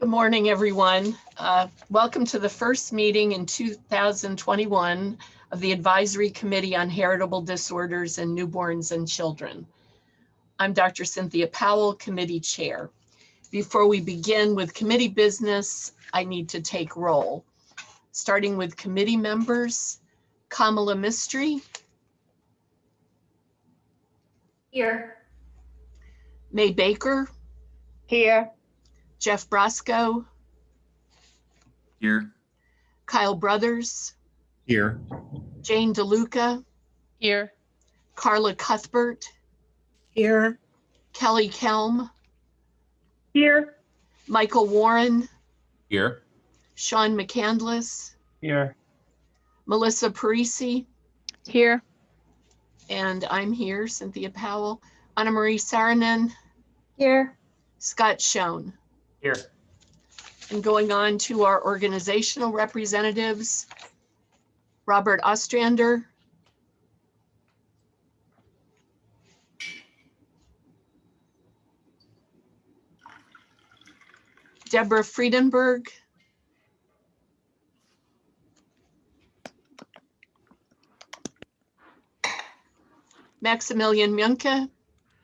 Good morning, everyone. Welcome to the first meeting in 2021 of the Advisory Committee on Heritable Disorders in Newborns and Children. I'm Dr. Cynthia Powell, Committee Chair. Before we begin with committee business, I need to take roll. Starting with committee members, Kamala Mistry. Here. May Baker. Here. Jeff Brosco. Here. Kyle Brothers. Here. Jane DeLuca. Here. Carla Cuthbert. Here. Kelly Kelm. Here. Michael Warren. Here. Sean McCandless. Here. Melissa Parisi. Here. And I'm here, Cynthia Powell. Anna Marie Saranen. Here. Scott Schoen. Here. And going on to our organizational representatives, Robert Ostrander. Deborah Friedenberg. Maximilian Münke.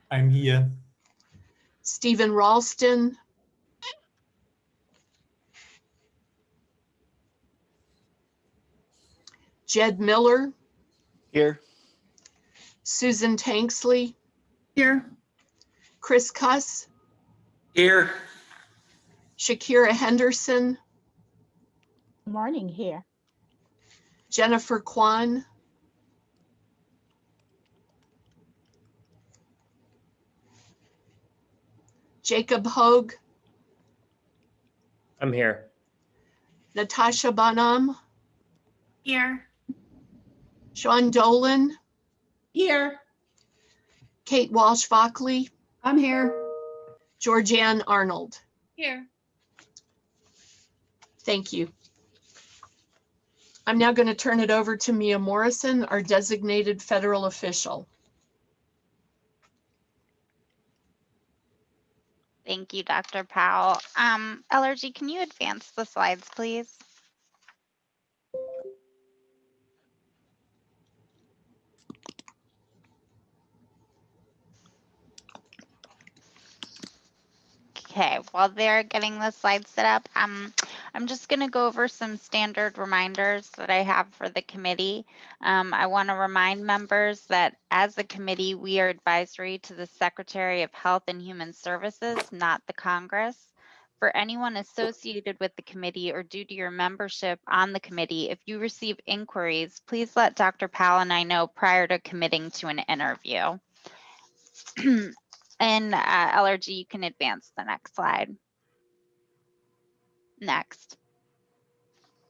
I'm here. Stephen Ralston. Jed Miller. Here. Susan Tanksley. Here. Chris Cuss. Here. Shakira Henderson. Good morning here. Jennifer Kwan. Jacob Hogue. I'm here. Natasha Bonham. Here. Sean Dolan. Here. Kate Walsh-Fockley. I'm here. Georgianne Arnold. Here. Thank you. I'm now going to turn it over to Mia Morrison, our designated federal official. Thank you, Dr. Powell. LRG, can you advance the slides, please? Okay, while they're getting the slides set up, I'm just going to go over some standard reminders that I have for the committee. I want to remind members that as a committee, we are advisory to the Secretary of Health and Human Services, not the Congress. For anyone associated with the committee or due to your membership on the committee, if you receive inquiries, please let Dr. Powell and I know prior to committing to an interview. And LRG, you can advance the next slide. Next.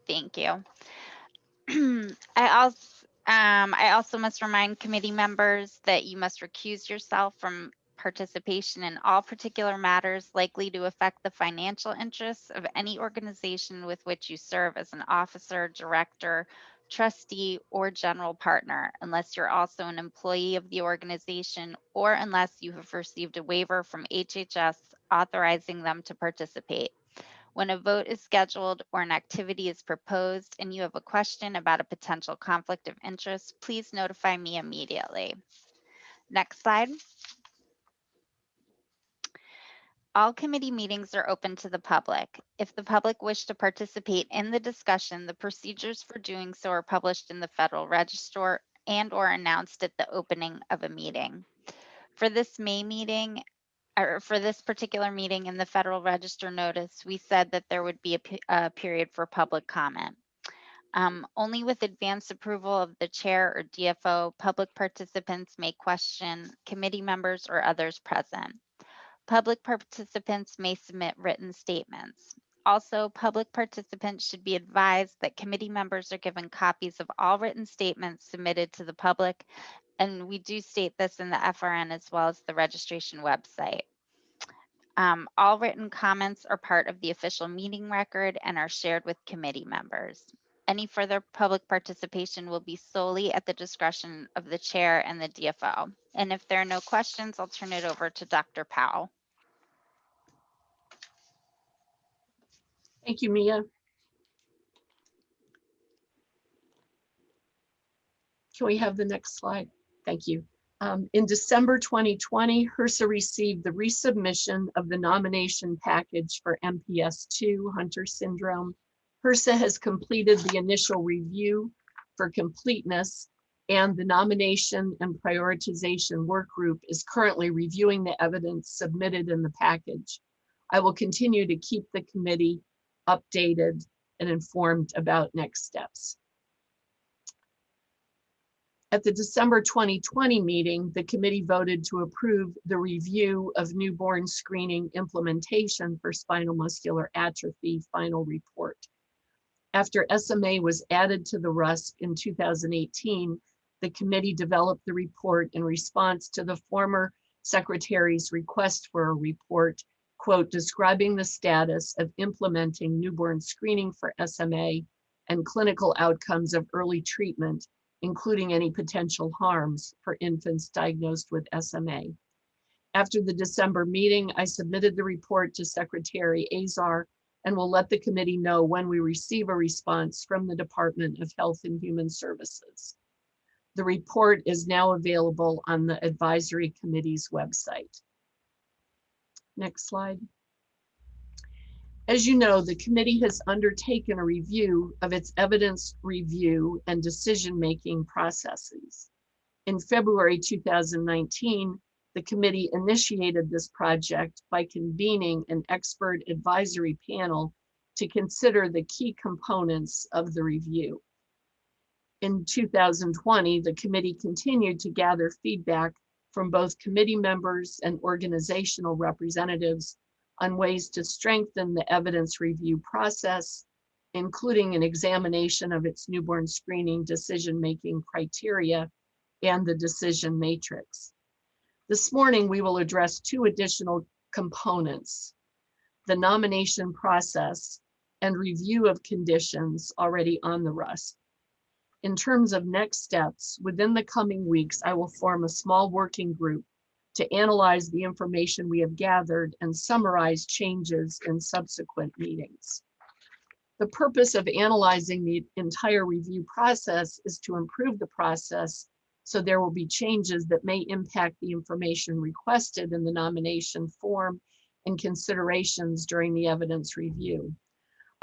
Thank you. I also must remind committee members that you must recuse yourself from participation in all particular matters likely to affect the financial interests of any organization with which you serve as an officer, director, trustee, or general partner, unless you're also an employee of the organization or unless you have received a waiver from HHS authorizing them to participate. When a vote is scheduled or an activity is proposed and you have a question about a potential conflict of interest, please notify me immediately. Next slide. All committee meetings are open to the public. If the public wish to participate in the discussion, the procedures for doing so are published in the Federal Register and/or announced at the opening of a meeting. For this May meeting, or for this particular meeting in the Federal Register notice, we said that there would be a period for public comment. Only with advance approval of the chair or DFO, public participants may question committee members or others present. Public participants may submit written statements. Also, public participants should be advised that committee members are given copies of all written statements submitted to the public, and we do state this in the FRN as well as the registration website. All written comments are part of the official meeting record and are shared with committee members. Any further public participation will be solely at the discretion of the chair and the DFO. And if there are no questions, I'll turn it over to Dr. Powell. Thank you, Mia. Can we have the next slide? Thank you. In December 2020, HRSA received the resubmission of the nomination package for MPS II, Hunter syndrome. HRSA has completed the initial review for completeness, and the nomination and prioritization work group is currently reviewing the evidence submitted in the package. I will continue to keep the committee updated and informed about next steps. At the December 2020 meeting, the committee voted to approve the review of newborn screening implementation for spinal muscular atrophy final report. After SMA was added to the RUSP in 2018, the committee developed the report in response to the former secretary's request for a report, quote, describing the status of implementing newborn screening for SMA and clinical outcomes of early treatment, including any potential harms for infants diagnosed with SMA. After the December meeting, I submitted the report to Secretary Azar and will let the committee know when we receive a response from the Department of Health and Human Services. The report is now available on the advisory committee's website. Next slide. As you know, the committee has undertaken a review of its evidence review and decision-making processes. In February 2019, the committee initiated this project by convening an expert advisory panel to consider the key components of the review. In 2020, the committee continued to gather feedback from both committee members and organizational representatives on ways to strengthen the evidence review process, including an examination of its newborn screening decision-making criteria and the decision matrix. This morning, we will address two additional components: the nomination process and review of conditions already on the RUSP. In terms of next steps, within the coming weeks, I will form a small working group to analyze the information we have gathered and summarize changes in subsequent meetings. The purpose of analyzing the entire review process is to improve the process, so there will be changes that may impact the information requested in the nomination form and considerations during the evidence review.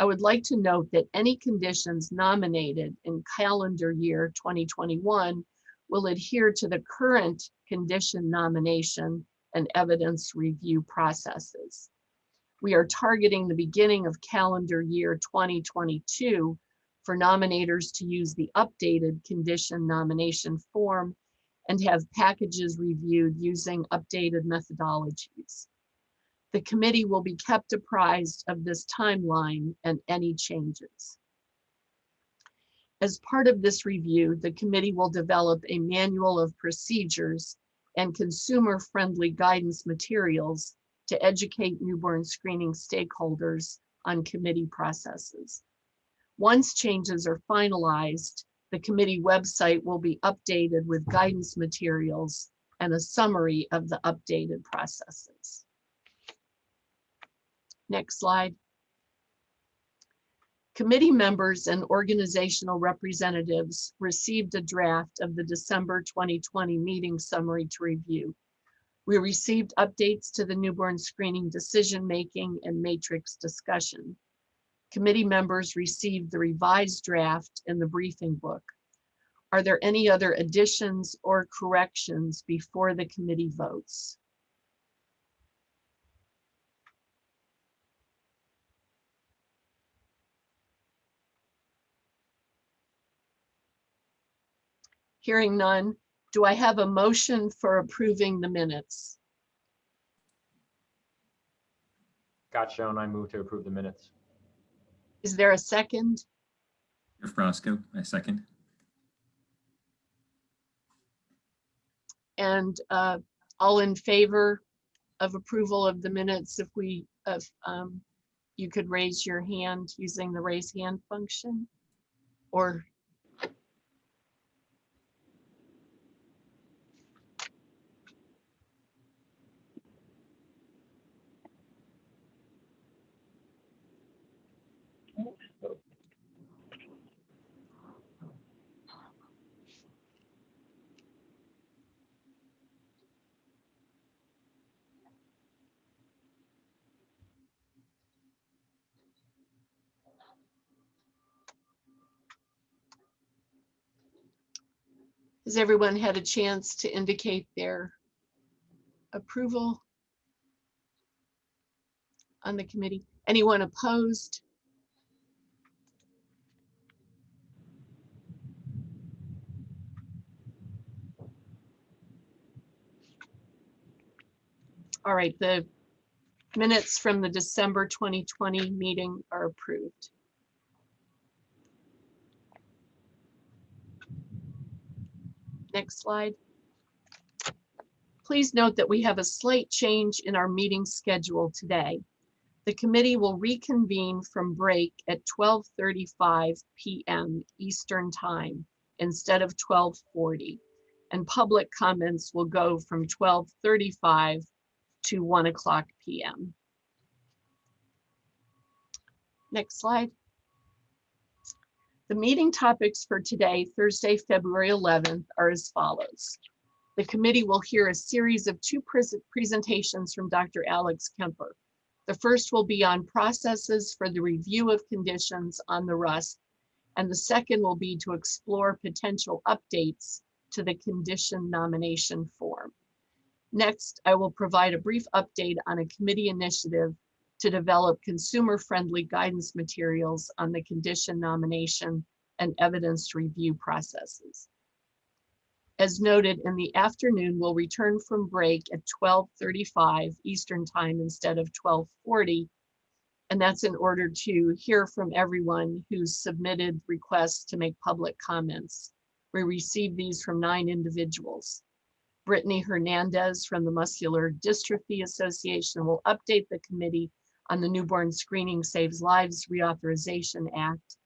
I would like to note that any conditions nominated in calendar year 2021 will adhere to the current condition nomination and evidence review processes. We are targeting the beginning of calendar year 2022 for nominators to use the updated condition nomination form and have packages reviewed using updated methodologies. The committee will be kept apprised of this timeline and any changes. As part of this review, the committee will develop a manual of procedures and consumer-friendly guidance materials to educate newborn screening stakeholders on committee processes. Once changes are finalized, the committee website will be updated with guidance materials and a summary of the updated processes. Next slide. Committee members and organizational representatives received a draft of the December 2020 meeting summary to review. We received updates to the newborn screening decision-making and matrix discussion. Committee members received the revised draft in the briefing book. Are there any other additions or corrections before the committee votes? Hearing none, do I have a motion for approving the minutes? Scott Schoen, I move to approve the minutes. Is there a second? Frosco, I second. And all in favor of approval of the minutes, if you could raise your hand using the raise hand function, or Has everyone had a chance to indicate their approval on the committee? Anyone opposed? All right, the minutes from the December 2020 meeting are approved. Next slide. Please note that we have a slight change in our meeting schedule today. The committee will reconvene from break at 12:35 p.m. Eastern Time instead of 12:40, and public comments will go from 12:35 to 1:00 p.m. Next slide. The meeting topics for today, Thursday, February 11th, are as follows. The committee will hear a series of two presentations from Dr. Alex Kemper. The first will be on processes for the review of conditions on the RUSP, and the second will be to explore potential updates to the condition nomination form. Next, I will provide a brief update on a committee initiative to develop consumer-friendly guidance materials on the condition nomination and evidence review processes. As noted, in the afternoon, we'll return from break at 12:35 Eastern Time instead of 12:40, and that's in order to hear from everyone who's submitted requests to make public comments. We received these from 9 individuals. Brittany Hernandez from the Muscular Dystrophy Association will update the committee on the Newborn Screening Saves Lives Reauthorization Act.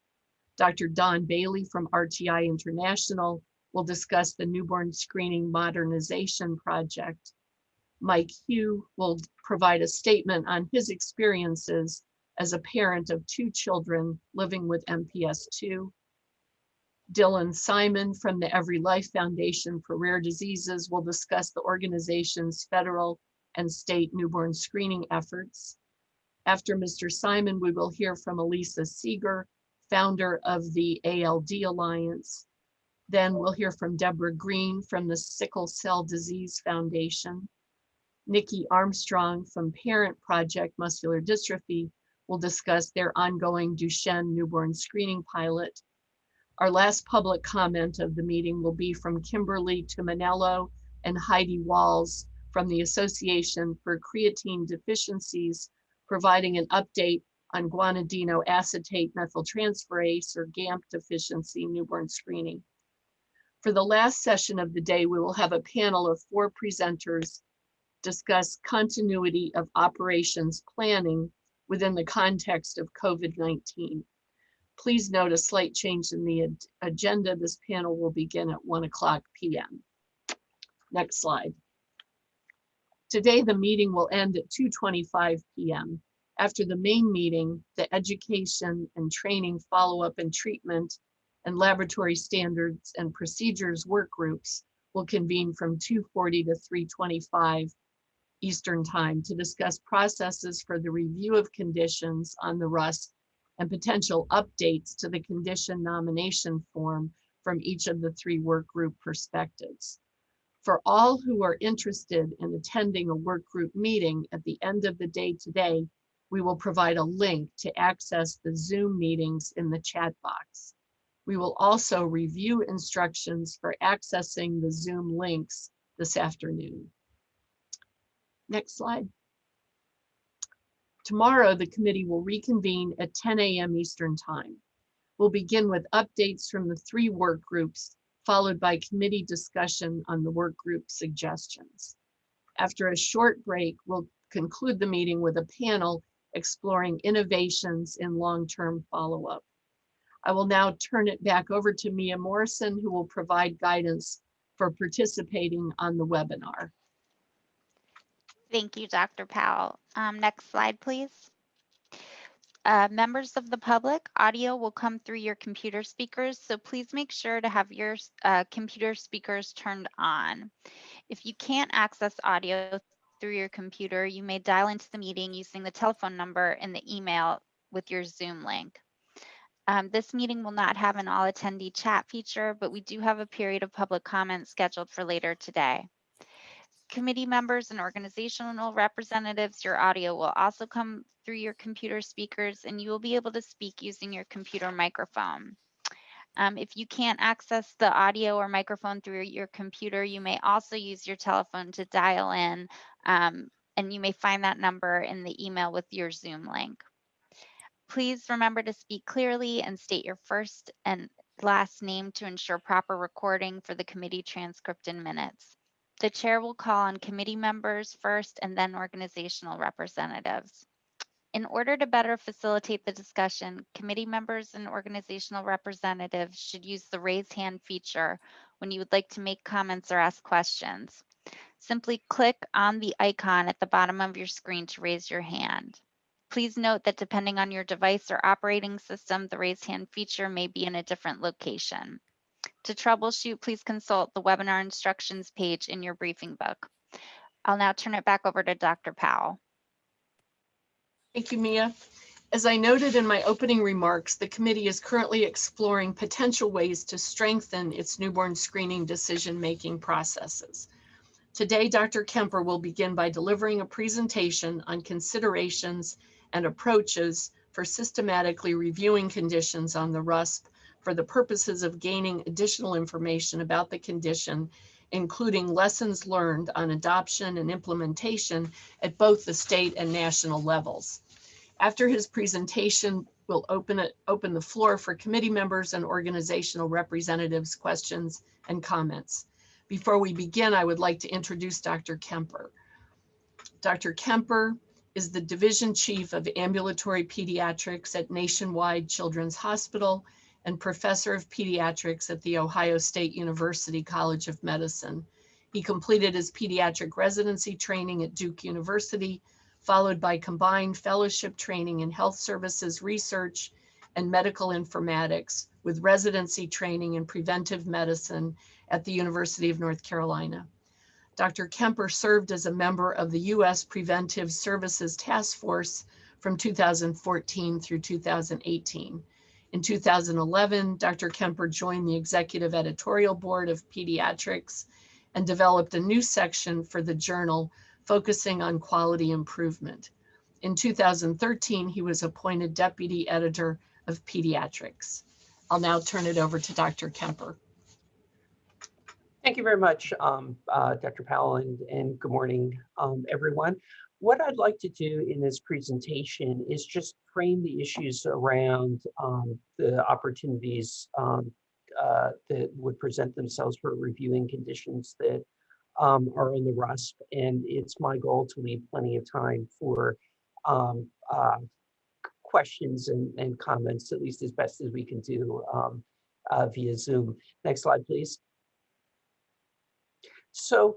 Dr. Don Bailey from RTI International will discuss the Newborn Screening Modernization Project. Mike Hugh will provide a statement on his experiences as a parent of 2 children living with MPS II. Dylan Simon from the Every Life Foundation for Rare Diseases will discuss the organization's federal and state newborn screening efforts. After Mr. Simon, we will hear from Elisa Seeger, founder of the ALD Alliance. Then we'll hear from Deborah Green from the Sickle Cell Disease Foundation. Nikki Armstrong from Parent Project Muscular Dystrophy will discuss their ongoing Duchenne newborn screening pilot. Our last public comment of the meeting will be from Kimberly Tumanello and Heidi Walls from the Association for Creatine Deficiencies, providing an update on guanidino acetate methyltransferase, or GAMP deficiency newborn screening. For the last session of the day, we will have a panel of 4 presenters discuss continuity of operations planning within the context of COVID-19. Please note a slight change in the agenda. This panel will begin at 1:00 p.m. Next slide. Today, the meeting will end at 2:25 p.m. After the main meeting, the education and training follow-up and treatment and laboratory standards and procedures work groups will convene from 2:40 to 3:25 Eastern Time to discuss processes for the review of conditions on the RUSP and potential updates to the condition nomination form from each of the 3 work group perspectives. For all who are interested in attending a work group meeting at the end of the day today, we will provide a link to access the Zoom meetings in the chat box. We will also review instructions for accessing the Zoom links this afternoon. Next slide. Tomorrow, the committee will reconvene at 10 a.m. Eastern Time. We'll begin with updates from the 3 work groups, followed by committee discussion on the work group suggestions. After a short break, we'll conclude the meeting with a panel exploring innovations in long-term follow-up. I will now turn it back over to Mia Morrison, who will provide guidance for participating on the webinar. Thank you, Dr. Powell. Next slide, please. Members of the public, audio will come through your computer speakers, so please make sure to have your computer speakers turned on. If you can't access audio through your computer, you may dial into the meeting using the telephone number in the email with your Zoom link. This meeting will not have an all attendee chat feature, but we do have a period of public comment scheduled for later today. Committee members and organizational representatives, your audio will also come through your computer speakers, and you will be able to speak using your computer microphone. If you can't access the audio or microphone through your computer, you may also use your telephone to dial in, and you may find that number in the email with your Zoom link. Please remember to speak clearly and state your first and last name to ensure proper recording for the committee transcript and minutes. The chair will call on committee members first and then organizational representatives. In order to better facilitate the discussion, committee members and organizational representatives should use the raise hand feature when you would like to make comments or ask questions. Simply click on the icon at the bottom of your screen to raise your hand. Please note that depending on your device or operating system, the raise hand feature may be in a different location. To troubleshoot, please consult the webinar instructions page in your briefing book. I'll now turn it back over to Dr. Powell. Thank you, Mia. As I noted in my opening remarks, the committee is currently exploring potential ways to strengthen its newborn screening decision-making processes. Today, Dr. Kemper will begin by delivering a presentation on considerations and approaches for systematically reviewing conditions on the RUSP for the purposes of gaining additional information about the condition, including lessons learned on adoption and implementation at both the state and national levels. After his presentation, we'll open the floor for committee members and organizational representatives' questions and comments. Before we begin, I would like to introduce Dr. Kemper. Dr. Kemper is the Division Chief of Ambulatory Pediatrics at Nationwide Children's Hospital and Professor of Pediatrics at The Ohio State University College of Medicine. He completed his pediatric residency training at Duke University, followed by combined fellowship training in health services research and medical informatics with residency training in preventive medicine at the University of North Carolina. Dr. Kemper served as a member of the U.S. Preventive Services Task Force from 2014 through 2018. In 2011, Dr. Kemper joined the Executive Editorial Board of Pediatrics and developed a new section for the journal focusing on quality improvement. In 2013, he was appointed Deputy Editor of Pediatrics. I'll now turn it over to Dr. Kemper. Thank you very much, Dr. Powell, and good morning, everyone. What I'd like to do in this presentation is just frame the issues around the opportunities that would present themselves for reviewing conditions that are on the RUSP, and it's my goal to leave plenty of time for questions and comments, at least as best as we can do via Zoom. Next slide, please. So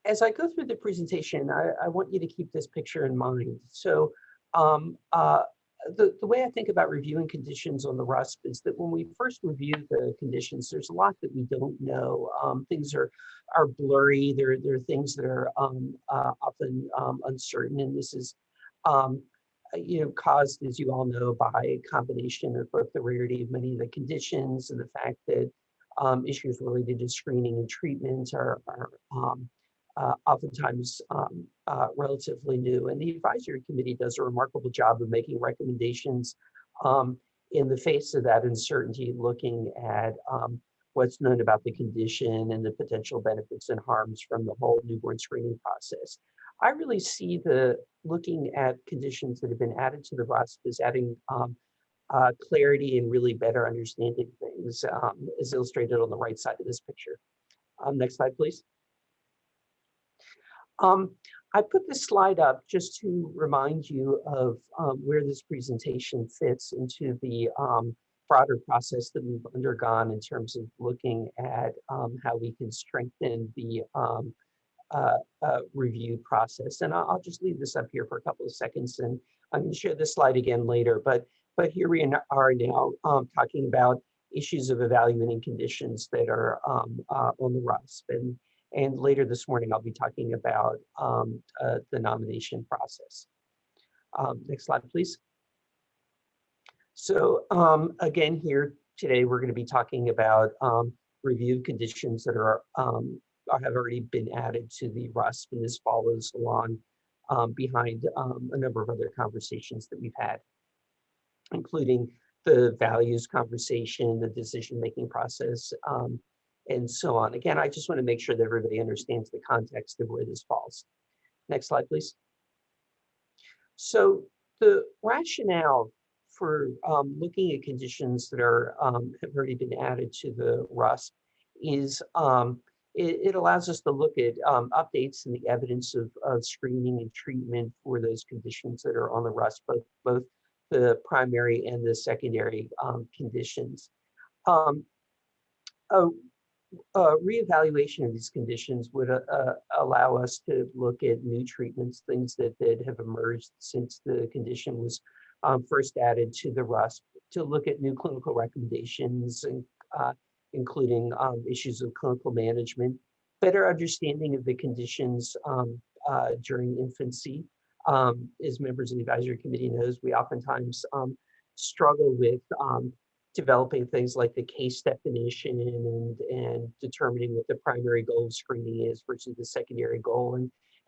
as I go through the presentation, I want you to keep this picture in mind. So the way I think about reviewing conditions on the RUSP is that when we first review the conditions, there's a lot that we don't know. Things are blurry. There are things that are often uncertain, and this is caused, as you all know, by a combination of both the rarity of many of the conditions and the fact that issues related to screening and treatment are oftentimes relatively new. And the advisory committee does a remarkable job of making recommendations in the face of that uncertainty, looking at what's known about the condition and the potential benefits and harms from the whole newborn screening process. I really see the looking at conditions that have been added to the RUSP as adding clarity and really better understanding things, is illustrated on the right side of this picture. Next slide, please. I put this slide up just to remind you of where this presentation fits into the broader process that we've undergone in terms of looking at how we can strengthen the review process. And I'll just leave this up here for a couple of seconds, and I'm going to share this slide again later. But here we are now talking about issues of evaluating conditions that are on the RUSP. And later this morning, I'll be talking about the nomination process. Next slide, please. So again, here today, we're going to be talking about review conditions that have already been added to the RUSP, and this follows along behind a number of other conversations that we've had, including the values conversation, the decision-making process, and so on. Again, I just want to make sure that everybody understands the context of where this falls. Next slide, please. So the rationale for looking at conditions that have already been added to the RUSP is it allows us to look at updates in the evidence of screening and treatment for those conditions that are on the RUSP, both the primary and the secondary conditions. A reevaluation of these conditions would allow us to look at new treatments, things that have emerged since the condition was first added to the RUSP, to look at new clinical recommendations, and, including issues of clinical management, better understanding of the conditions during infancy. As members of the advisory committee knows, we oftentimes struggle with developing things like the case definition and determining what the primary goal of screening is versus the secondary goal.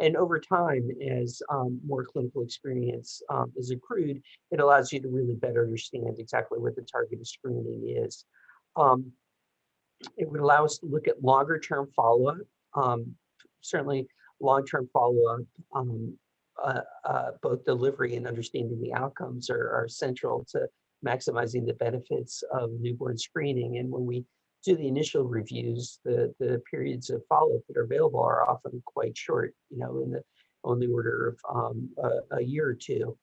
And over time, as more clinical experience is accrued, it allows you to really better understand exactly what the target of screening is. It would allow us to look at longer term follow-up. Certainly long-term follow-up, both delivery and understanding the outcomes are central to maximizing the benefits of newborn screening. And when we do the initial reviews, the periods of follow-up that are available are often quite short, on the order of a year or two.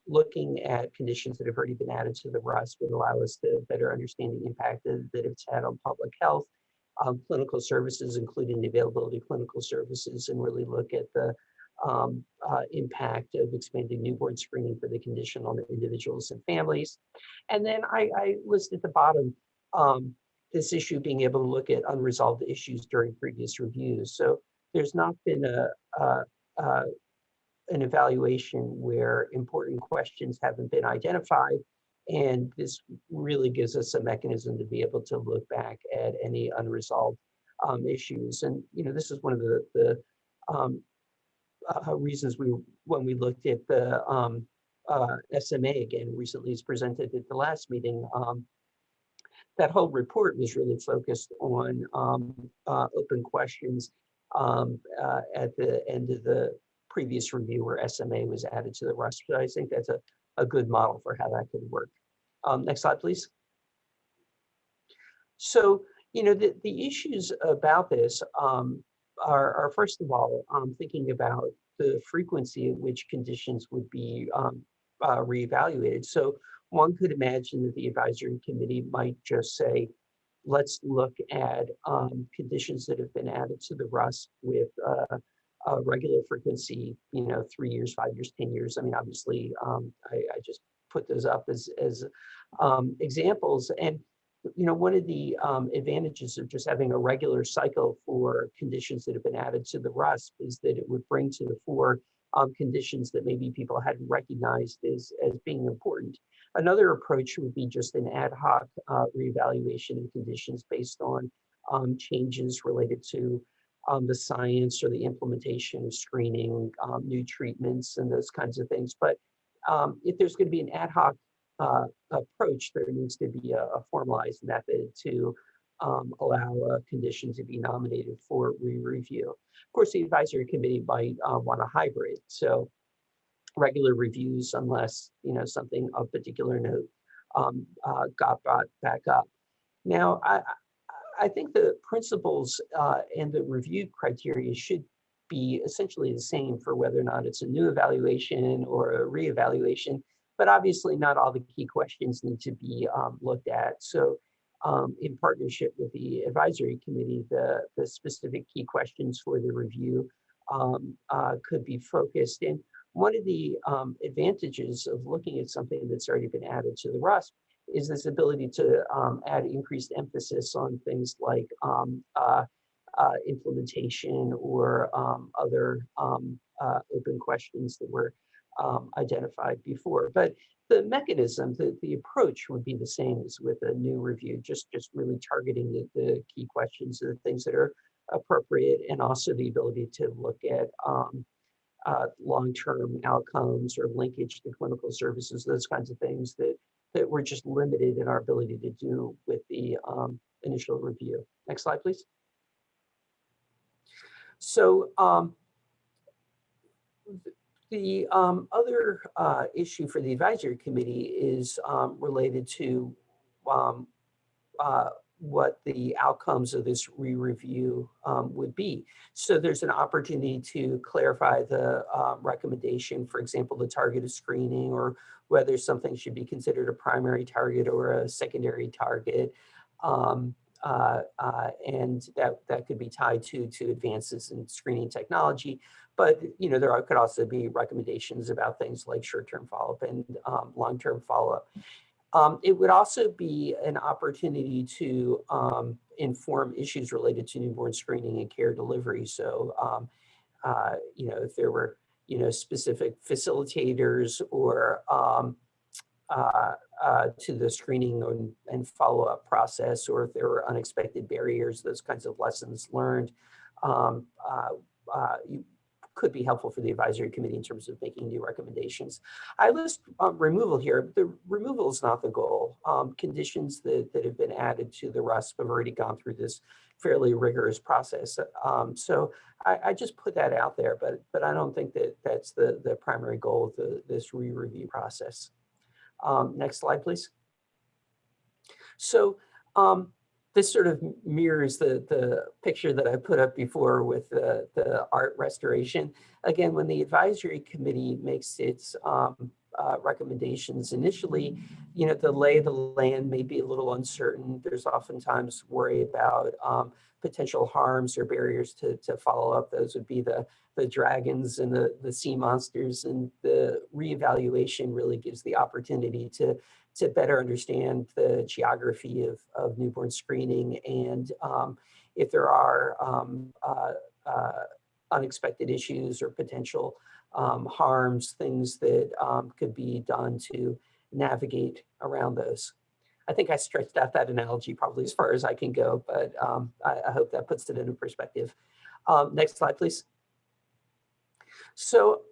Looking at conditions that have already been added to the RUSP would allow us to better understand the impact that it's had on public health, clinical services, including the availability of clinical services, and really look at the impact of expanding newborn screening for the condition on the individuals and families. And then I list at the bottom this issue being able to look at unresolved issues during previous reviews. So there's not been an evaluation where important questions haven't been identified, and this really gives us a mechanism to be able to look back at any unresolved issues. And this is one of the reasons when we looked at the SMA again recently, is presented at the last meeting. That whole report was really focused on open questions at the end of the previous review where SMA was added to the RUSP. So I think that's a good model for how that could work. Next slide, please. So, the issues about this are first of all, thinking about the frequency at which conditions would be reevaluated. So one could imagine that the advisory committee might just say, let's look at conditions that have been added to the RUSP with a regular frequency, 3 years, 5 years, 10 years. I mean, obviously, I just put those up as examples. And one of the advantages of just having a regular cycle for conditions that have been added to the RUSP is that it would bring to the fore conditions that maybe people hadn't recognized as being important. Another approach would be just an ad hoc reevaluation of conditions based on changes related to the science or the implementation of screening, new treatments, and those kinds of things. But if there's going to be an ad hoc approach, there needs to be a formalized method to allow a condition to be nominated for re-review. Of course, the advisory committee might want a hybrid, so regular reviews unless something of particular note got brought back up. Now, I think the principles and the review criteria should be essentially the same for whether or not it's a new evaluation or a reevaluation, but obviously not all the key questions need to be looked at. So in partnership with the advisory committee, the specific key questions for the review could be focused. And one of the advantages of looking at something that's already been added to the RUSP is this ability to add increased emphasis on things like implementation or other open questions that were identified before. But the mechanism, the approach would be the same as with a new review, just really targeting the key questions and the things that are appropriate, and also the ability to look at long-term outcomes or linkage to clinical services, those kinds of things that we're just limited in our ability to do with the initial review. Next slide, please. So the other issue for the advisory committee is related to what the outcomes of this re-review would be. So there's an opportunity to clarify the recommendation, for example, the target of screening, or whether something should be considered a primary target or a secondary target. And that could be tied to advances in screening technology. But there could also be recommendations about things like short-term follow-up and long-term follow-up. It would also be an opportunity to inform issues related to newborn screening and care delivery. So, if there were, specific facilitators or to the screening and follow-up process, or if there were unexpected barriers, those kinds of lessons learned, could be helpful for the advisory committee in terms of making new recommendations. I list removal here. The removal is not the goal. Conditions that have been added to the RUSP have already gone through this fairly rigorous process. So I just put that out there, but I don't think that that's the primary goal of this re-review process. Next slide, please. So this sort of mirrors the picture that I put up before with the art restoration. Again, when the advisory committee makes its recommendations initially, the lay of the land may be a little uncertain. There's oftentimes worry about potential harms or barriers to follow up. Those would be the dragons and the sea monsters, and the reevaluation really gives the opportunity to better understand the geography of newborn screening, and if there are unexpected issues or potential harms, things that could be done to navigate around those. I think I stretched out that analogy probably as far as I can go, but I hope that puts it into perspective. Next slide, please. So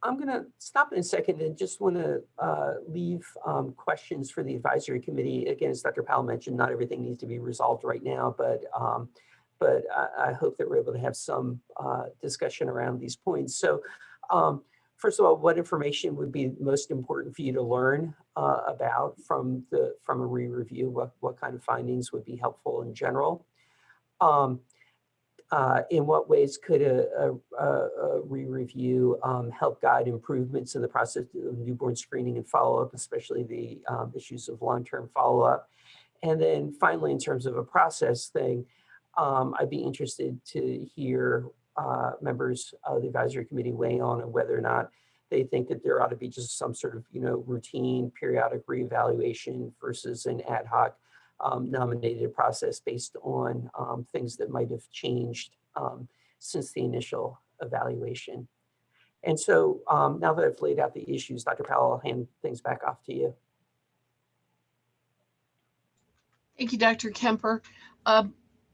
I'm going to stop in a second and just want to leave questions for the advisory committee. Again, as Dr. Powell mentioned, not everything needs to be resolved right now, but I hope that we're able to have some discussion around these points. So first of all, what information would be most important for you to learn about from a re-review? What kind of findings would be helpful in general? In what ways could a re-review help guide improvements in the process of newborn screening and follow-up, especially the issues of long-term follow-up? And then finally, in terms of a process thing, I'd be interested to hear members of the advisory committee weigh on whether or not they think that there ought to be just some sort of routine periodic reevaluation versus an ad hoc nominated process based on things that might have changed since the initial evaluation. And so now that I've laid out the issues, Dr. Powell, I'll hand things back off to you. Thank you, Dr. Kemper.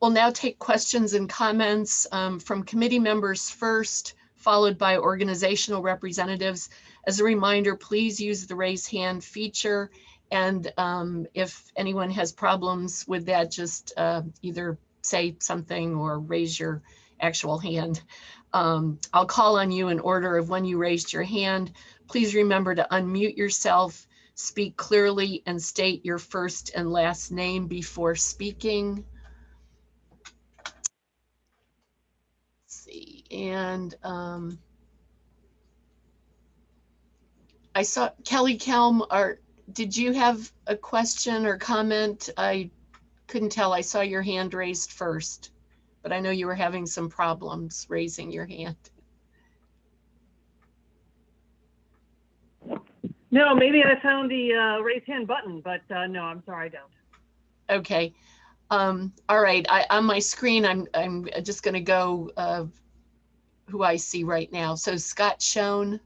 We'll now take questions and comments from committee members first, followed by organizational representatives. As a reminder, please use the raise hand feature. And if anyone has problems with that, just either say something or raise your actual hand. I'll call on you in order of when you raised your hand. Please remember to unmute yourself, speak clearly, and state your first and last name before speaking. Let's see, and I saw Kelly Kelm, did you have a question or comment? I couldn't tell. I saw your hand raised first, but I know you were having some problems raising your hand. No, maybe I found the raise hand button, but no, I'm sorry, I don't. Okay. All right. On my screen, I'm just going to go who I see right now. So Scott Schoen.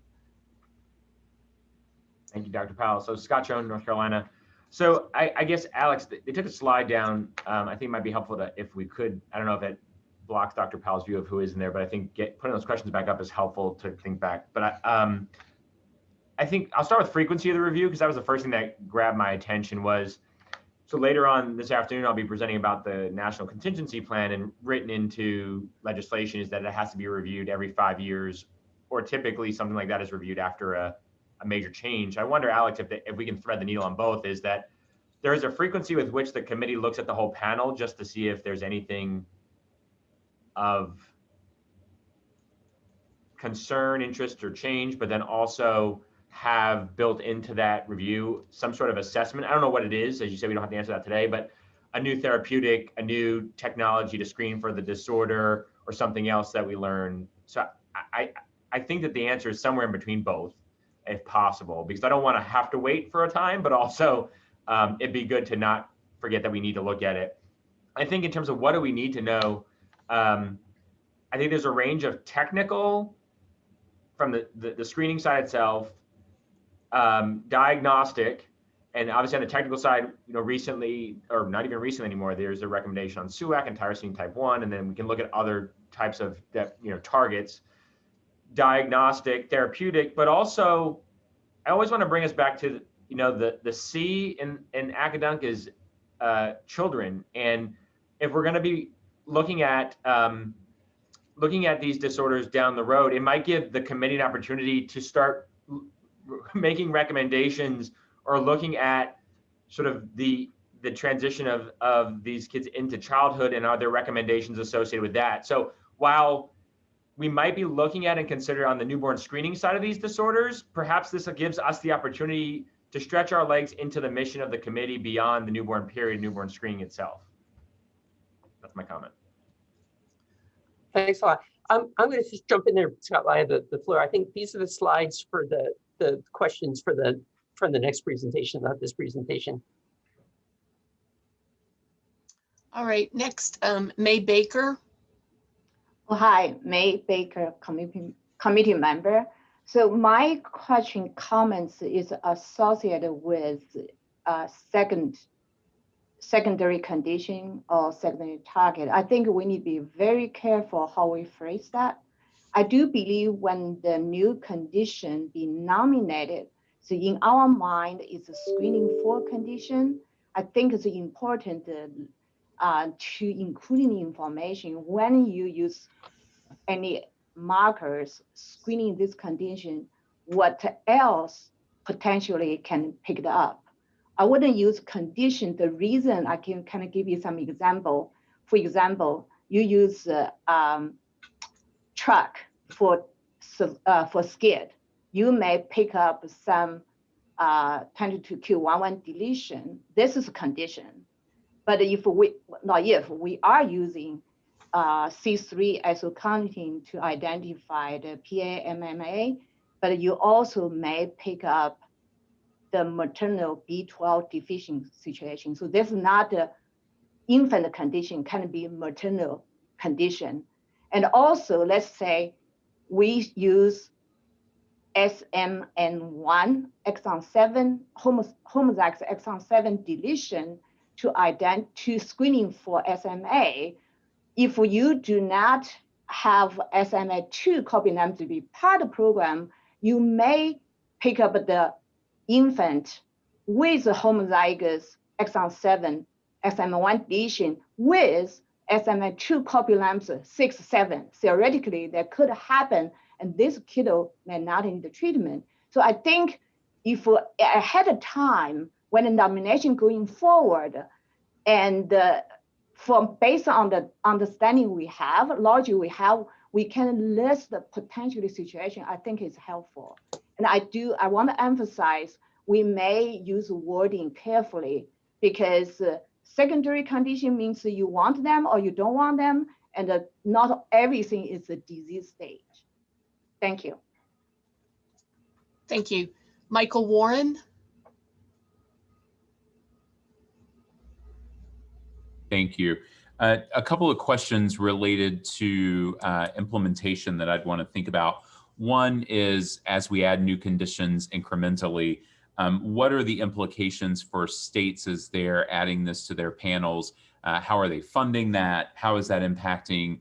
Thank you, Dr. Powell. So Scott Jones, North Carolina. So I guess, Alex, they took a slide down. I think it might be helpful to, if we could, I don't know if it blocks Dr. Powell's view of who is in there, but I think putting those questions back up is helpful to think back. But I think I'll start with frequency of the review, because that was the first thing that grabbed my attention was, so later on this afternoon, I'll be presenting about the National Contingency Plan, and written into legislation is that it has to be reviewed every 5 years, or typically something like that is reviewed after a major change. I wonder, Alex, if we can thread the needle on both, is that there is a frequency with which the committee looks at the whole panel just to see if there's anything of concern, interest, or change, but then also have built into that review some sort of assessment. I don't know what it is. As you said, we don't have to answer that today, but a new therapeutic, a new technology to screen for the disorder, or something else that we learn. So I think that the answer is somewhere in between both, if possible, because I don't want to have to wait for a time, but also it'd be good to not forget that we need to look at it. I think in terms of what do we need to know, I think there's a range of technical, from the screening side itself, diagnostic, and obviously on the technical side, recently, or not even recently anymore, there's a recommendation on SUAC and tyrosine type 1, and then we can look at other types of targets, diagnostic, therapeutic, but also I always want to bring us back to the C in ACHDNC is children, and if we're going to be looking at these disorders down the road, it might give the committee an opportunity to start making recommendations, or looking at sort of the transition of these kids into childhood, and are there recommendations associated with that. So while we might be looking at and consider on the newborn screening side of these disorders, perhaps this gives us the opportunity to stretch our legs into the mission of the committee beyond the newborn period, newborn screening itself. That's my comment. Thanks a lot. I'm going to just jump in there, Scott. I have the floor. I think these are the slides for the questions for the next presentation, not this presentation. All right, next, May Baker. Hi, May Baker, committee member. So my comments is associated with secondary condition or secondary target. I think we need to be very careful how we phrase that. I do believe when the new condition be nominated, so in our mind, it's a screening for condition. I think it's important to include information when you use any markers screening this condition, what else potentially can pick it up. I wouldn't use condition. The reason I can kind of give you some example. For example, you use truck for skid. You may pick up some 22q11 deletion. This is a condition. But if we are using C3 isocarnitine to identify the PA-MMA, but you also may pick up the maternal B12 deficient situation. So this is not an infant condition, can be maternal condition. And also, let's say we use SMN1 exon 7, homozygous exon 7 deletion to screening for SMA. If you do not have SMA2 copy number to be part of the program, you may pick up the infant with homozygous exon 7, SMA1 deletion with SMA2 copy number 6, 7. Theoretically, that could happen, and this kiddo may not need the treatment. So I think if ahead of time, when the nomination going forward, and based on the understanding we have, logic we have, we can list the potential situation. I think is helpful. And I want to emphasize, we may use wording carefully, because secondary condition means you want them or you don't want them, and not everything is a disease stage. Thank you. Thank you. Michael Warren. Thank you. A couple of questions related to implementation that I'd want to think about. One is, as we add new conditions incrementally, What are the implications for states as they're adding this to their panels? How are they funding that? How is that impacting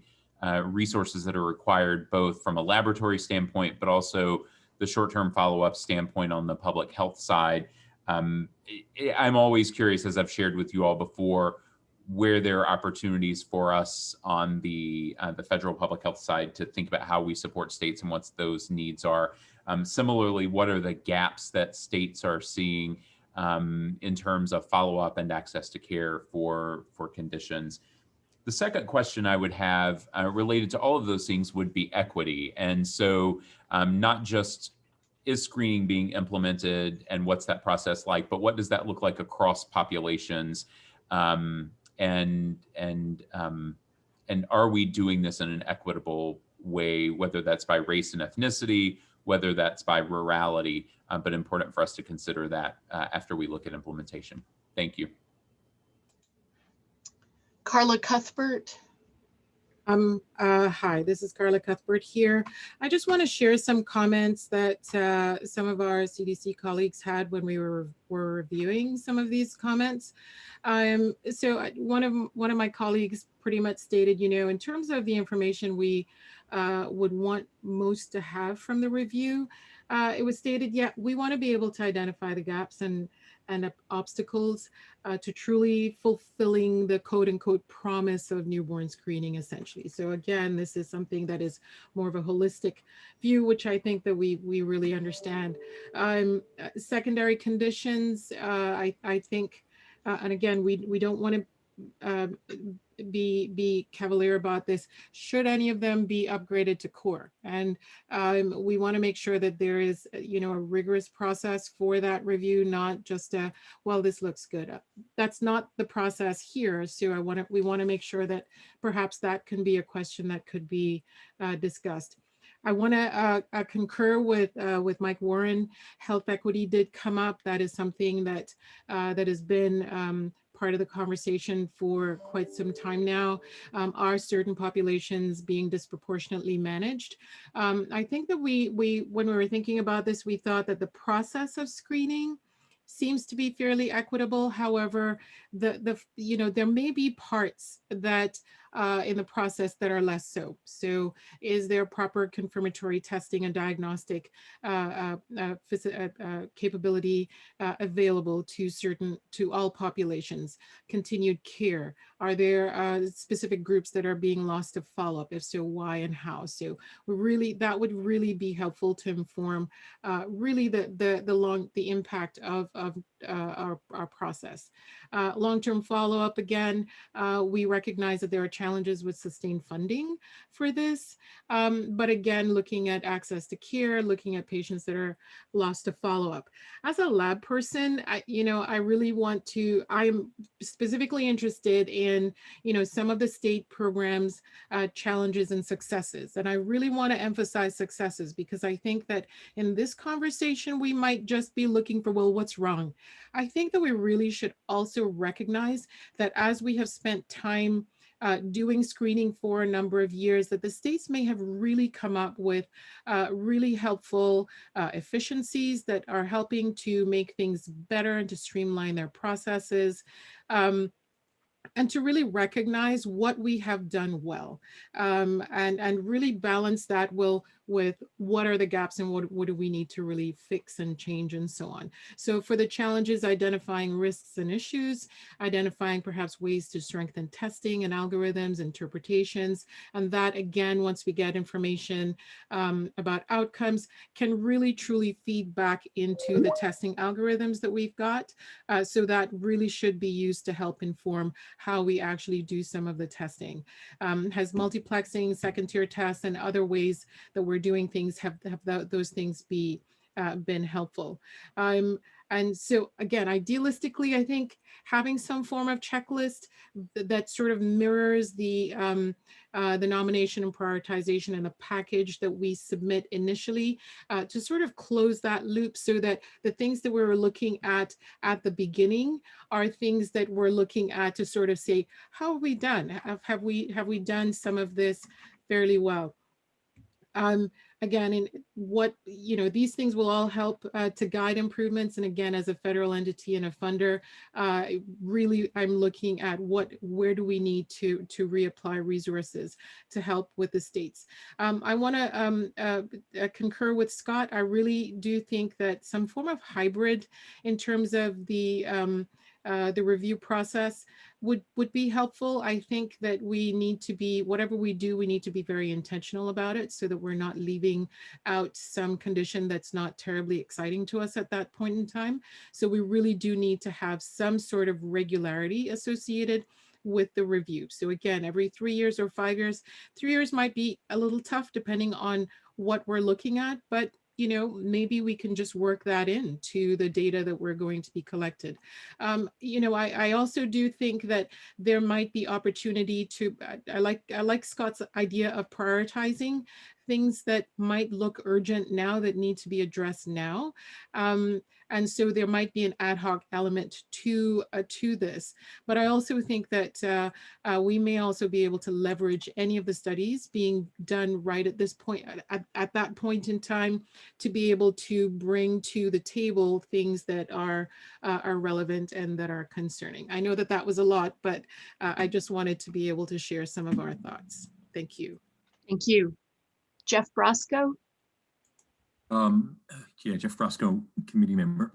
resources that are required both from a laboratory standpoint, but also the short-term follow-up standpoint on the public health side? I'm always curious, as I've shared with you all before, where there are opportunities for us on the federal public health side to think about how we support states and what those needs are. Similarly, what are the gaps that states are seeing in terms of follow-up and access to care for conditions? The second question I would have related to all of those things would be equity. And so not just is screening being implemented and what's that process like, but what does that look like across populations? And are we doing this in an equitable way, whether that's by race and ethnicity, whether that's by rurality, but important for us to consider that after we look at implementation. Thank you. Carla Cuthbert. Hi, this is Carla Cuthbert here. I just want to share some comments that some of our CDC colleagues had when we were reviewing some of these comments. So one of my colleagues pretty much stated, you know, in terms of the information we would want most to have from the review, it was stated, yeah, we want to be able to identify the gaps and obstacles to truly fulfilling the quote unquote promise of newborn screening, essentially. So again, this is something that is more of a holistic view, which I think that we really understand. Secondary conditions, I think, and again, we don't want to be cavalier about this. Should any of them be upgraded to core? And we want to make sure that there is, you know, a rigorous process for that review, not just a, well, this looks good. That's not the process here. So we want to make sure that perhaps that can be a question that could be discussed. I want to concur with Mike Warren. Health equity did come up. That is something that that has been part of the conversation for quite some time now. Are certain populations being disproportionately managed? I think that when we were thinking about this, we thought that the process of screening seems to be fairly equitable. However, you know, there may be parts that in the process that are less so. So is there proper confirmatory testing and diagnostic capability available to all populations? Continued care, are there specific groups that are being lost to follow-up? If so, why and how? So that would really be helpful to inform really the impact of our process. Long-term follow-up, again, we recognize that there are challenges with sustained funding for this. But again, looking at access to care, looking at patients that are lost to follow-up. As a lab person, I really want to, I'm specifically interested in, you know, some of the state programs, challenges and successes. And I really want to emphasize successes because I think that in this conversation, we might just be looking for, well, what's wrong? I think that we really should also recognize that as we have spent time doing screening for a number of years, that the states may have really come up with really helpful efficiencies that are helping to make things better and to streamline their processes. And to really recognize what we have done well, and really balance that with what are the gaps and what do we need to really fix and change and so on. So for the challenges, identifying risks and issues, identifying perhaps ways to strengthen testing and algorithms, interpretations, and that again, once we get information about outcomes, can really truly feed back into the testing algorithms that we've got. So that really should be used to help inform how we actually do some of the testing. Has multiplexing, second tier tests, and other ways that we're doing things, have those things been helpful? And so again, idealistically, I think having some form of checklist that sort of mirrors the nomination and prioritization and the package that we submit initially to sort of close that loop so that the things that we were looking at the beginning are things that we're looking at to sort of say, how have we done? Have we done some of this fairly well? Again, what, these things will all help to guide improvements. And again, as a federal entity and a funder, really, I'm looking at where do we need to reapply resources to help with the states. I want to concur with Scott. I really do think that some form of hybrid in terms of the review process would be helpful. I think that we need to be, whatever we do, we need to be very intentional about it so that we're not leaving out some condition that's not terribly exciting to us at that point in time. So we really do need to have some sort of regularity associated with the review. So again, every 3 years or 5 years, 3 years might be a little tough depending on what we're looking at, but maybe we can just work that into the data that we're going to be collected. I also do think that there might be opportunity to, I like Scott's idea of prioritizing things that might look urgent now that need to be addressed now. And so there might be an ad hoc element to this. But I also think that we may also be able to leverage any of the studies being done right at this point, at that point in time, to be able to bring to the table things that are relevant and that are concerning. I know that that was a lot, but I just wanted to be able to share some of our thoughts. Thank you. Thank you. Jeff Brosco? Yeah, Jeff Brosco, committee member.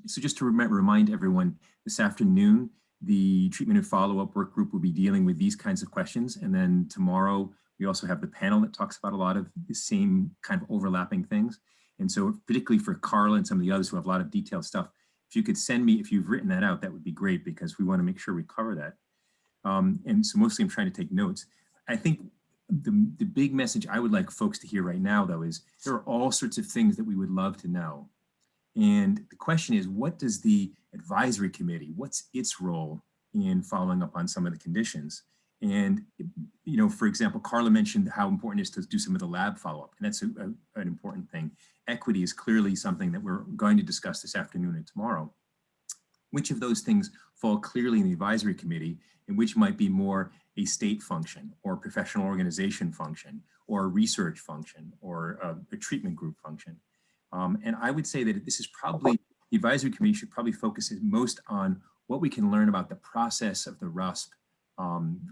So just to remind everyone, this afternoon, the treatment and follow-up work group will be dealing with these kinds of questions. And then tomorrow, we also have the panel that talks about a lot of the same kind of overlapping things. And so particularly for Carla and some of the others who have a lot of detailed stuff, if you could send me, if you've written that out, that would be great because we want to make sure we cover that. And so mostly I'm trying to take notes. I think the big message I would like folks to hear right now, though, is there are all sorts of things that we would love to know. And the question is, what does the advisory committee, what's its role in following up on some of the conditions? And, for example, Carla mentioned how important it is to do some of the lab follow-up, and that's an important thing. Equity is clearly something that we're going to discuss this afternoon and tomorrow. Which of those things fall clearly in the advisory committee and which might be more a state function or a professional organization function or a research function or a treatment group function? And I would say that this is probably, the advisory committee should probably focus most on what we can learn about the process of the RUSP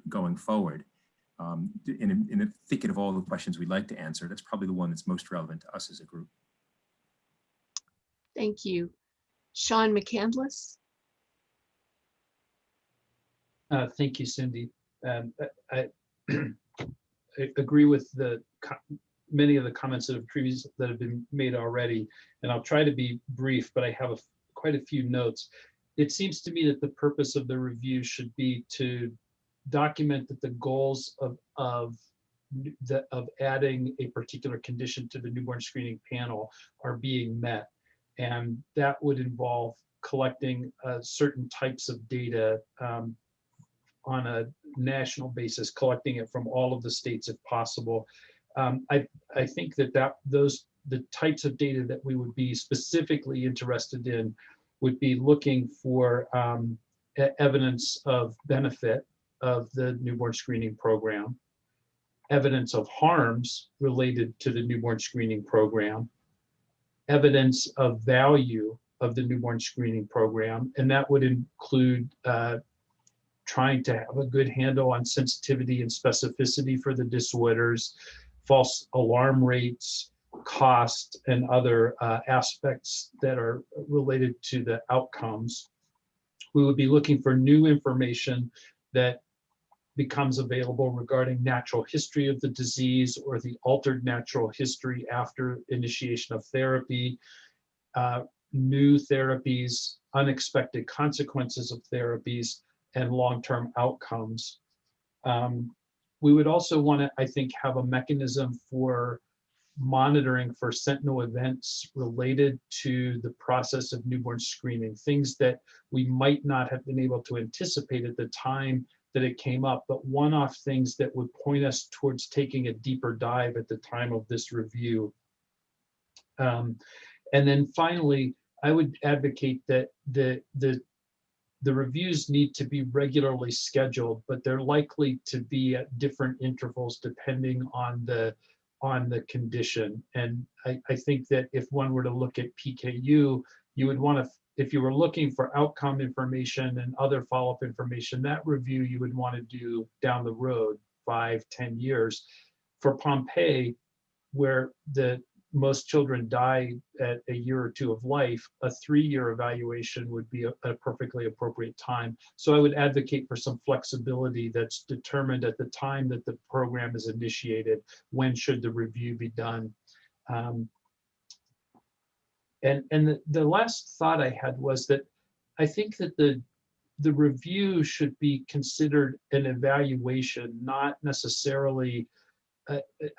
going forward. In the thicket of all the questions we'd like to answer, that's probably the one that's most relevant to us as a group. Thank you. Sean McCandless? Thank you, Cindy. I agree with many of the comments that have been made already, and I'll try to be brief, but I have quite a few notes. It seems to me that the purpose of the review should be to document that the goals of adding a particular condition to the newborn screening panel are being met, and that would involve collecting certain types of data on a national basis, collecting it from all of the states if possible. I think that the types of data that we would be specifically interested in would be looking for evidence of benefit of the newborn screening program, evidence of harms related to the newborn screening program, evidence of value of the newborn screening program, and that would include trying to have a good handle on sensitivity and specificity for the disorders, false alarm rates, cost, and other aspects that are related to the outcomes. We would be looking for new information that becomes available regarding natural history of the disease or the altered natural history after initiation of therapy, new therapies, unexpected consequences of therapies, and long-term outcomes. We would also want to, I think, have a mechanism for monitoring for sentinel events related to the process of newborn screening, things that we might not have been able to anticipate at the time that it came up, but one-off things that would point us towards taking a deeper dive at the time of this review. And then finally, I would advocate that the reviews need to be regularly scheduled, but they're likely to be at different intervals depending on the on the condition. And I think that if one were to look at PKU, you would want to, if you were looking for outcome information and other follow-up information, that review you would want to do down the road, 5, 10 years. For Pompeii, where most children die at a year or two of life, a 3-year evaluation would be a perfectly appropriate time. So I would advocate for some flexibility that's determined at the time that the program is initiated. When should the review be done? And the last thought I had was that I think that the review should be considered an evaluation, not necessarily,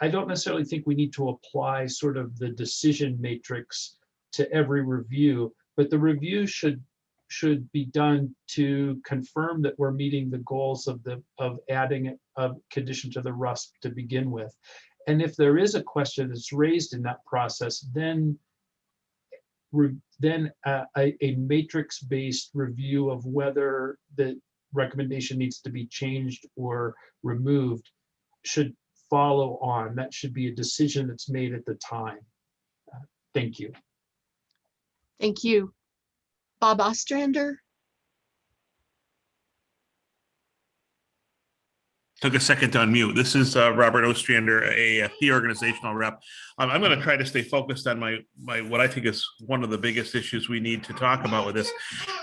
I don't necessarily think we need to apply sort of the decision matrix to every review, but the review should be done to confirm that we're meeting the goals of adding a condition to the RUSP to begin with. And if there is a question that's raised in that process, then a matrix-based review of whether the recommendation needs to be changed or removed should follow on. That should be a decision that's made at the time. Thank you. Thank you. Bob Ostrander? Took a second to unmute. This is Robert Ostrander, a key organizational rep. I'm going to try to stay focused on my what I think is one of the biggest issues we need to talk about with this,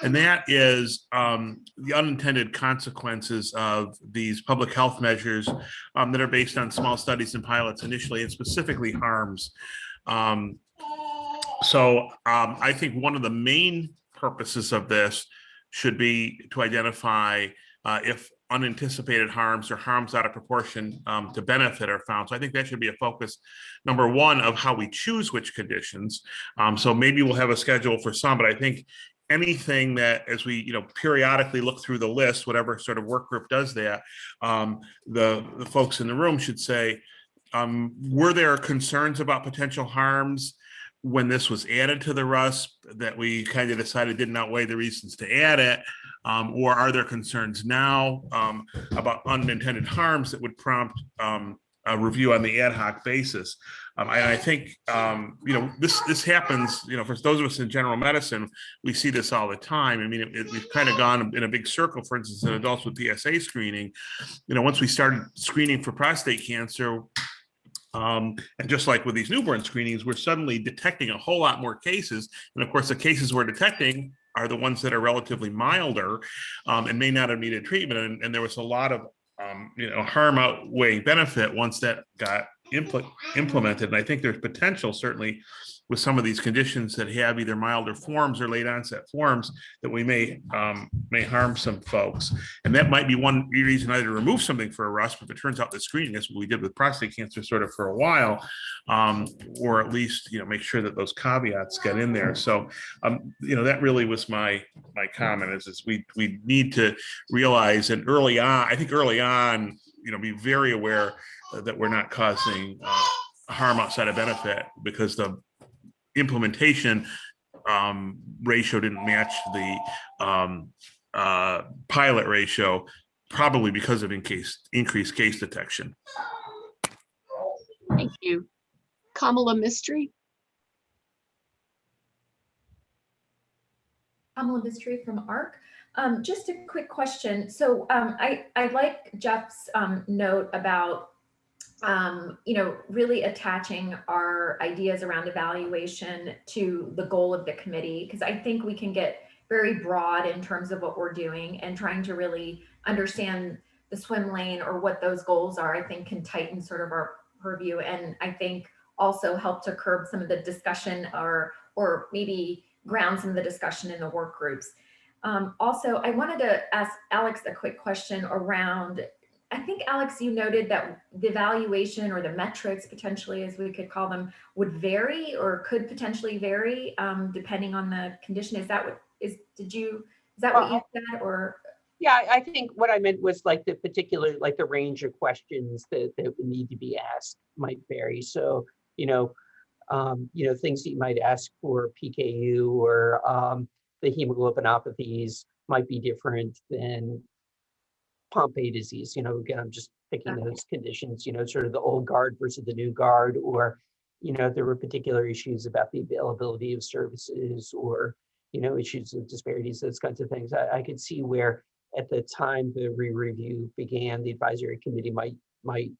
and that is the unintended consequences of these public health measures that are based on small studies and pilots initially, and specifically harms. So I think one of the main purposes of this should be to identify if unanticipated harms or harms out of proportion to benefit are found. So I think that should be a focus, number one, of how we choose which conditions. So maybe we'll have a schedule for some, but I think anything that, as we periodically look through the list, whatever sort of work group does that, the folks in the room should say, were there concerns about potential harms when this was added to the RUSP that we kind of decided didn't outweigh the reasons to add it? Or are there concerns now about unintended harms that would prompt a review on the ad hoc basis? And I think this happens. For those of us in general medicine, we see this all the time. I mean, we've kind of gone in a big circle. For instance, in adults with PSA screening, once we started screening for prostate cancer. And just like with these newborn screenings, we're suddenly detecting a whole lot more cases. And of course, the cases we're detecting are the ones that are relatively milder and may not have needed treatment. And there was a lot of harm outweighing benefit once that got implemented. And I think there's potential, certainly, with some of these conditions that have either milder forms or late onset forms, that we may harm some folks. And that might be one reason either to remove something for a RUSP, if it turns out that screening is what we did with prostate cancer sort of for a while, or at least make sure that those caveats get in there. So that really was my comment is we need to realize, and early on, be very aware that we're not causing harm outside of benefit, because the implementation ratio didn't match the pilot ratio, probably because of increased case detection. Thank you. Kamala Mistry? Kamala Mistry from ARC. Just a quick question. So I like Jeff's note about really attaching our ideas around evaluation to the goal of the committee, because I think we can get very broad in terms of what we're doing, and trying to really understand the swim lane or what those goals are, I think can tighten sort of our purview, and I think also help to curb some of the discussion or maybe ground some of the discussion in the work groups. Also, I wanted to ask Alex a quick question around, I think, Alex, you noted that the evaluation or the metrics, potentially, as we could call them, would vary or could potentially vary depending on the condition. Is that what what you said, or? Yeah, I think what I meant was like the particular, like the range of questions that would need to be asked might vary. So, things that you might ask for PKU or the hemoglobinopathies might be different than Pompe disease, again, I'm just picking those conditions, sort of the old guard versus the new guard, or, if there were particular issues about the availability of services or, issues of disparities, those kinds of things. I could see where at the time the re-review began, the advisory committee might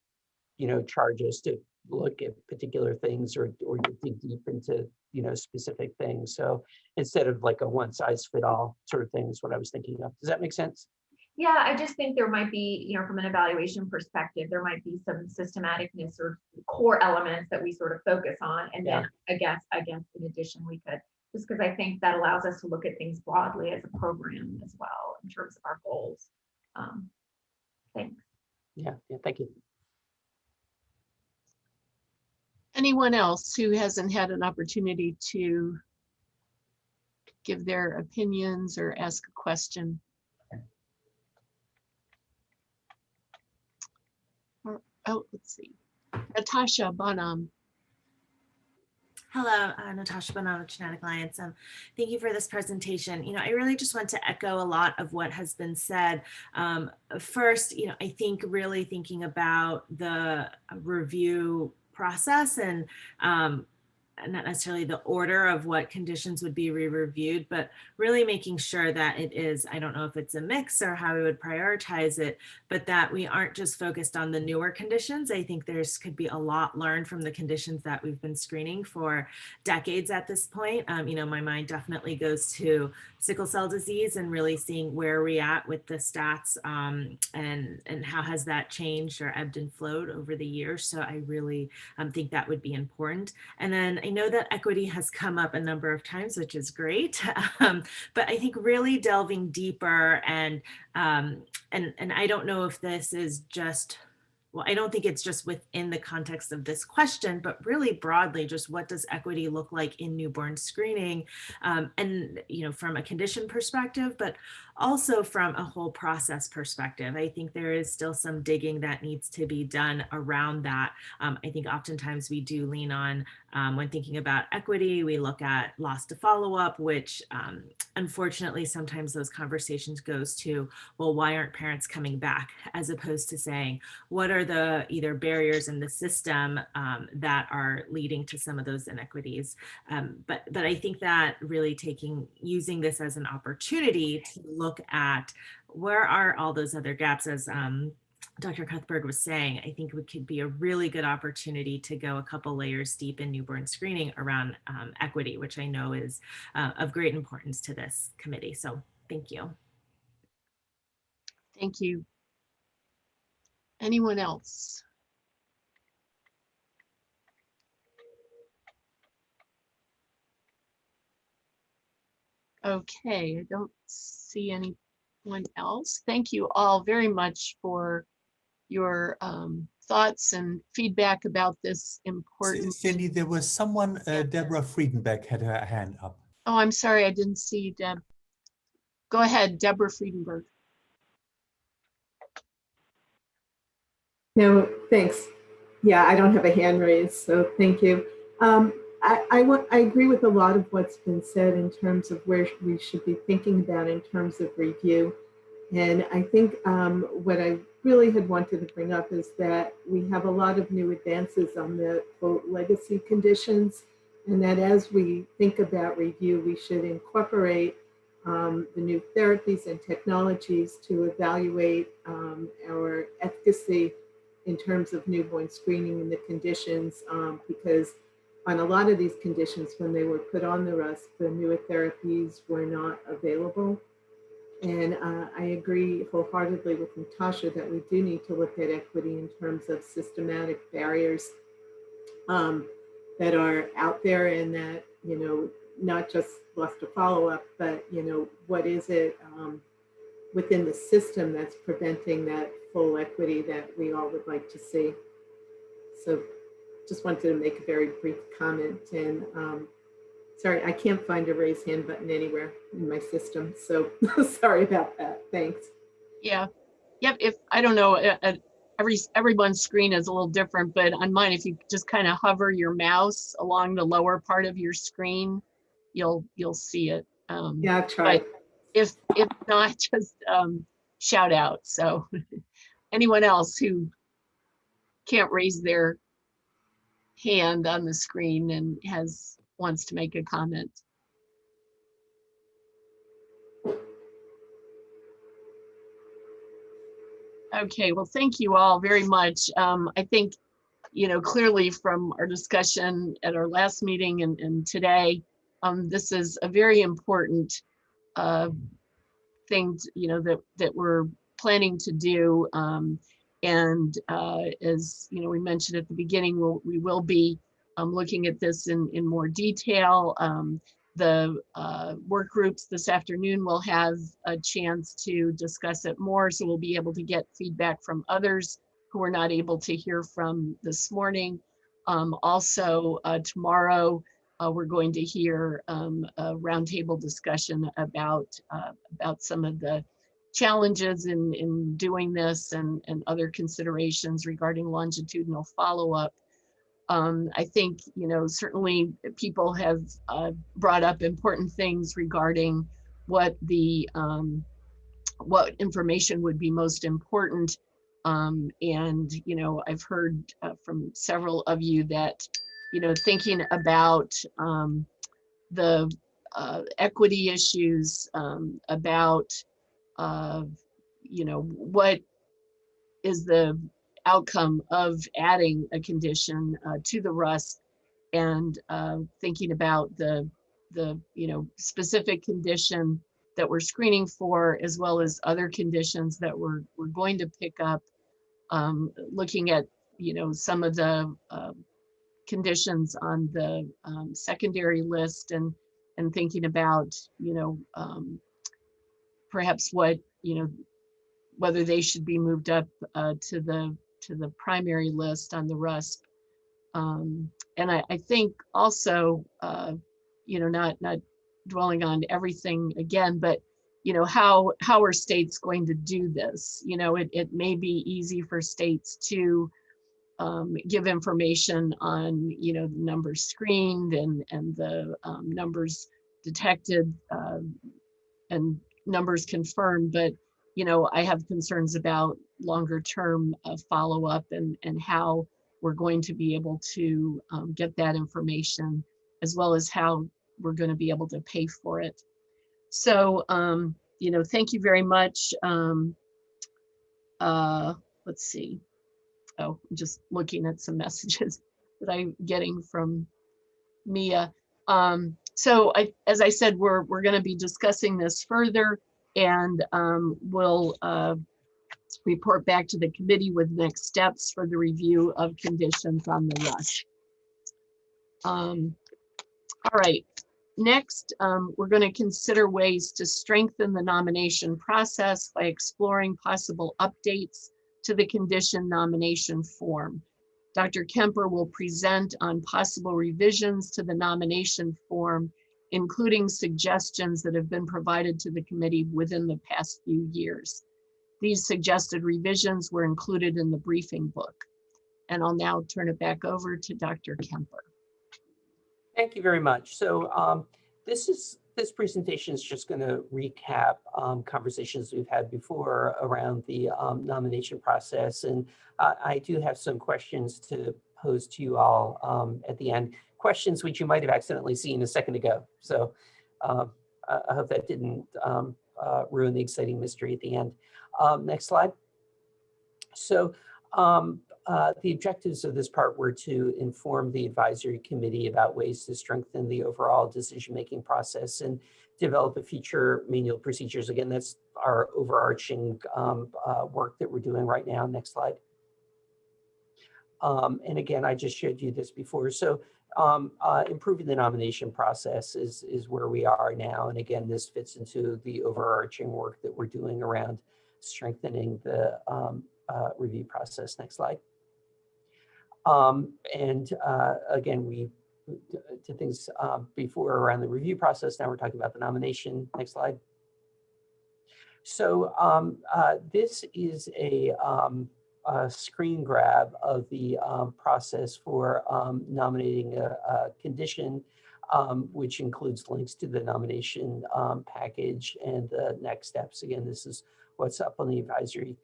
charge us to look at particular things or dig deep into, specific things. So instead of like a one size fit all sort of thing is what I was thinking of. Does that make sense? Yeah, I just think there might be, from an evaluation perspective, there might be some systematicness or core elements that we sort of focus on. And then I guess in addition, we could, just because I think that allows us to look at things broadly as a program as well in terms of our goals. Thanks. Yeah, thank you. Anyone else who hasn't had an opportunity to give their opinions or ask a question? Oh, let's see. Natasha Bonham. Hello, Natasha Bonham with Genetic Alliance. Thank you for this presentation. I really just want to echo a lot of what has been said. First, I think really thinking about the review process and not necessarily the order of what conditions would be re-reviewed, but really making sure that it is, I don't know if it's a mix or how we would prioritize it, but that we aren't just focused on the newer conditions. I think could be a lot learned from the conditions that we've been screening for decades at this point. My mind definitely goes to sickle cell disease and really seeing where we at with the stats and how has that changed or ebbed and flowed over the years. So I really think that would be important. And then I know that equity has come up a number of times, which is great, but I think really delving deeper and I don't know if this is just, well, I don't think it's just within the context of this question, but really broadly, just what does equity look like in newborn screening? And, from a condition perspective, but also from a whole process perspective. I think there is still some digging that needs to be done around that. I think oftentimes we do lean on, when thinking about equity, we look at loss to follow-up, which unfortunately, sometimes those conversations goes to, well, why aren't parents coming back? As opposed to saying, what are the either barriers in the system that are leading to some of those inequities? But I think that really using this as an opportunity to look at where are all those other gaps, as Dr. Cuthberg was saying, I think it could be a really good opportunity to go a couple layers deep in newborn screening around equity, which I know is of great importance to this committee. So thank you. Thank you. Anyone else? Okay, I don't see anyone else. Thank you all very much for your thoughts and feedback about this important. Cindy, there was someone, Deborah Friedenbeck had her hand up. Oh, I'm sorry, I didn't see Deb. Go ahead, Deborah Friedenberg. No, thanks. Yeah, I don't have a hand raised, so thank you. I agree with a lot of what's been said in terms of where we should be thinking about in terms of review. And I think what I really had wanted to bring up is that we have a lot of new advances on the quote legacy conditions, and that as we think about review, we should incorporate the new therapies and technologies to evaluate our efficacy in terms of newborn screening and the conditions, because on a lot of these conditions, when they were put on the RUSP, the newer therapies were not available. And I agree wholeheartedly with Natasha that we do need to look at equity in terms of systematic barriers that are out there, and that, not just loss to follow-up, but, what is it within the system that's preventing that full equity that we all would like to see. So just wanted to make a very brief comment, and sorry, I can't find a raise hand button anywhere in my system, so sorry about that. Thanks. Yeah, yep. If I don't know, everyone's screen is a little different, but on mine, if you just kind of hover your mouse along the lower part of your screen, you'll see it. Yeah, I've tried. If not, just shout out. So anyone else who can't raise their hand on the screen and wants to make a comment. Okay, well, thank you all very much. I think, clearly from our discussion at our last meeting and today, this is a very important thing, that we're planning to do. And as we mentioned at the beginning, we will be looking at this in more detail. The work groups this afternoon will have a chance to discuss it more, so we'll be able to get feedback from others who were not able to hear from this morning. Also, tomorrow, we're going to hear a roundtable discussion about some of the challenges in doing this and other considerations regarding longitudinal follow-up. I think, certainly people have brought up important things regarding what information would be most important. And, I've heard from several of you that, thinking about the equity issues, about, what is the outcome of adding a condition to the RUSP, and thinking about the specific condition that we're screening for, as well as other conditions that we're going to pick up, looking at some of the conditions on the secondary list, and thinking about perhaps what whether they should be moved up to the primary list on the RUSP. And I think also, not dwelling on everything again, but how are states going to do this? It may be easy for states to give information on the numbers screened and the numbers detected and numbers confirmed, but I have concerns about longer term follow-up and how we're going to be able to get that information, as well as how we're going to be able to pay for it. So, thank you very much. Let's see. Oh, I'm just looking at some messages that I'm getting from Mia. So as I said, we're going to be discussing this further, and we'll report back to the committee with next steps for the review of conditions on the RUSP. All right, next, we're going to consider ways to strengthen the nomination process by exploring possible updates to the condition nomination form. Dr. Kemper will present on possible revisions to the nomination form, including suggestions that have been provided to the committee within the past few years. These suggested revisions were included in the briefing book. And I'll now turn it back over to Dr. Kemper. Thank you very much. So this presentation is just going to recap conversations we've had before around the nomination process. And I do have some questions to pose to you all at the end, questions which you might have accidentally seen a second ago. So I hope that didn't ruin the exciting mystery at the end. Next slide. So the objectives of this part were to inform the advisory committee about ways to strengthen the overall decision-making process and develop a future manual procedures. Again, that's our overarching work that we're doing right now. Next slide. And again, I just showed you this before. So improving the nomination process is where we are now. And again, this fits into the overarching work that we're doing around strengthening the review process. Next slide. Again, we did things before around the review process. Now we're talking about the nomination. Next slide. So this is a screen grab of the process for nominating a condition, which includes links to the nomination package and the next steps. Again, this is what's up on the advisory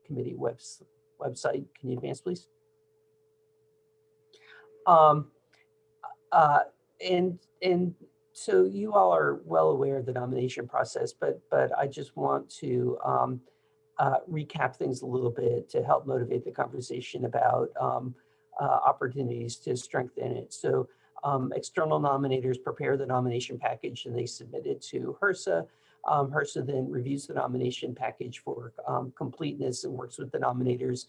committee website. Can you advance, please? And so you all are well aware of the nomination process, but I just want to recap things a little bit to help motivate the conversation about opportunities to strengthen it. So external nominators prepare the nomination package and they submit it to HRSA. HRSA then reviews the nomination package for completeness and works with the nominators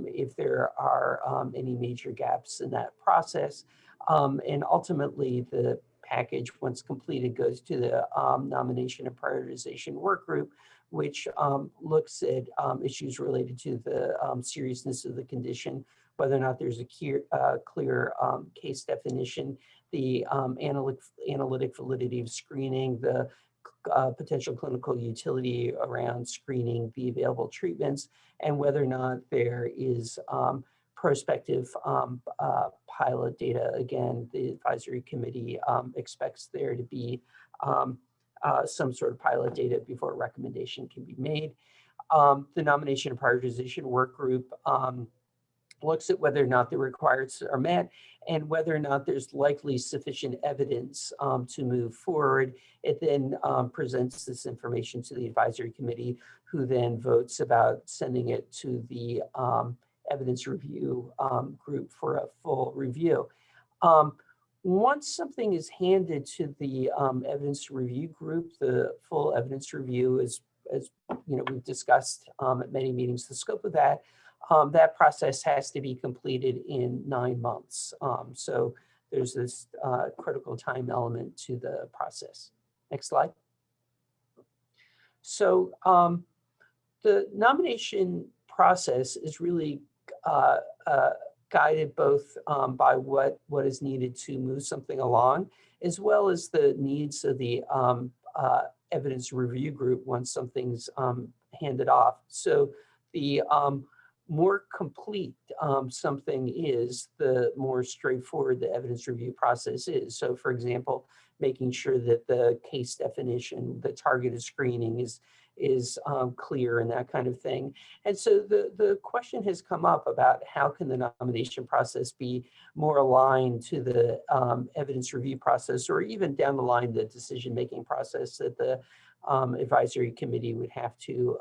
if there are any major gaps in that process. And ultimately, the package, once completed, goes to the nomination and prioritization work group, which looks at issues related to the seriousness of the condition, whether or not there's a clear case definition, the analytic validity of screening, the potential clinical utility around screening, the available treatments, and whether or not there is prospective pilot data. Again, the advisory committee expects there to be some sort of pilot data before a recommendation can be made. The nomination and prioritization work group looks at whether or not the requirements are met and whether or not there's likely sufficient evidence to move forward. It then presents this information to the advisory committee, who then votes about sending it to the evidence review group for a full review. Once something is handed to the evidence review group, the full evidence review is, as you know, we've discussed at many meetings, the scope of that, that process has to be completed in 9 months. So there's this critical time element to the process. Next slide. So the nomination process is really guided both by what is needed to move something along, as well as the needs of the evidence review group once something's handed off. So the more complete something is, the more straightforward the evidence review process is. So for example, making sure that the case definition, the targeted screening is clear and that kind of thing. And so the question has come up about how can the nomination process be more aligned to the evidence review process, or even down the line, the decision-making process that the advisory committee would have to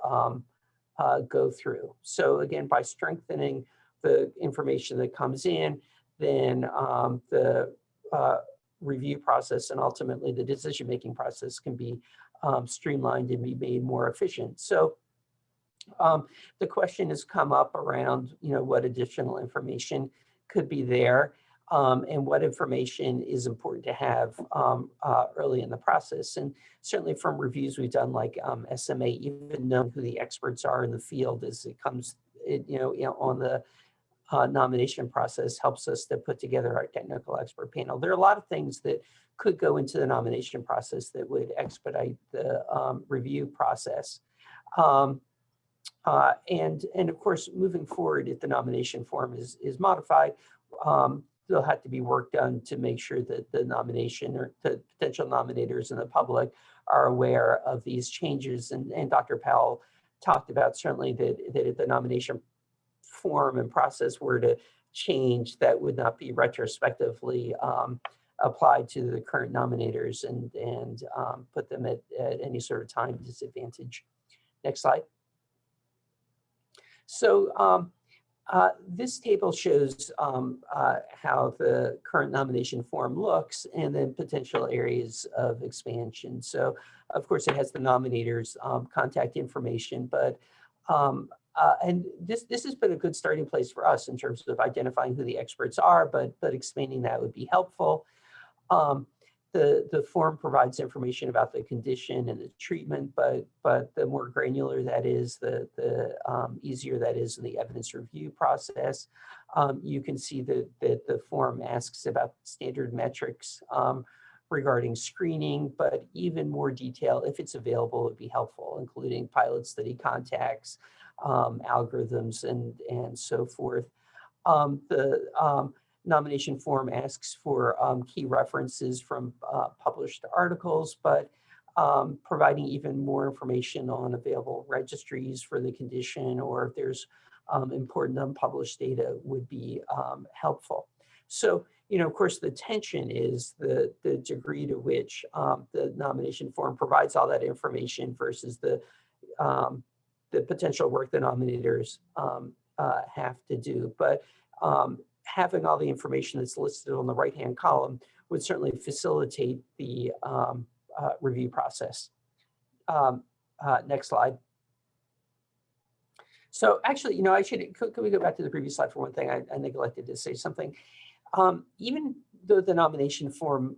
go through. So again, by strengthening the information that comes in, then the review process and ultimately the decision-making process can be streamlined and be made more efficient. So the question has come up around, you know, what additional information could be there and what information is important to have early in the process. And certainly from reviews we've done, like SMA, even knowing who the experts are in the field as it comes, on the nomination process helps us to put together our technical expert panel. There are a lot of things that could go into the nomination process that would expedite the review process. And of course, moving forward, if the nomination form is modified, there'll have to be work done to make sure that the nomination or the potential nominators and the public are aware of these changes. And Dr. Powell talked about certainly that if the nomination form and process were to change, that would not be retrospectively applied to the current nominators and put them at any sort of time disadvantage. Next slide. So this table shows how the current nomination form looks and then potential areas of expansion. So of course it has the nominators' contact information, but and this has been a good starting place for us in terms of identifying who the experts are, but expanding that would be helpful. The form provides information about the condition and the treatment, but the more granular that is, the easier that is in the evidence review process. You can see that the form asks about standard metrics regarding screening, but even more detail, if it's available, would be helpful, including pilot study contacts, algorithms, and so forth. The nomination form asks for key references from published articles, but providing even more information on available registries for the condition, or if there's important unpublished data would be helpful. So, of course, the tension is the degree to which the nomination form provides all that information versus the potential work the nominators have to do. But having all the information that's listed on the right-hand column would certainly facilitate the review process. Next slide. So actually, could we go back to the previous slide for one thing? I neglected to say something. Even though the nomination form,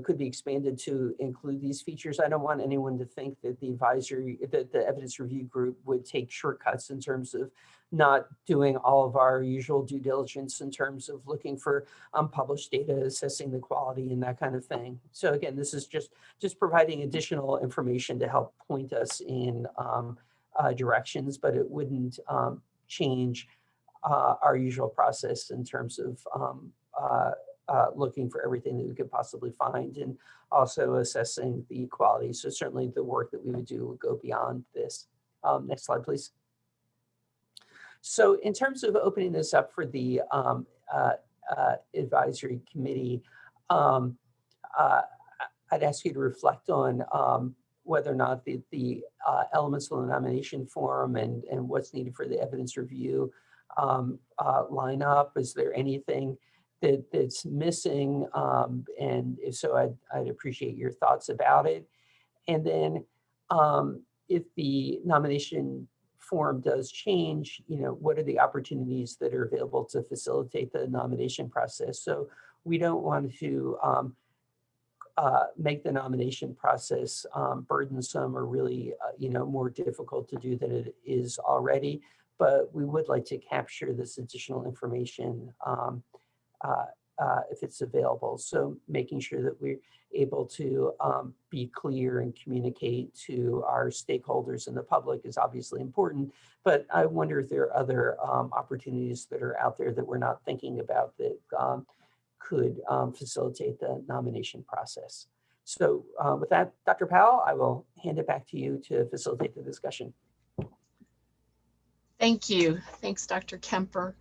could be expanded to include these features, I don't want anyone to think that the evidence review group would take shortcuts in terms of not doing all of our usual due diligence in terms of looking for unpublished data, assessing the quality and that kind of thing. So again, this is just providing additional information to help point us in directions, but it wouldn't change our usual process in terms of looking for everything that we could possibly find and also assessing the quality. So certainly the work that we would do would go beyond this. Next slide, please. So in terms of opening this up for the advisory committee, I'd ask you to reflect on whether or not the elements of the nomination form and what's needed for the evidence review line up. Is there anything that's missing? And if so, I'd appreciate your thoughts about it. And then if the nomination form does change, what are the opportunities that are available to facilitate the nomination process? So we don't want to make the nomination process burdensome or really, more difficult to do than it is already. But we would like to capture this additional information if it's available. So making sure that we're able to be clear and communicate to our stakeholders and the public is obviously important. But I wonder if there are other opportunities that are out there that we're not thinking about that could facilitate the nomination process. So with that, Dr. Powell, I will hand it back to you to facilitate the discussion. Thank you. Thanks, Dr. Kemper.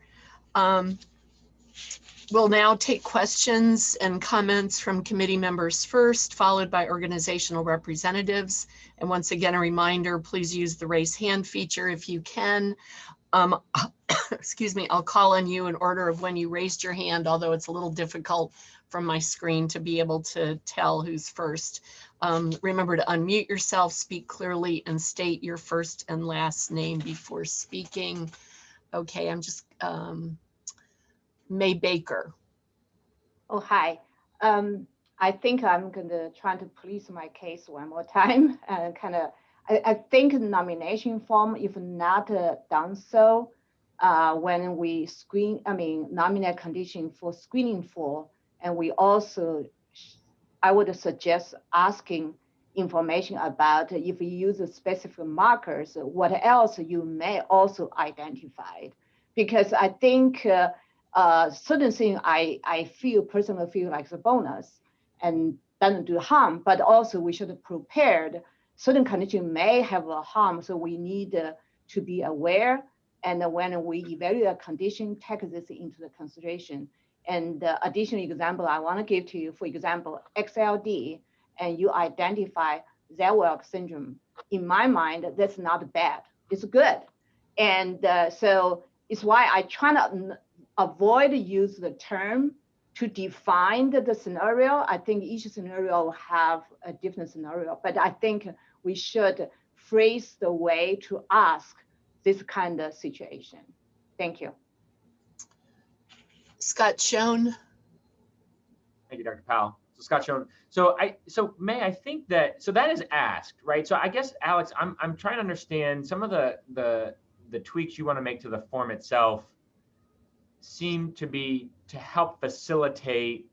We'll now take questions and comments from committee members first, followed by organizational representatives. And once again, a reminder, please use the raise hand feature if you can. Excuse me, I'll call on you in order of when you raised your hand, although it's a little difficult from my screen to be able to tell who's first. Remember to unmute yourself, speak clearly, and state your first and last name before speaking. Okay, I'm just, May Baker. Oh, hi. I think I'm going to try to police my case one more time. I think the nomination form, if not done so, when we nominate condition for screening for, and we also, I would suggest asking information about if you use specific markers, what else you may also identify. Because I think certain things I personally feel like a bonus and doesn't do harm, but also we should have prepared. Certain conditions may have a harm, so we need to be aware. And when we evaluate a condition, take this into the consideration. And the additional example I want to give to you, for example, XLD, and you identify Zellweger syndrome. In my mind, that's not bad. It's good. And so it's why I try to avoid use the term to define the scenario. I think each scenario will have a different scenario, but I think we should phrase the way to ask this kind of situation. Thank you. Scott Schoen. Thank you, Dr. Powell. So Scott Schoen. So May, I think that is asked, right? So I guess, Alex, I'm trying to understand some of the tweaks you want to make to the form itself seem to be to help facilitate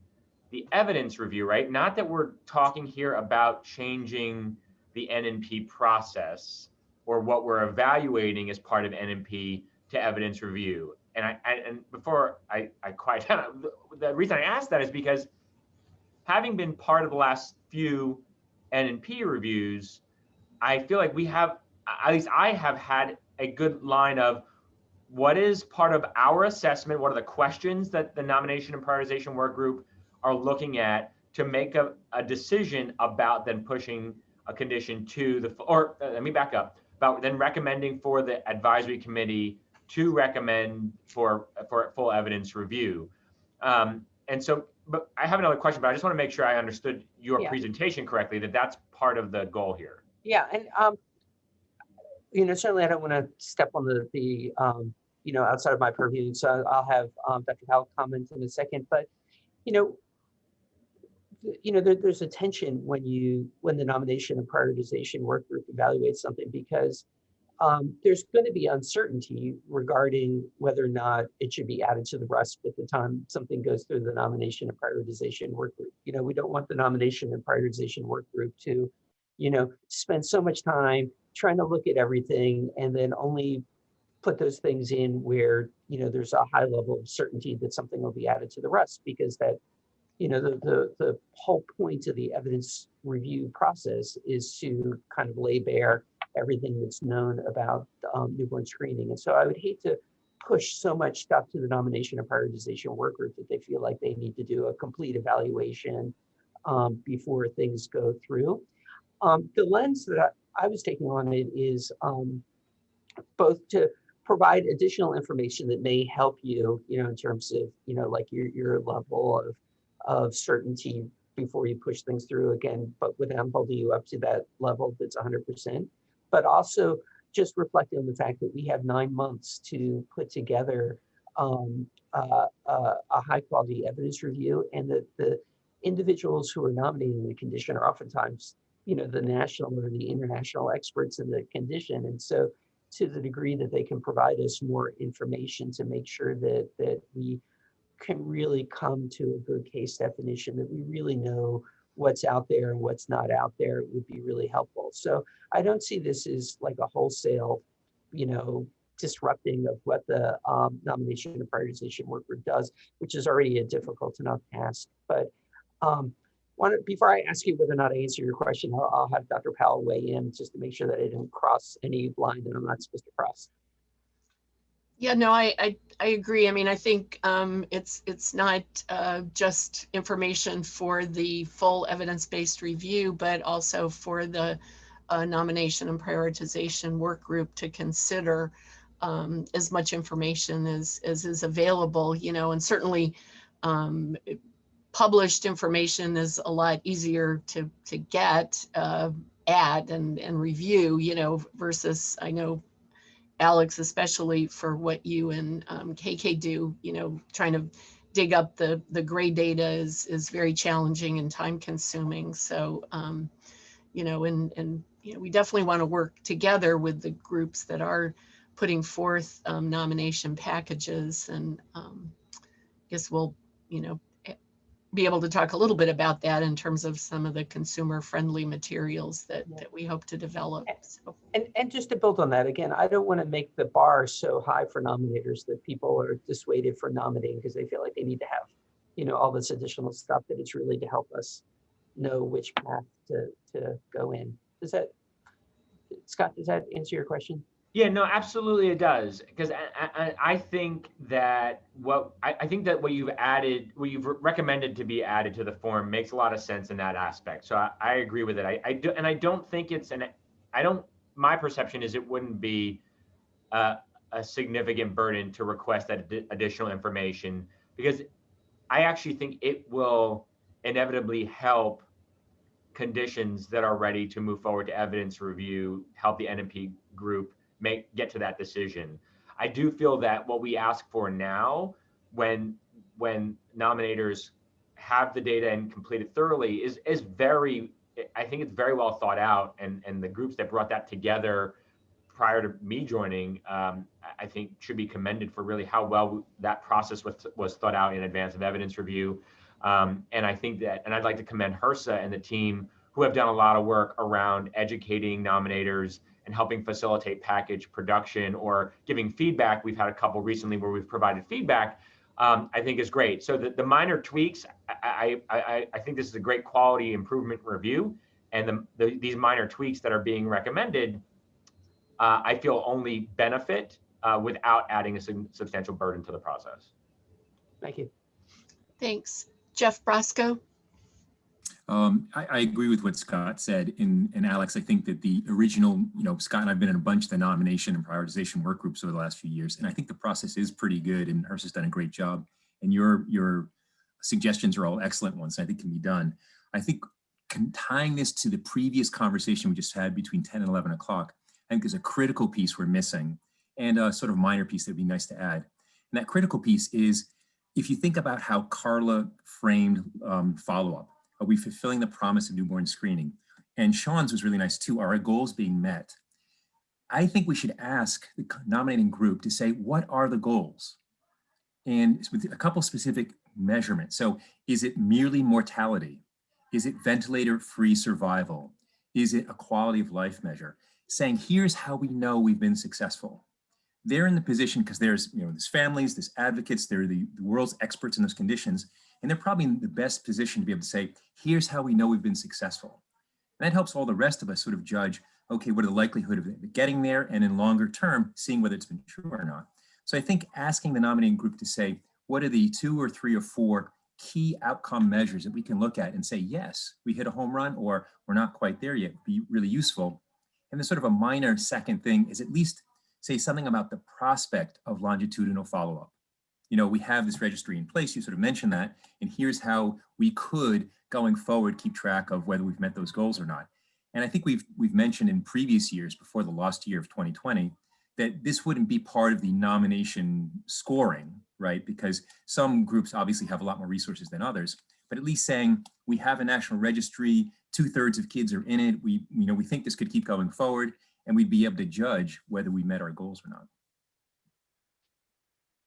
the evidence review, right? Not that we're talking here about changing the NNP process or what we're evaluating as part of NNP to evidence review. And before I quite, the reason I asked that is because having been part of the last few and in peer reviews, I feel like we have, at least I have had a good line of what is part of our assessment, what are the questions that the nomination and prioritization work group are looking at to make a decision about then pushing a condition to the, or let me back up, about then recommending for the advisory committee to recommend for full evidence review. And so, but I have another question, but I just want to make sure I understood your presentation correctly, that that's part of the goal here. Yeah, and certainly I don't want to step on the outside of my purview, so I'll have Dr. Powell comment in a second. But there's a tension when the nomination and prioritization work group evaluates something, because there's going to be uncertainty regarding whether or not it should be added to the RUSP at the time something goes through the nomination and prioritization work group. We don't want the nomination and prioritization work group to, spend so much time trying to look at everything and then only put those things in where, there's a high level of certainty that something will be added to the RUSP, because that, the whole point of the evidence review process is to kind of lay bare everything that's known about newborn screening. And so I would hate to push so much stuff to the nomination and prioritization work group that they feel like they need to do a complete evaluation before things go through. The lens that I was taking on it is both to provide additional information that may help you, in terms of, like your level of certainty before you push things through again, but without holding you up to that level that's 100%. But also just reflecting on the fact that we have 9 months to put together a high quality evidence review, and that the individuals who are nominating the condition are oftentimes, the national or the international experts in the condition. And so to the degree that they can provide us more information to make sure that we can really come to a good case definition, that we really know what's out there and what's not out there, would be really helpful. So I don't see this as like a wholesale, disrupting of what the nomination and prioritization work group does, which is already a difficult enough task. But before I ask you whether or not I answer your question, I'll have Dr. Powell weigh in just to make sure that I didn't cross any line that I'm not supposed to cross. Yeah, no, I agree. I mean, I think it's not just information for the full evidence-based review, but also for the nomination and prioritization work group to consider as much information as is available, and certainly published information is a lot easier to get, add and review, versus, I know, Alex, especially for what you and KK do, trying to dig up the gray data is very challenging and time consuming. So, we definitely want to work together with the groups that are putting forth nomination packages. And I guess we'll, be able to talk a little bit about that in terms of some of the consumer friendly materials that we hope to develop. So. And just to build on that, again, I don't want to make the bar so high for nominators that people are dissuaded from nominating because they feel like they need to have, all this additional stuff, that it's really to help us know which path to go in. Scott, does that answer your question? Yeah, no, absolutely it does. Because I think that what you've added, what you've recommended to be added to the form makes a lot of sense in that aspect. So I agree with it. I don't think it's my perception is it wouldn't be a significant burden to request that additional information, because I actually think it will inevitably help conditions that are ready to move forward to evidence review, help the NMP group get to that decision. I do feel that what we ask for now, when nominators have the data and complete it thoroughly, is very, I think it's very well thought out, and the groups that brought that together prior to me joining, I think should be commended for really how well that process was thought out in advance of evidence review. And I think that, and I'd like to commend HRSA and the team who have done a lot of work around educating nominators and helping facilitate package production or giving feedback. We've had a couple recently where we've provided feedback, I think is great. So the minor tweaks, I think this is a great quality improvement review. And these minor tweaks that are being recommended, I feel only benefit without adding a substantial burden to the process. Thank you. Thanks. Jeff Brosco. I agree with what Scott said. And Alex, I think that the original, Scott and I've been in a bunch of the nomination and prioritization work groups over the last few years. And I think the process is pretty good, and Hers has done a great job. And your suggestions are all excellent ones, I think can be done. I think tying this to the previous conversation we just had between 10 and 11 o'clock, I think is a critical piece we're missing, and a sort of minor piece that'd be nice to add. And that critical piece is, if you think about how Carla framed follow-up, are we fulfilling the promise of newborn screening? And Sean's was really nice too. Are our goals being met? I think we should ask the nominating group to say, what are the goals? And with a couple specific measurements. So is it merely mortality? Is it ventilator-free survival? Is it a quality of life measure? Saying, here's how we know we've been successful. They're in the position because there's families, there's advocates, they're the world's experts in those conditions, and they're probably in the best position to be able to say, here's how we know we've been successful. And that helps all the rest of us sort of judge, okay, what are the likelihood of getting there, and in longer term, seeing whether it's been true or not. So I think asking the nominating group to say, what are the 2 or 3 or 4 key outcome measures that we can look at and say, yes, we hit a home run, or we're not quite there yet, would be really useful. And then sort of a minor second thing is at least say something about the prospect of longitudinal follow-up. We have this registry in place, you sort of mentioned that, and here's how we could, going forward, keep track of whether we've met those goals or not. And I think we've mentioned in previous years, before the lost year of 2020, that this wouldn't be part of the nomination scoring, right? Because some groups obviously have a lot more resources than others, but at least saying we have a national registry, 2/3 of kids are in it, we think this could keep going forward, and we'd be able to judge whether we met our goals or not.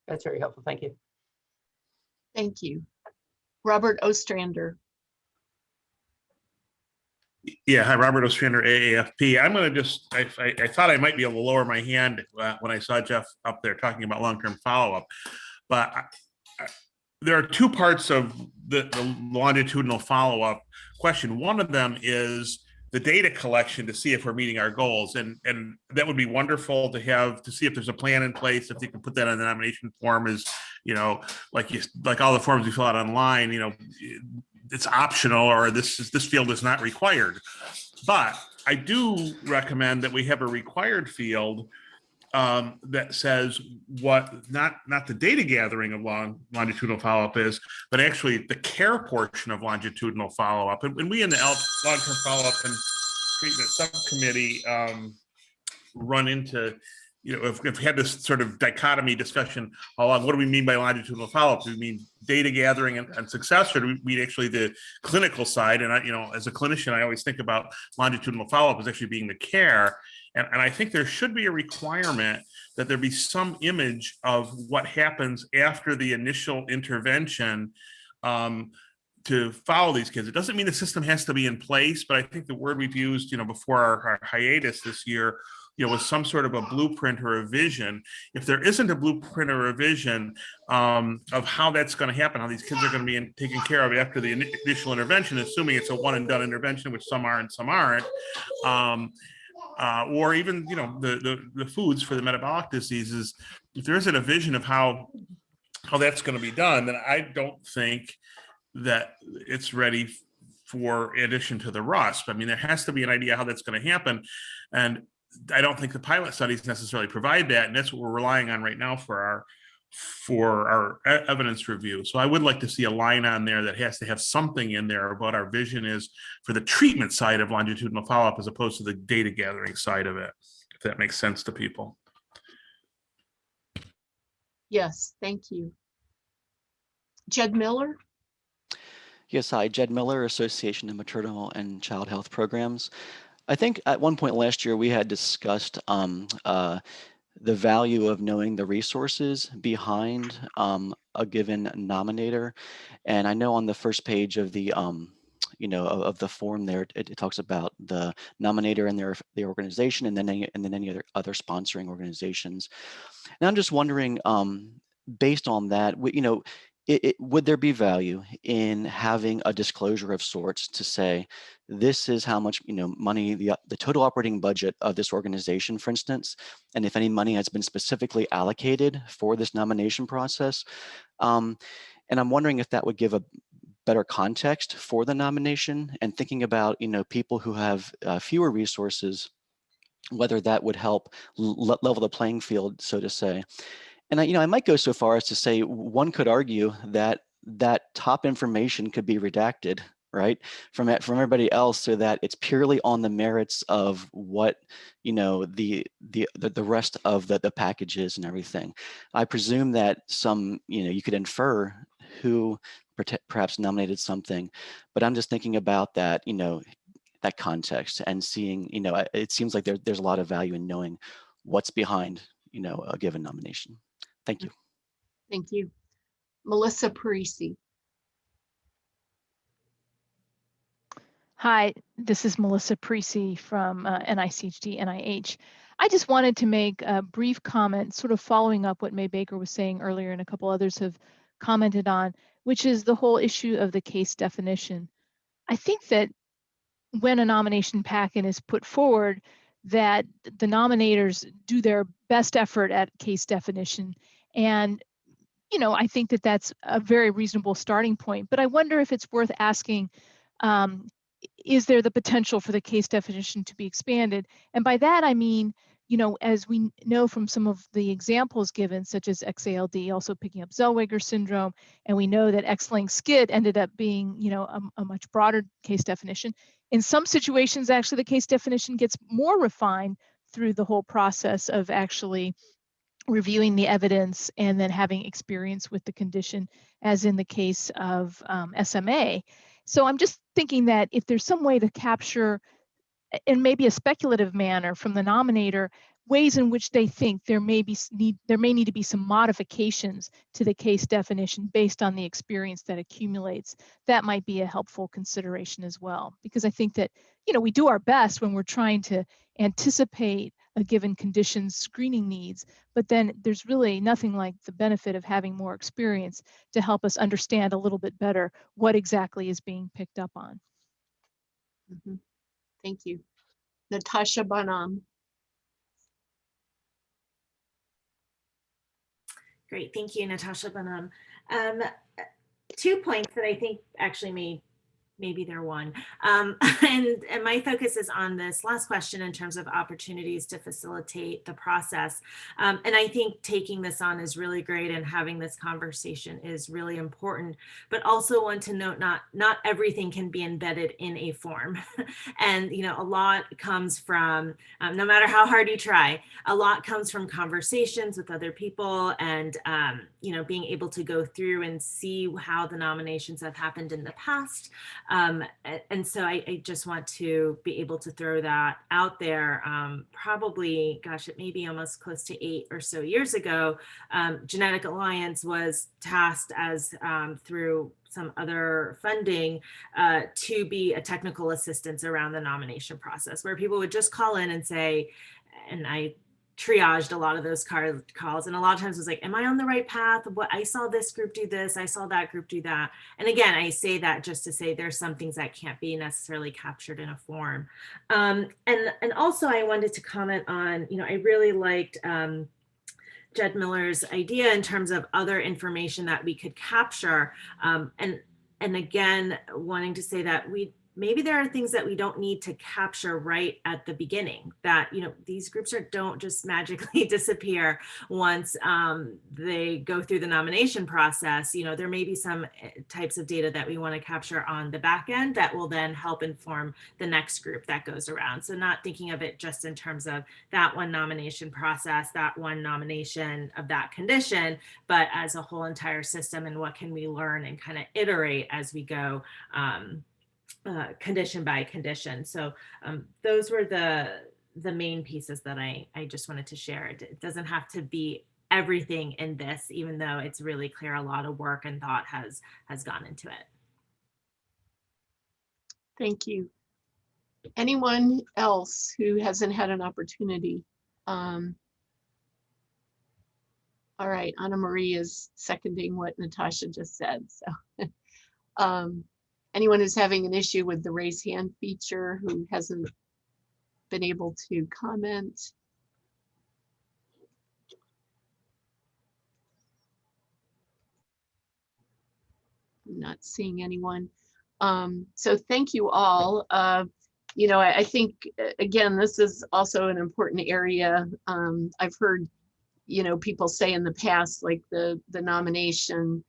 That's very helpful. Thank you. Thank you. Robert Ostrander. Yeah, hi, Robert Ostrander, AAFP. I'm going to just, I thought I might be able to lower my hand when I saw Jeff up there talking about long-term follow-up, but there are 2 parts of the longitudinal follow-up question. One of them is the data collection to see if we're meeting our goals. And that would be wonderful to have, to see if there's a plan in place, if you can put that on the nomination form is, like all the forms you fill out online, it's optional, or this field is not required. But I do recommend that we have a required field that says what not the data gathering of longitudinal follow-up is, but actually the care portion of longitudinal follow-up. And we in the long-term follow-up and treatment subcommittee run into, if we had this sort of dichotomy discussion along, what do we mean by longitudinal follow-up? Do we mean data gathering and success, or do we mean actually the clinical side? And as a clinician, I always think about longitudinal follow-up as actually being the care. And I think there should be a requirement that there be some image of what happens after the initial intervention to follow these kids. It doesn't mean the system has to be in place, but I think the word we've used, before our hiatus this year, was some sort of a blueprint or a vision. If there isn't a blueprint or a vision of how that's going to happen, how these kids are going to be taken care of after the initial intervention, assuming it's a one and done intervention, which some are and some aren't, or even the foods for the metabolic diseases, if there isn't a vision of how that's going to be done, then I don't think that it's ready for addition to the RUSP. I mean, there has to be an idea how that's going to happen, and I don't think the pilot studies necessarily provide that, and that's what we're relying on right now for our evidence review. So I would like to see a line on there that has to have something in there about our vision is for the treatment side of longitudinal follow-up as opposed to the data gathering side of it, if that makes sense to people. Yes, thank you. Jed Miller? Yes, hi, Jed Miller, Association of Maternal and Child Health Programs. I think at one point last year we had discussed the value of knowing the resources behind a given nominator, and I know on the first page of the of the form there, it talks about the nominator and the organization, and then any other sponsoring organizations. And I'm just wondering, based on that, would there be value in having a disclosure of sorts to say, this is how much money, the total operating budget of this organization, for instance, and if any money has been specifically allocated for this nomination process. And I'm wondering if that would give a better context for the nomination, and thinking about people who have fewer resources, whether that would help level the playing field, so to say. And I might go so far as to say one could argue that that top information could be redacted, right, from everybody else, so that it's purely on the merits of what the rest of the package is and everything. I presume that you could infer who perhaps nominated something, but I'm just thinking about that that context and seeing it seems like there's a lot of value in knowing what's behind a given nomination. Thank you. Thank you. Melissa Parisi. Hi, this is Melissa Parisi from NICHD-NIH. I just wanted to make a brief comment, sort of following up what May Baker was saying earlier and a couple others have commented on, which is the whole issue of the case definition. I think that when a nomination packet is put forward, that the nominators do their best effort at case definition. And I think that that's a very reasonable starting point, but I wonder if it's worth asking, is there the potential for the case definition to be expanded? And by that, I mean, as we know from some of the examples given, such as XALD, also picking up Zellweger syndrome, and we know that X-linked SCID ended up being, a much broader case definition. In some situations, actually, the case definition gets more refined through the whole process of actually reviewing the evidence and then having experience with the condition, as in the case of SMA. So I'm just thinking that if there's some way to capture, in maybe a speculative manner from the nominator, ways in which they think there may need to be some modifications to the case definition based on the experience that accumulates, that might be a helpful consideration as well. Because I think that, we do our best when we're trying to anticipate a given condition's screening needs, but then there's really nothing like the benefit of having more experience to help us understand a little bit better what exactly is being picked up on. Mm-hmm. Thank you. Natasha Bonham. Great, thank you, Natasha Bonham. 2 points that I think actually maybe they're one. And my focus is on this last question in terms of opportunities to facilitate the process. And I think taking this on is really great, and having this conversation is really important, but also want to note not everything can be embedded in a form. And a lot comes from, no matter how hard you try, a lot comes from conversations with other people, and being able to go through and see how the nominations have happened in the past. And so I just want to be able to throw that out there. Probably, gosh, it may be almost close to 8 or so years ago, Genetic Alliance was tasked as through some other funding to be a technical assistance around the nomination process, where people would just call in and say, and I triaged a lot of those calls, and a lot of times it was like, am I on the right path? What, I saw this group do this, I saw that group do that. And again, I say that just to say there's some things that can't be necessarily captured in a form. And also I wanted to comment on, I really liked Jed Miller's idea in terms of other information that we could capture. And again, wanting to say that maybe there are things that we don't need to capture right at the beginning, that, these groups don't just magically disappear once they go through the nomination process. There may be some types of data that we want to capture on the back end that will then help inform the next group that goes around. So not thinking of it just in terms of that one nomination process, that one nomination of that condition, but as a whole entire system, and what can we learn and kind of iterate as we go condition by condition. So those were the main pieces that I just wanted to share. It doesn't have to be everything in this, even though it's really clear a lot of work and thought has gone into it. Thank you. Anyone else who hasn't had an opportunity? All right, Anna Marie is seconding what Natasha just said. So anyone who's having an issue with the raise hand feature who hasn't been able to comment? I'm not seeing anyone. So thank you all. You know, I think, again, this is also an important area. I've heard, you know, people say in the past, like the nomination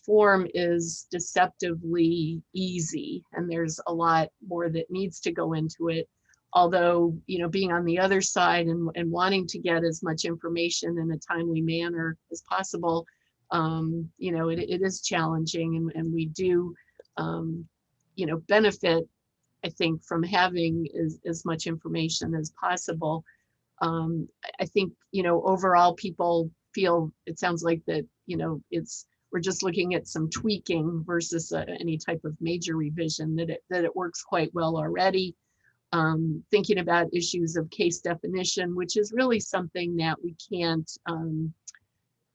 form is deceptively easy, and there's a lot more that needs to go into it. Although, you know, being on the other side and wanting to get as much information in a timely manner as possible, you know, it is challenging, and we do, you know, benefit, I think, from having as much information as possible. I think, you know, overall people feel, it sounds like that, you know, we're just looking at some tweaking versus any type of major revision, that it works quite well already. Thinking about issues of case definition, which is really something that we can't,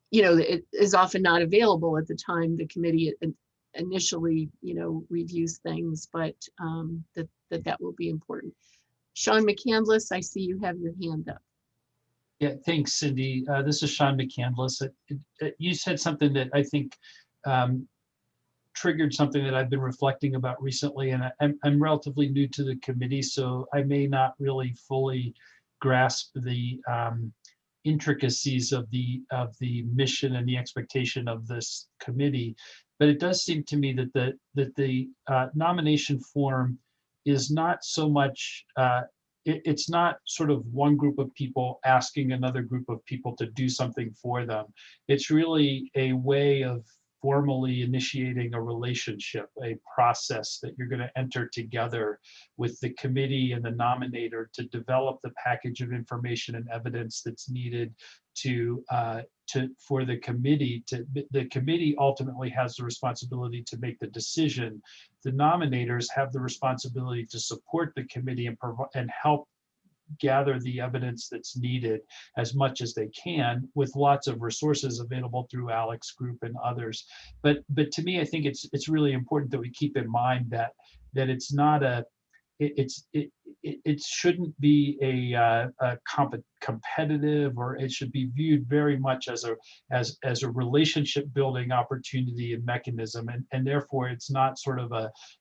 you know, it is often not available at the time the committee initially, you know, reviews things, but that will be important. Sean McCandless, I see you have your hand up. Yeah, thanks, Cindy. This is Sean McCandless. You said something that I think triggered something that I've been reflecting about recently, and I'm relatively new to the committee, so I may not really fully grasp the intricacies of the mission and the expectation of this committee. But it does seem to me that the nomination form is not so much, it's not sort of one group of people asking another group of people to do something for them. It's really a way of formally initiating a relationship, a process that you're going to enter together with the committee and the nominator to develop the package of information and evidence that's needed for the committee. The committee ultimately has the responsibility to make the decision. The nominators have the responsibility to support the committee and help gather the evidence that's needed as much as they can, with lots of resources available through Alex Group and others. But to me, I think it's really important that we keep in mind that it's not it shouldn't be a competitive, or it should be viewed very much as a relationship building opportunity and mechanism, and therefore it's not sort of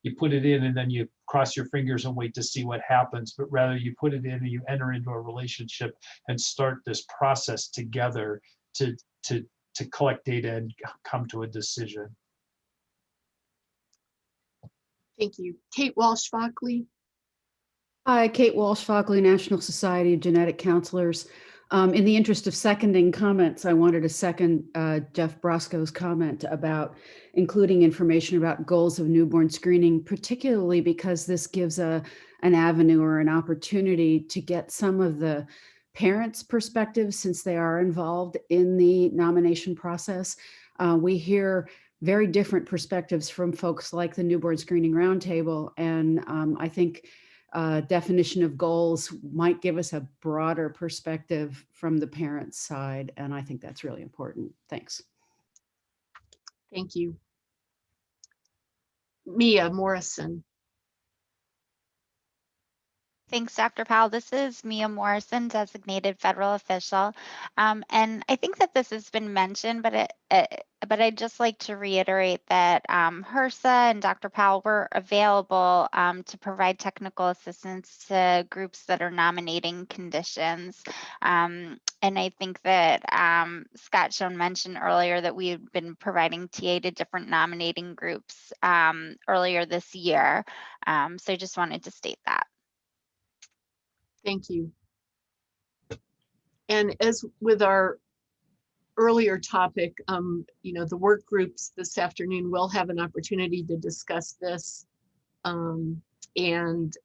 you put it in and then you cross your fingers and wait to see what happens, but rather you put it in and you enter into a relationship and start this process together to collect data and come to a decision. Thank you. Kate Walsh-Fockley. Hi, Kate Walsh-Fockley, National Society of Genetic Counselors. In the interest of seconding comments, I wanted to second Jeff Brosco's comment about including information about goals of newborn screening, particularly because this gives an avenue or an opportunity to get some of the parents' perspectives, since they are involved in the nomination process. We hear very different perspectives from folks like the Newborn Screening Roundtable, and I think definition of goals might give us a broader perspective from the parents' side, and I think that's really important. Thanks. Thank you. Mia Morrison. Thanks, Dr. Powell. This is Mia Morrison, designated federal official. And I think that this has been mentioned, but I'd just like to reiterate that HRSA and Dr. Powell were available to provide technical assistance to groups that are nominating conditions. And I think that Scott Schoen mentioned earlier that we had been providing TA to different nominating groups earlier this year. So I just wanted to state that. Thank you. And as with our earlier topic, you know, the work groups this afternoon will have an opportunity to discuss this and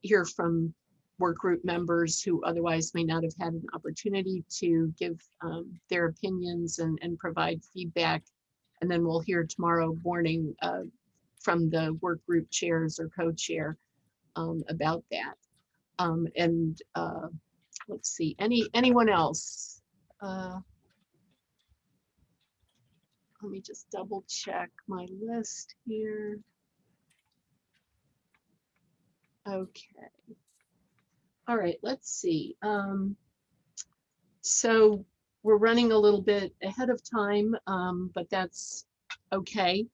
hear from work group members who otherwise may not have had an opportunity to give their opinions and provide feedback. And then we'll hear tomorrow morning from the work group chairs or co-chair about that. Let's see, anyone else? let me just double check my list here. Okay. All right, let's see. So we're running a little bit ahead of time, but that's okay.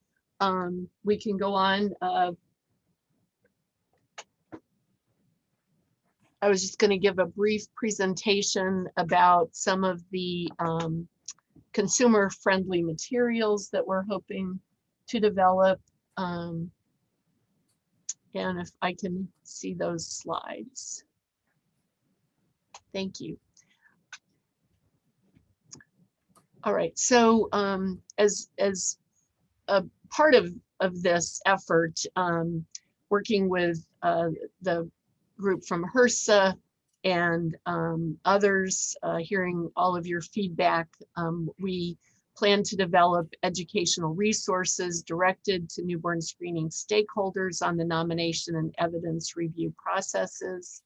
We can go on. I was just going to give a brief presentation about some of the consumer-friendly materials that we're hoping to develop. And if I can see those slides. Thank you. All right, so as a part of this effort, working with the group from HRSA and others, hearing all of your feedback, we plan to develop educational resources directed to newborn screening stakeholders on the nomination and evidence review processes.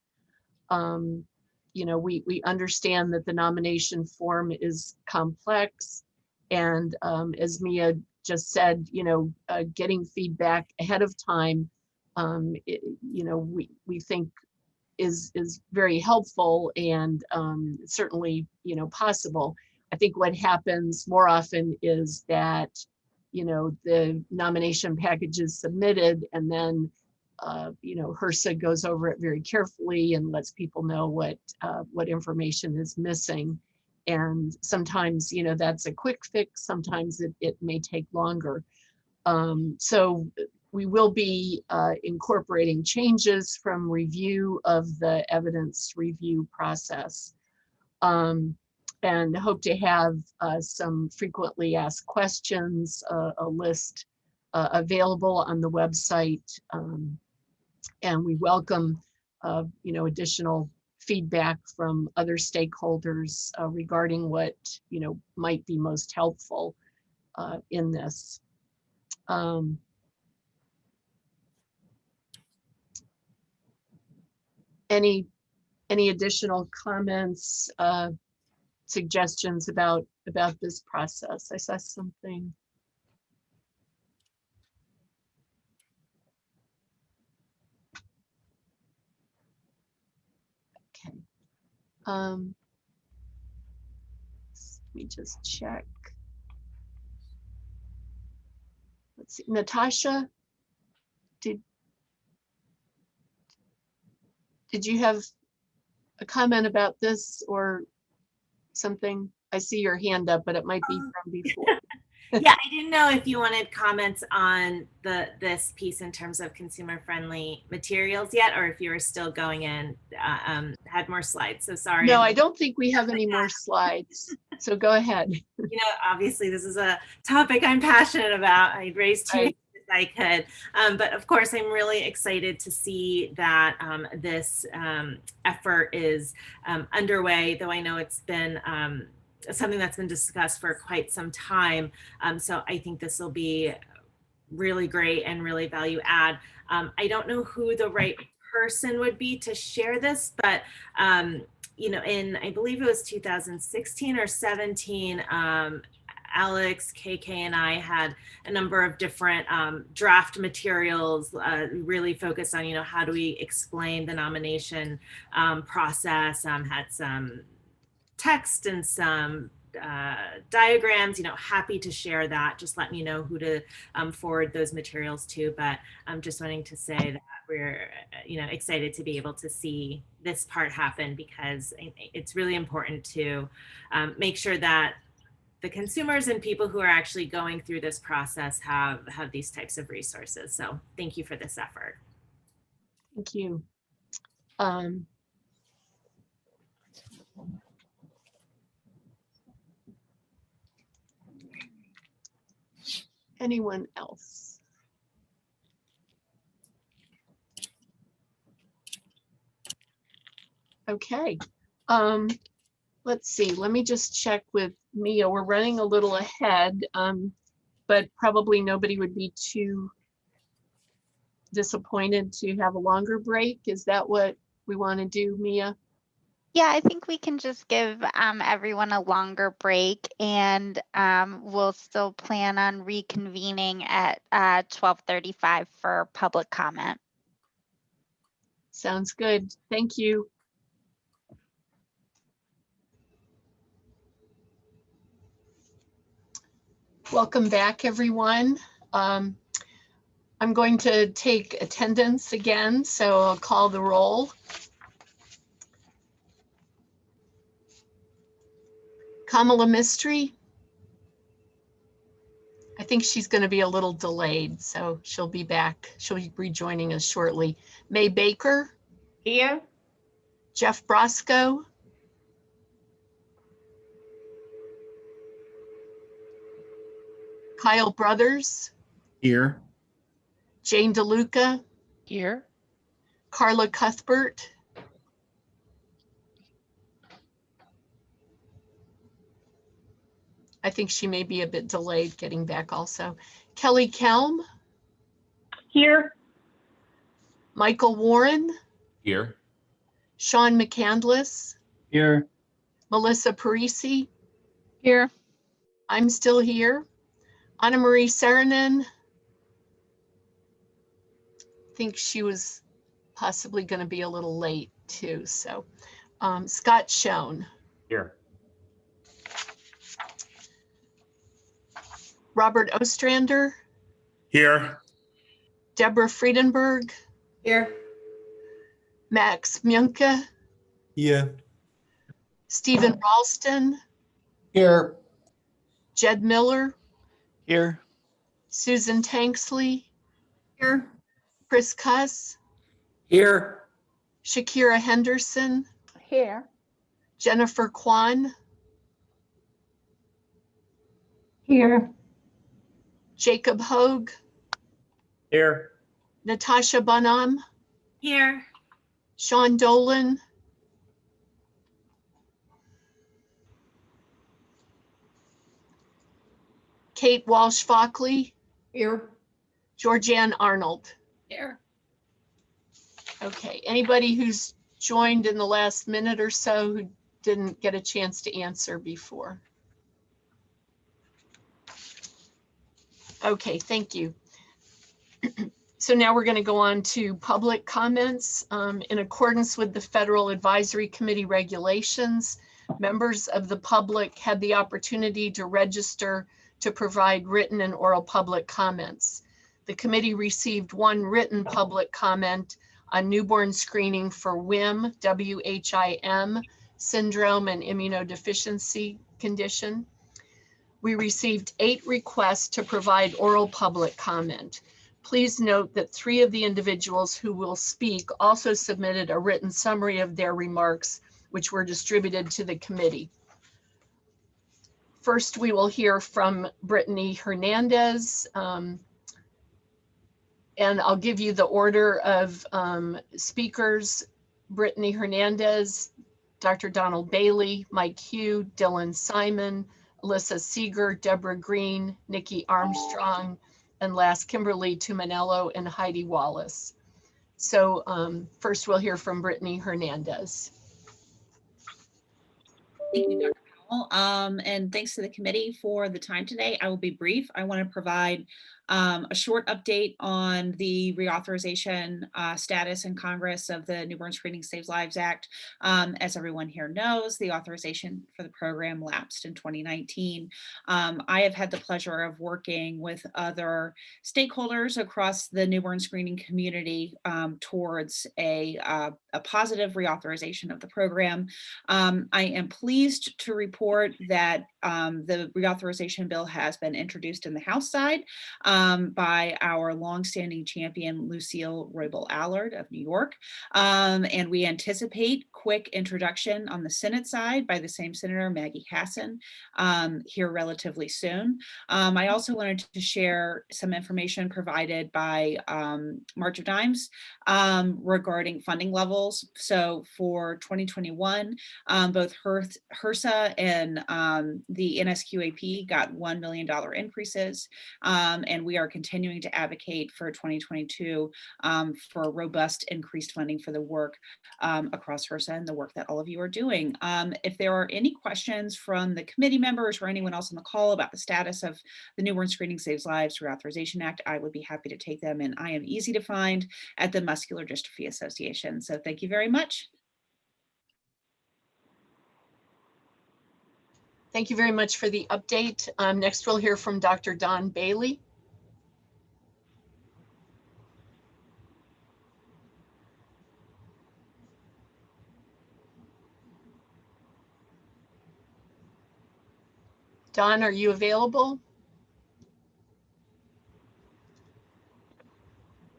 You know, we understand that the nomination form is complex, and as Mia just said, you know, getting feedback ahead of time, you know, we think is very helpful and certainly, you know, possible. I think what happens more often is that, you know, the nomination package is submitted and then, you know, HRSA goes over it very carefully and lets people know what information is missing. And sometimes, you know, that's a quick fix. Sometimes it may take longer. So we will be incorporating changes from review of the evidence review process, and hope to have some frequently asked questions, a list available on the website, and we welcome you know, additional feedback from other stakeholders regarding what, you know, might be most helpful in this. Any additional comments, suggestions about this process? I saw something. Okay. Let me just check. Let's see, Natasha, did you have a comment about this or something? I see your hand up, but it might be from before. Yeah, I didn't know if you wanted comments on this piece in terms of consumer-friendly materials yet, or if you were still going in, had more slides. So sorry. No, I don't think we have any more slides. So go ahead. You know, obviously this is a topic I'm passionate about. I raised two hands as I could, but of course I'm really excited to see that this effort is underway, though I know it's been something that's been discussed for quite some time. So I think this will be really great and really value add. I don't know who the right person would be to share this, but you know, I believe it was 2016 or 17, Alex, KK, and I had a number of different draft materials really focused on, you know, how do we explain the nomination process, had some text and some diagrams, you know, happy to share that. Just let me know who to forward those materials to. But I'm just wanting to say that we're, you know, excited to be able to see this part happen, because it's really important to make sure that the consumers and people who are actually going through this process have these types of resources. So thank you for this effort. Thank you. Anyone else? Okay. Let's see. Let me just check with Mia. We're running a little ahead, but probably nobody would be too disappointed to have a longer break. Is that what we want to do, Mia? Yeah, I think we can just give everyone a longer break, and we'll still plan on reconvening at 12:35 for public comment. Sounds good. Thank you. Welcome back, everyone. I'm going to take attendance again, so I'll call the roll. Kamala Mistry. I think she's going to be a little delayed, so she'll be back. She'll be rejoining us shortly. May Baker. Here. Jeff Brosco. Kyle Brothers. Here. Jane DeLuca. Here. Carla Cuthbert. I think she may be a bit delayed getting back also. Kelly Kelm. Here. Michael Warren. Here. Sean McCandless. Here. Melissa Parisi. Here. I'm still here. Anna Marie Saranen. I think she was possibly going to be a little late too. So Scott Schoen. Here. Robert Ostrander. Here. Deborah Friedenberg. Here. Max Mjunke. Here. Stephen Ralston. Here. Jed Miller. Here. Susan Tanksley. Here. Chris Cuss. Here. Shakira Henderson. Here. Jennifer Kwan. Here. Jacob Hoag. Here. Natasha Bonham. Here. Sean Dolan. Kate Walsh-Fockley. Here. Georgianne Arnold. Here. Okay, anybody who's joined in the last minute or so who didn't get a chance to answer before? Okay, thank you. So now we're going to go on to public comments. In accordance with the Federal Advisory Committee regulations, members of the public had the opportunity to register to provide written and oral public comments. The committee received one written public comment on newborn screening for WHIM, W-H-I-M, syndrome and immunodeficiency condition. We received 8 requests to provide oral public comment. Please note that 3 of the individuals who will speak also submitted a written summary of their remarks, which were distributed to the committee. First, we will hear from Brittany Hernandez, and I'll give you the order of speakers. Brittany Hernandez, Dr. Donald Bailey, Mike Hugh, Dylan Simon, Alyssa Seeger, Deborah Green, Nikki Armstrong, and last Kimberly Tumanello and Heidi Wallace. So first we'll hear from Brittany Hernandez. Thank you, Dr. Powell. And thanks to the committee for the time today. I will be brief. I want to provide a short update on the reauthorization status in Congress of the Newborn Screening Saves Lives Act. As everyone here knows, the authorization for the program lapsed in 2019. I have had the pleasure of working with other stakeholders across the newborn screening community towards a positive reauthorization of the program. I am pleased to report that the reauthorization bill has been introduced in the House side by our longstanding champion, Lucille Roybal-Allard of New York. And we anticipate quick introduction on the Senate side by the same Senator, Maggie Hassan, here relatively soon. I also wanted to share some information provided by March of Dimes regarding funding levels. So for 2021, both HRSA and the NSQAP got $1 million increases, and we are continuing to advocate for 2022 for robust increased funding for the work across HRSA and the work that all of you are doing. If there are any questions from the committee members or anyone else on the call about the status of the Newborn Screening Saves Lives Reauthorization Act, I would be happy to take them, and I am easy to find at the Muscular Dystrophy Association. So thank you very much. Thank you very much for the update. Next, we'll hear from Dr. Don Bailey. Don, are you available?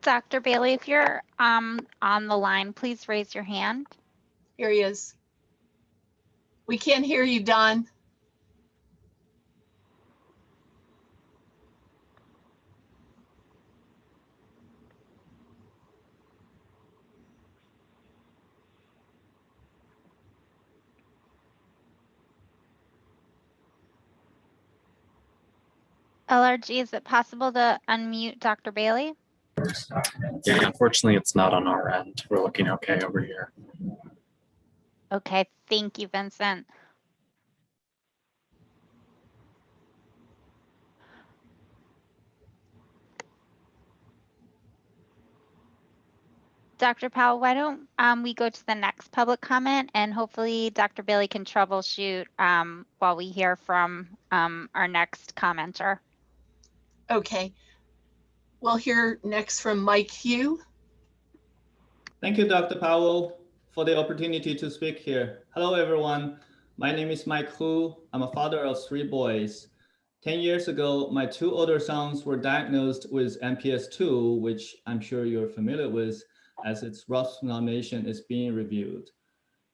Dr. Bailey, if you're on the line, please raise your hand. Here he is. We can't hear you, Don. LRG, is it possible to unmute Dr. Bailey? Yeah, unfortunately, it's not on our end. We're looking okay over here. Okay, thank you, Vincent. Dr. Powell, why don't we go to the next public comment, and hopefully Dr. Bailey can troubleshoot while we hear from our next commenter. Okay. We'll hear next from Mike Hugh. Thank you, Dr. Powell, for the opportunity to speak here. Hello, everyone. My name is Mike Hu. I'm a father of 3 boys. 10 years ago, my 2 older sons were diagnosed with MPS II, which I'm sure you're familiar with, as its ROS nomination is being reviewed.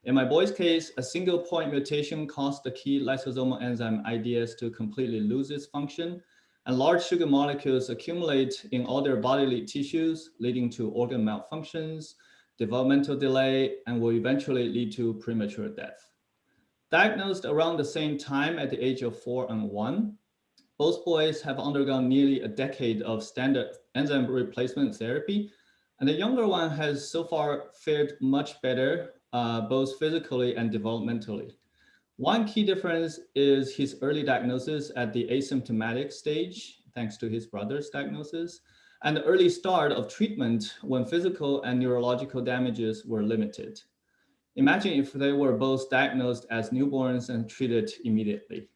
In my boy's case, a single point mutation caused the key lysosomal enzyme IDS to completely lose its function, and large sugar molecules accumulate in all their bodily tissues, leading to organ malfunctions, developmental delay, and will eventually lead to premature death. Diagnosed around the same time at the age of 4 and 1, both boys have undergone nearly a decade of standard enzyme replacement therapy, and the younger one has so far fared much better, both physically and developmentally. One key difference is his early diagnosis at the asymptomatic stage, thanks to his brother's diagnosis, and the early start of treatment when physical and neurological damages were limited. Imagine if they were both diagnosed as newborns and treated immediately.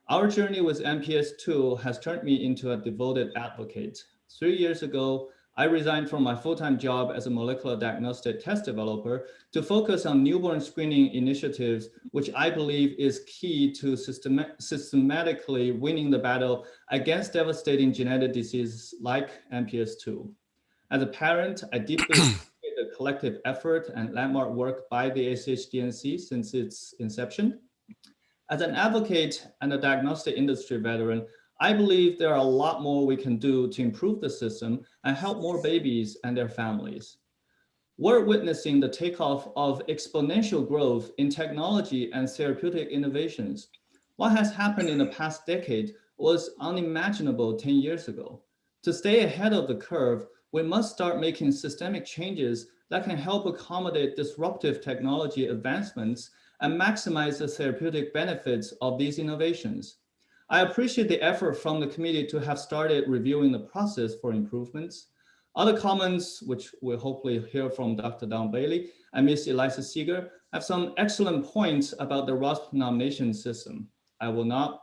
Our journey with MPS II has turned me into a devoted advocate. 3 years ago, I resigned from my full-time job as a molecular diagnostic test developer to focus on newborn screening initiatives, which I believe is key to systematically winning the battle against devastating genetic diseases like MPS II. As a parent, I deeply appreciate the collective effort and landmark work by the ACHDNC since its inception. As an advocate and a diagnostic industry veteran, I believe there are a lot more we can do to improve the system and help more babies and their families. We're witnessing the takeoff of exponential growth in technology and therapeutic innovations. What has happened in the past decade was unimaginable 10 years ago. To stay ahead of the curve, we must start making systemic changes that can help accommodate disruptive technology advancements and maximize the therapeutic benefits of these innovations. I appreciate the effort from the committee to have started reviewing the process for improvements. Other comments, which we'll hopefully hear from Dr. Don Bailey and Ms. Eliza Seeger, have some excellent points about the ROS nomination system. I will not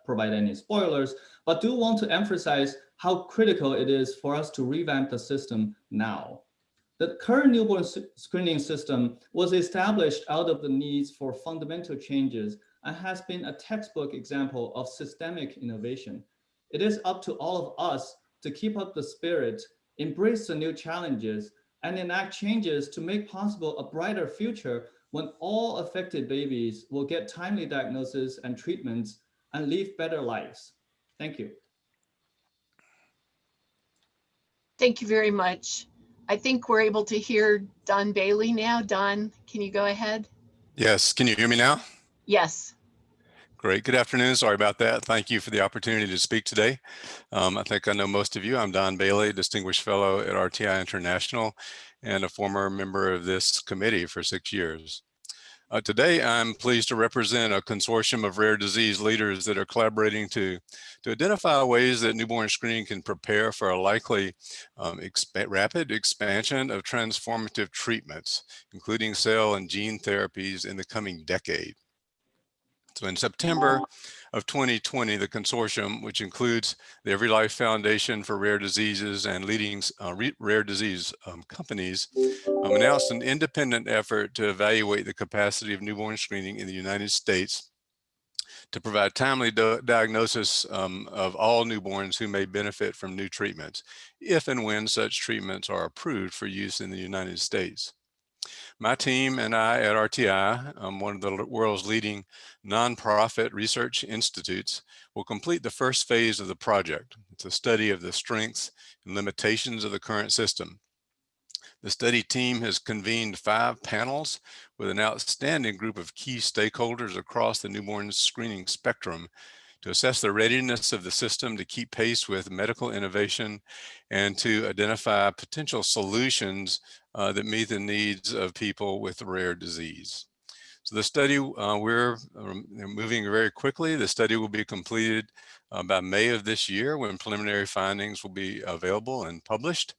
provide any spoilers, but do want to emphasize how critical it is for us to revamp the system now. The current newborn screening system was established out of the needs for fundamental changes and has been a textbook example of systemic innovation. It is up to all of us to keep up the spirit, embrace the new challenges, and enact changes to make possible a brighter future when all affected babies will get timely diagnosis and treatments and live better lives. Thank you. Thank you very much. I think we're able to hear Don Bailey now. Don, can you go ahead? Yes, can you hear me now? Yes. Great. Good afternoon. Sorry about that. Thank you for the opportunity to speak today. I think I know most of you. I'm Don Bailey, Distinguished Fellow at RTI International and a former member of this committee for 6 years. Today, I'm pleased to represent a consortium of rare disease leaders that are collaborating to identify ways that newborn screening can prepare for a likely rapid expansion of transformative treatments, including cell and gene therapies in the coming decade. So in September of 2020, the consortium, which includes the Every Life Foundation for Rare Diseases and leading rare disease companies, announced an independent effort to evaluate the capacity of newborn screening in the United States to provide timely diagnosis of all newborns who may benefit from new treatments, if and when such treatments are approved for use in the United States. My team and I at RTI, one of the world's leading nonprofit research institutes, will complete the first phase of the project. It's a study of the strengths and limitations of the current system. The study team has convened 5 panels with an outstanding group of key stakeholders across the newborn screening spectrum to assess the readiness of the system to keep pace with medical innovation and to identify potential solutions that meet the needs of people with rare disease. So the study, we're moving very quickly. The study will be completed by May of this year when preliminary findings will be available and published.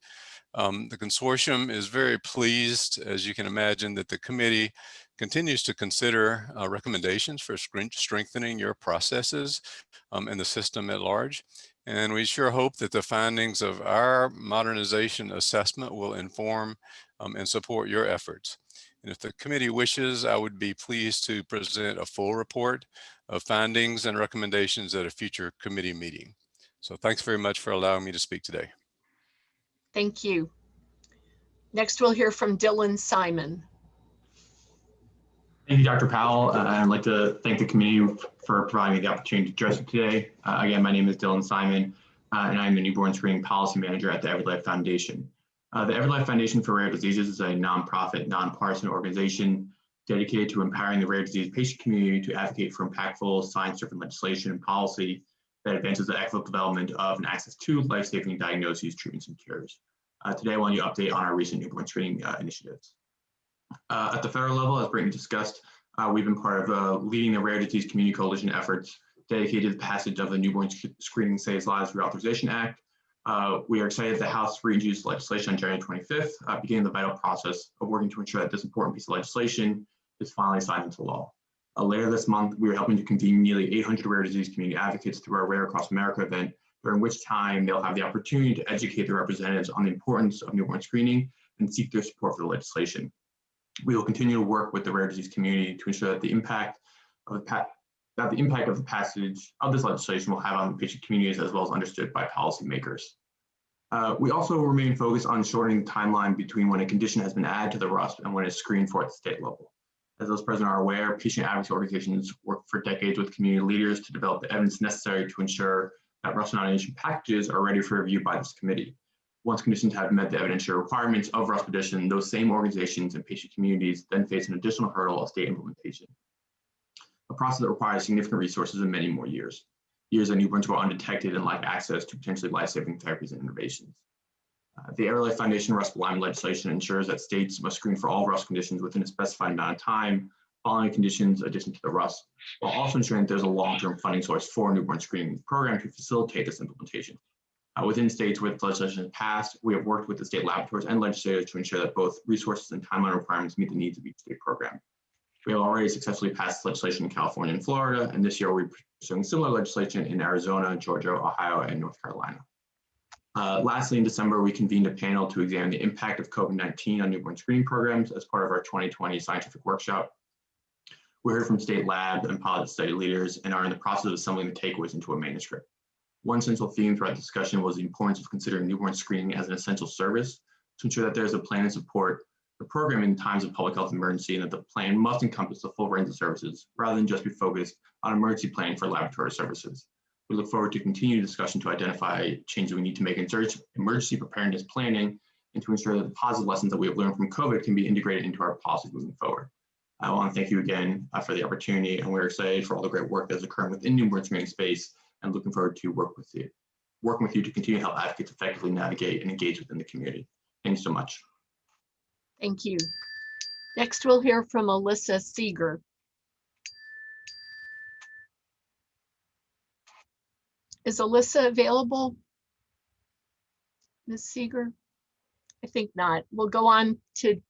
The consortium is very pleased, as you can imagine, that the committee continues to consider recommendations for strengthening your processes and the system at large. And we sure hope that the findings of our modernization assessment will inform and support your efforts. And if the committee wishes, I would be pleased to present a full report of findings and recommendations at a future committee meeting. So thanks very much for allowing me to speak today. Thank you. Next, we'll hear from Dylan Simon. Thank you, Dr. Powell. I'd like to thank the committee for providing me the opportunity to address it today. Again, my name is Dylan Simon, and I'm the Newborn Screening Policy Manager at the Every Life Foundation. The Every Life Foundation for Rare Diseases is a nonprofit, nonpartisan organization dedicated to empowering the rare disease patient community to advocate for impactful science-driven legislation and policy that advances the equitable development of and access to life-saving diagnoses, treatments, and cures. Today, I want to update on our recent newborn screening initiatives. At the federal level, as Brittany discussed, we've been part of leading the Rare Disease Community Coalition efforts dedicated to the passage of the Newborn Screening Saves Lives Reauthorization Act. We are excited that the House reintroduced legislation on January 25th, beginning the vital process of working to ensure that this important piece of legislation is finally signed into law. Later this month, we are helping to convene nearly 800 rare disease community advocates through our Rare Across America event, during which time they'll have the opportunity to educate their representatives on the importance of newborn screening and seek their support for the legislation. We will continue to work with the rare disease community to ensure that the impact of the passage of this legislation will have on patient communities as well as understood by policymakers. We also remain focused on shortening the timeline between when a condition has been added to the RUSP and when it's screened for at the state level. As those present are aware, patient advocacy organizations work for decades with community leaders to develop the evidence necessary to ensure that RUSP nomination packages are ready for review by this committee. Once conditions have met the evidentiary requirements of RUSP petition, those same organizations and patient communities then face an additional hurdle of state implementation, a process that requires significant resources and many more years that newborns go undetected and lack access to potentially life-saving therapies and innovations. The Every Life Foundation RUSP alignment legislation ensures that states must screen for all RUSP conditions within a specified amount of time following conditions addition to the RUSP, while also ensuring that there's a long-term funding source for a newborn screening program to facilitate this implementation. Within states where the legislation is passed, we have worked with the state laboratories and legislators to ensure that both resources and timeline requirements meet the needs of each state program. We have already successfully passed legislation in California and Florida, and this year we're pursuing similar legislation in Arizona, Georgia, Ohio, and North Carolina. Lastly, in December, we convened a panel to examine the impact of COVID-19 on newborn screening programs as part of our 2020 scientific workshop. We heard from state lab and pilot study leaders and are in the process of assembling the takeaways into a manuscript. One central theme throughout the discussion was the importance of considering newborn screening as an essential service to ensure that there's a plan to support the program in times of public health emergency and that the plan must encompass the full range of services rather than just be focused on emergency planning for laboratory services. We look forward to continued discussion to identify changes we need to make in emergency preparedness planning and to ensure that the positive lessons that we have learned from COVID can be integrated into our policies moving forward. I want to thank you again for the opportunity, and we're excited for all the great work that's occurring within newborn screening space and looking forward to working with you to continue to help advocates effectively navigate and engage within the community. Thanks so much. Thank you. Next, we'll hear from Alyssa Seeger. Is Alyssa available, Ms. Seeger? I think not. We'll go on to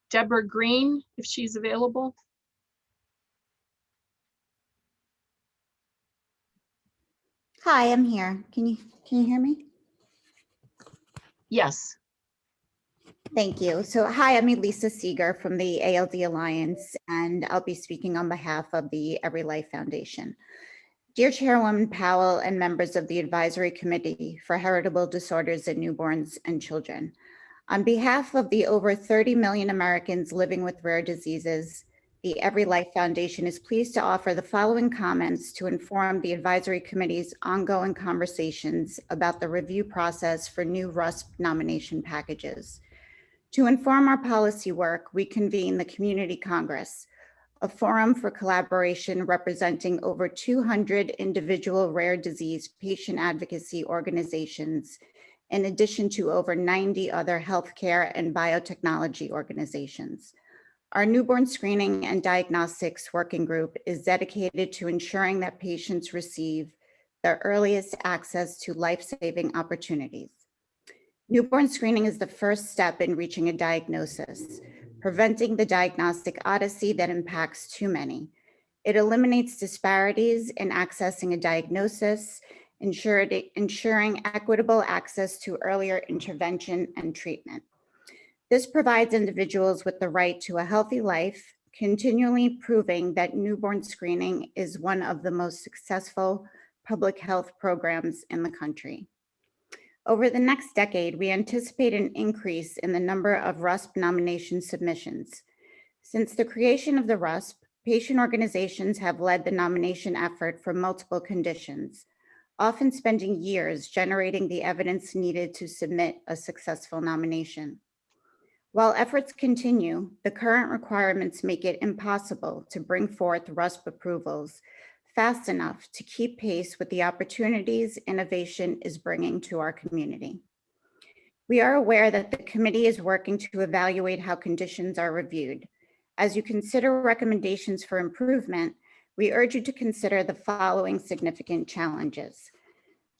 Deborah Green, if she's available. Hi, I'm here. Can you hear me? Yes. Thank you. So hi, I'm Elisa Seeger from the ALD Alliance, and I'll be speaking on behalf of the Every Life Foundation. Dear Chairwoman Powell and members of the Advisory Committee for Heritable Disorders in Newborns and Children, on behalf of the over 30 million Americans living with rare diseases, the Every Life Foundation is pleased to offer the following comments to inform the Advisory Committee's ongoing conversations about the review process for new RUSP nomination packages. To inform our policy work, we convene the Community Congress, a forum for collaboration representing over 200 individual rare disease patient advocacy organizations, in addition to over 90 other healthcare and biotechnology organizations. Our newborn screening and diagnostics working group is dedicated to ensuring that patients receive the earliest access to life-saving opportunities. Newborn screening is the first step in reaching a diagnosis, preventing the diagnostic odyssey that impacts too many. It eliminates disparities in accessing a diagnosis, ensuring equitable access to earlier intervention and treatment. This provides individuals with the right to a healthy life, continually proving that newborn screening is one of the most successful public health programs in the country. Over the next decade, we anticipate an increase in the number of RUSP nomination submissions. Since the creation of the RUSP, patient organizations have led the nomination effort for multiple conditions, often spending years generating the evidence needed to submit a successful nomination. While efforts continue, the current requirements make it impossible to bring forth RUSP approvals fast enough to keep pace with the opportunities innovation is bringing to our community. We are aware that the committee is working to evaluate how conditions are reviewed. As you consider recommendations for improvement, we urge you to consider the following significant challenges.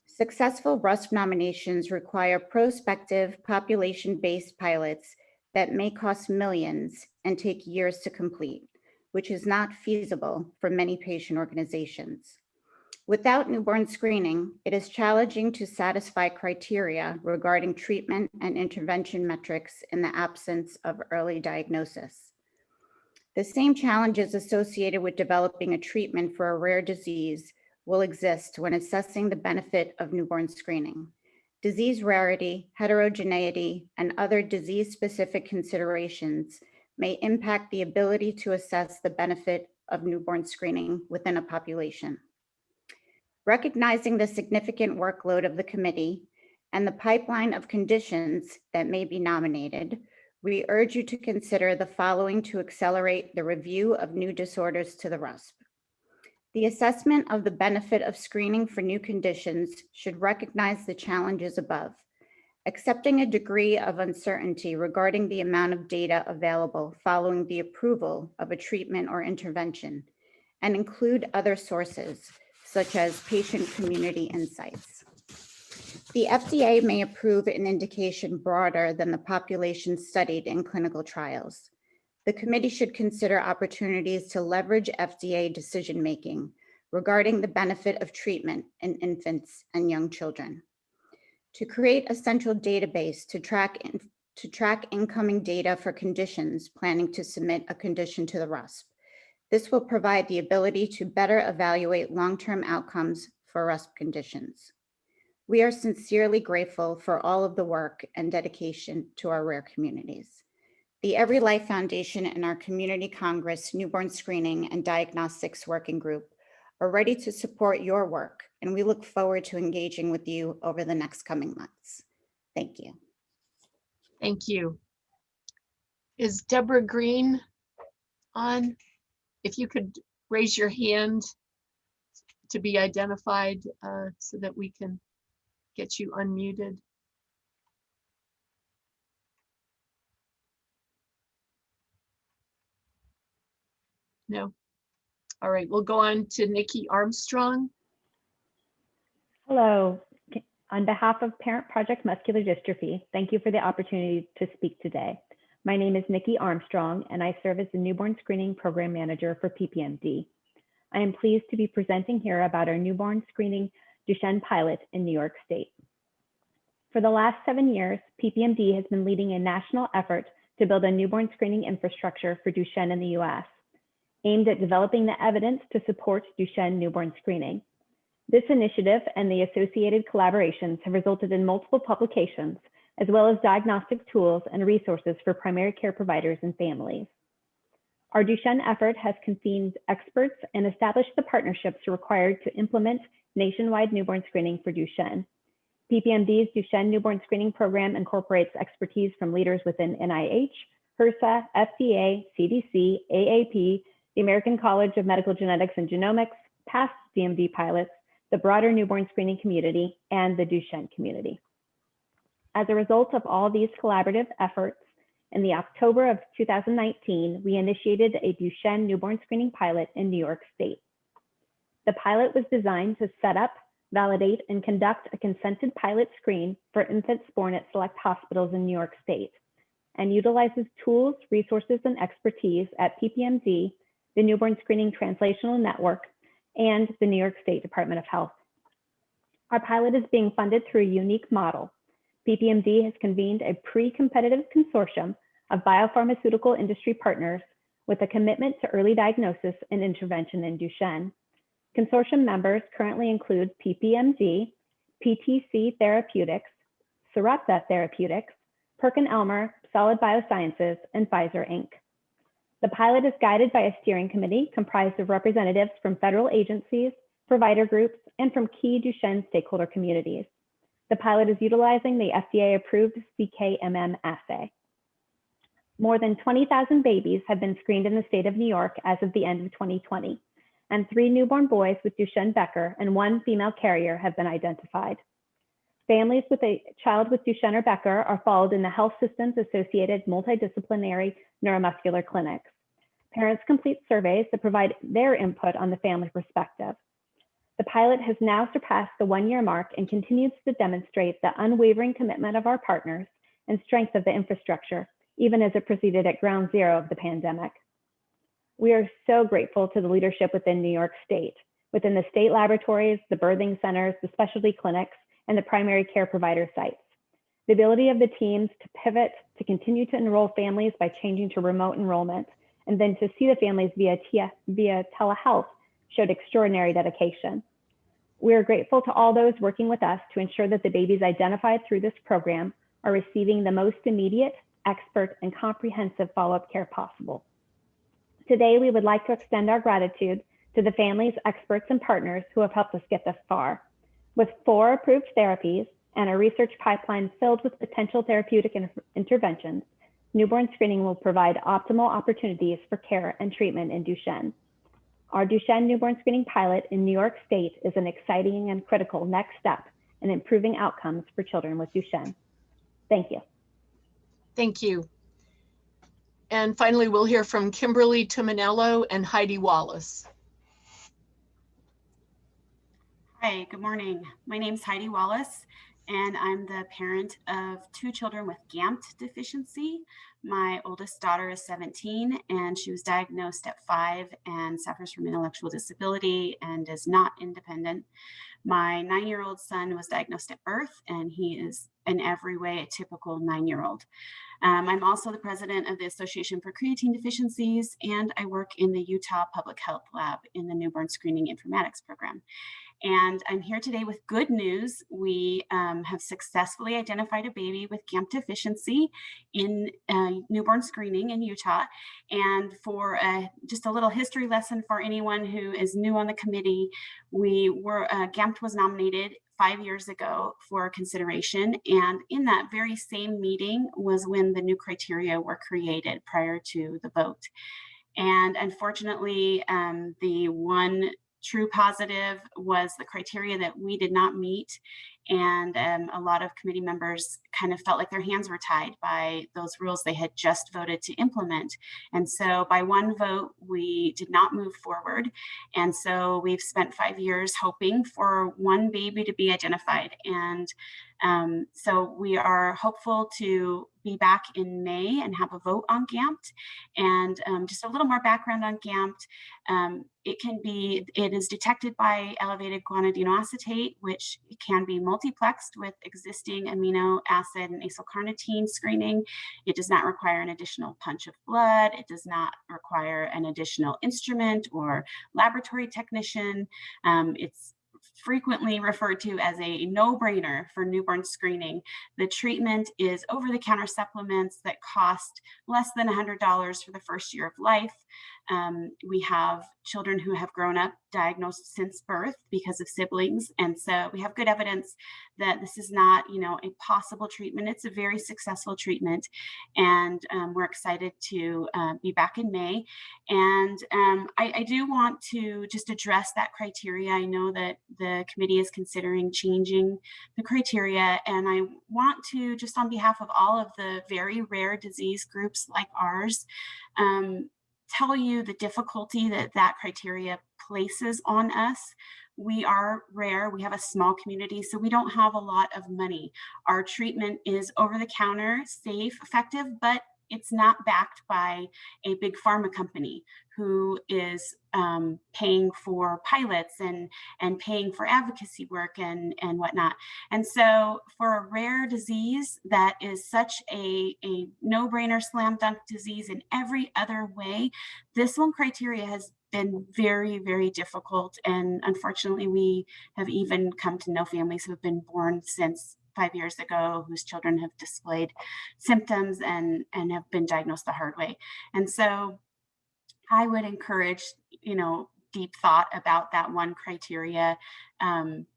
Successful RUSP nominations require prospective population-based pilots that may cost millions and take years to complete, which is not feasible for many patient organizations. Without newborn screening, it is challenging to satisfy criteria regarding treatment and intervention metrics in the absence of early diagnosis. The same challenges associated with developing a treatment for a rare disease will exist when assessing the benefit of newborn screening. Disease rarity, heterogeneity, and other disease-specific considerations may impact the ability to assess the benefit of newborn screening within a population. Recognizing the significant workload of the committee and the pipeline of conditions that may be nominated, we urge you to consider the following to accelerate the review of new disorders to the RUSP. The assessment of the benefit of screening for new conditions should recognize the challenges above, accepting a degree of uncertainty regarding the amount of data available following the approval of a treatment or intervention, and include other sources, such as patient community insights. The FDA may approve an indication broader than the population studied in clinical trials. The committee should consider opportunities to leverage FDA decision-making regarding the benefit of treatment in infants and young children. To create a central database to track incoming data for conditions planning to submit a condition to the RUSP. This will provide the ability to better evaluate long-term outcomes for RUSP conditions. We are sincerely grateful for all of the work and dedication to our rare communities. The Every Life Foundation and our Community Congress Newborn Screening and Diagnostics Working Group are ready to support your work, and we look forward to engaging with you over the next coming months. Thank you. Thank you. Is Deborah Green on? If you could raise your hand to be identified so that we can get you unmuted. No. All right, we'll go on to Nikki Armstrong. Hello. On behalf of Parent Project Muscular Dystrophy, thank you for the opportunity to speak today. My name is Nikki Armstrong, and I serve as the Newborn Screening Program Manager for PPMD. I am pleased to be presenting here about our newborn screening Duchenne pilot in New York State. For the last 7 years, PPMD has been leading a national effort to build a newborn screening infrastructure for Duchenne in the US, aimed at developing the evidence to support Duchenne newborn screening. This initiative and the associated collaborations have resulted in multiple publications, as well as diagnostic tools and resources for primary care providers and families. Our Duchenne effort has convened experts and established the partnerships required to implement nationwide newborn screening for Duchenne. PPMD's Duchenne newborn screening program incorporates expertise from leaders within NIH, HRSA, FDA, CDC, AAP, the American College of Medical Genetics and Genomics, past DMD pilots, the broader newborn screening community, and the Duchenne community. As a result of all these collaborative efforts, in the October of 2019, we initiated a Duchenne newborn screening pilot in New York State. The pilot was designed to set up, validate, and conduct a consented pilot screen for infants born at select hospitals in New York State, and utilizes tools, resources, and expertise at PPMD, the Newborn Screening Translational Network, and the New York State Department of Health. Our pilot is being funded through a unique model. PPMD has convened a pre-competitive consortium of biopharmaceutical industry partners with a commitment to early diagnosis and intervention in Duchenne. Consortium members currently include PPMD, PTC Therapeutics, Sarepta Therapeutics, PerkinElmer, Solid Biosciences, and Pfizer Inc. The pilot is guided by a steering committee comprised of representatives from federal agencies, provider groups, and from key Duchenne stakeholder communities. The pilot is utilizing the FDA-approved CKMM assay. More than 20,000 babies have been screened in the state of New York as of the end of 2020, and 3 newborn boys with Duchenne Becker and 1 female carrier have been identified. Families with a child with Duchenne or Becker are followed in the health system's associated multidisciplinary neuromuscular clinics. Parents complete surveys that provide their input on the family perspective. The pilot has now surpassed the 1-year mark and continues to demonstrate the unwavering commitment of our partners and strength of the infrastructure, even as it proceeded at ground zero of the pandemic. We are so grateful to the leadership within New York State, within the state laboratories, the birthing centers, the specialty clinics, and the primary care provider sites. The ability of the teams to pivot, to continue to enroll families by changing to remote enrollment, and then to see the families via telehealth showed extraordinary dedication. We are grateful to all those working with us to ensure that the babies identified through this program are receiving the most immediate, expert, and comprehensive follow-up care possible. Today, we would like to extend our gratitude to the families, experts, and partners who have helped us get this far. With 4 approved therapies and a research pipeline filled with potential therapeutic interventions, newborn screening will provide optimal opportunities for care and treatment in Duchenne. Our Duchenne newborn screening pilot in New York State is an exciting and critical next step in improving outcomes for children with Duchenne. Thank you. Thank you. And finally, we'll hear from Kimberly Tuminello and Heidi Wallace. Hi, good morning. My name is Heidi Wallace, and I'm the parent of 2 children with GAMT deficiency. My oldest daughter is 17, and she was diagnosed at 5 and suffers from intellectual disability and is not independent. My 9-year-old son was diagnosed at birth, and he is in every way a typical 9-year-old. I'm also the president of the Association for Creatine Deficiencies, and I work in the Utah Public Health Lab in the Newborn Screening Informatics Program. And I'm here today with good news. We have successfully identified a baby with GAMT deficiency in newborn screening in Utah. And for just a little history lesson for anyone who is new on the committee, GAMT was nominated 5 years ago for consideration. And in that very same meeting was when the new criteria were created prior to the vote. And unfortunately, the one true positive was the criteria that we did not meet. And a lot of committee members kind of felt like their hands were tied by those rules they had just voted to implement. And so by one vote, we did not move forward. And so we've spent 5 years hoping for one baby to be identified. And so we are hopeful to be back in May and have a vote on GAMT. And just a little more background on GAMT. It is detected by elevated guanidino acetate, which can be multiplexed with existing amino acid and acylcarnitine screening. It does not require an additional punch of blood. It does not require an additional instrument or laboratory technician. It's frequently referred to as a no-brainer for newborn screening. The treatment is over-the-counter supplements that cost less than $100 for the first year of life. We have children who have grown up diagnosed since birth because of siblings. And so we have good evidence that this is not, a possible treatment. It's a very successful treatment. And we're excited to be back in May. And I do want to just address that criteria. I know that the committee is considering changing the criteria. And I want to, just on behalf of all of the very rare disease groups like ours, tell you the difficulty that that criteria places on us. We are rare, we have a small community, so we don't have a lot of money. Our treatment is over the counter, safe, effective, but it's not backed by a big pharma company who is paying for pilots and paying for advocacy work and whatnot. And so for a rare disease that is such a no-brainer slam dunk disease in every other way, this one criteria has been very, very difficult. And unfortunately, we have even come to know families who have been born since 5 years ago whose children have displayed symptoms and have been diagnosed the hard way. And so I would encourage, deep thought about that one criteria.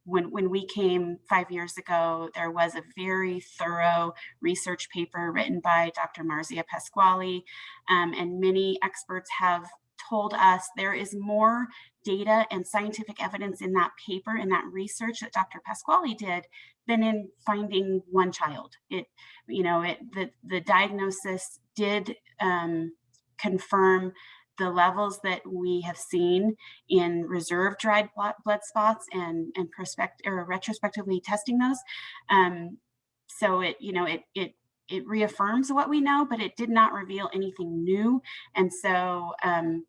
When we came 5 years ago, there was a very thorough research paper written by Dr. Marzia Pasquale, and many experts have told us there is more data and scientific evidence in that paper, in that research that Dr. Pasquale did, than in finding one child. The diagnosis did confirm the levels that we have seen in reserved dried blood spots and retrospectively testing those. So it reaffirms what we know, but it did not reveal anything new. And so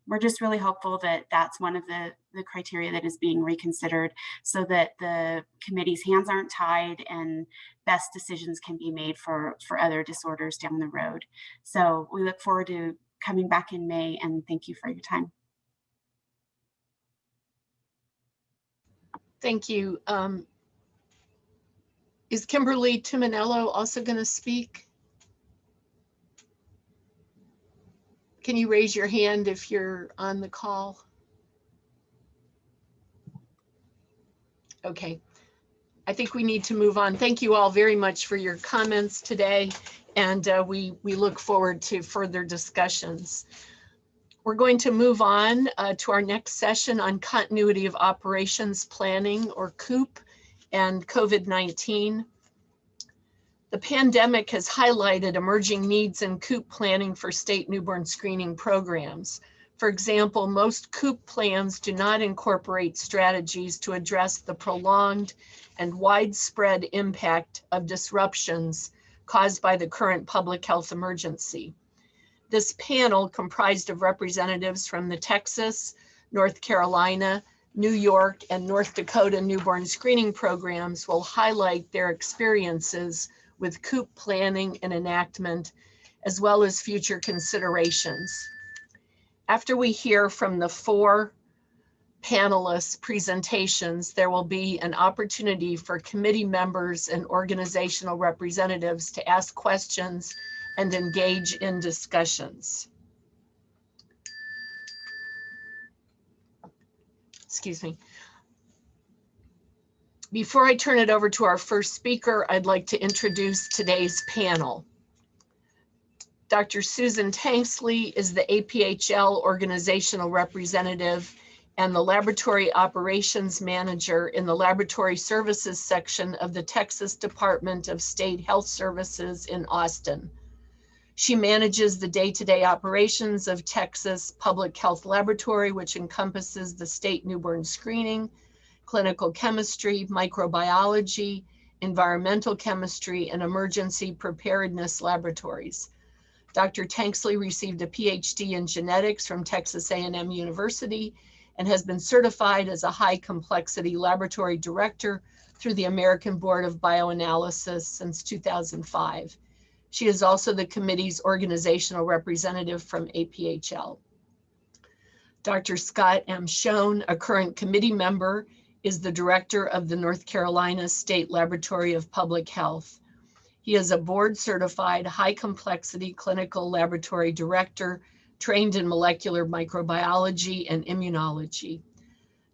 we're just really hopeful that that's one of the criteria that is being reconsidered so that the committee's hands aren't tied and best decisions can be made for other disorders down the road. So we look forward to coming back in May, and thank you for your time. Thank you. Is Kimberly Tuminello also going to speak? Can you raise your hand if you're on the call? Okay, I think we need to move on. Thank you all very much for your comments today, and we look forward to further discussions. We're going to move on to our next session on continuity of operations planning, or COOP, and COVID-19. The pandemic has highlighted emerging needs in COOP planning for state newborn screening programs. For example, most COOP plans do not incorporate strategies to address the prolonged and widespread impact of disruptions caused by the current public health emergency. This panel, comprised of representatives from the Texas, North Carolina, New York, and North Dakota newborn screening programs, will highlight their experiences with COOP planning and enactment, as well as future considerations. After we hear from the 4 panelists' presentations, there will be an opportunity for committee members and organizational representatives to ask questions and engage in discussions. Excuse me. Before I turn it over to our first speaker, I'd like to introduce today's panel. Dr. Susan Tanksley is the APHL organizational representative and the laboratory operations manager in the laboratory services section of the Texas Department of State Health Services in Austin. She manages the day-to-day operations of Texas Public Health Laboratory, which encompasses the state newborn screening, clinical chemistry, microbiology, environmental chemistry, and emergency preparedness laboratories. Dr. Tanksley received a PhD in genetics from Texas A&M University and has been certified as a high complexity laboratory director through the American Board of Bioanalysis since 2005. She is also the committee's organizational representative from APHL. Dr. Scott M. Schoen, a current committee member, is the director of the North Carolina State Laboratory of Public Health. He is a board certified high complexity clinical laboratory director trained in molecular microbiology and immunology.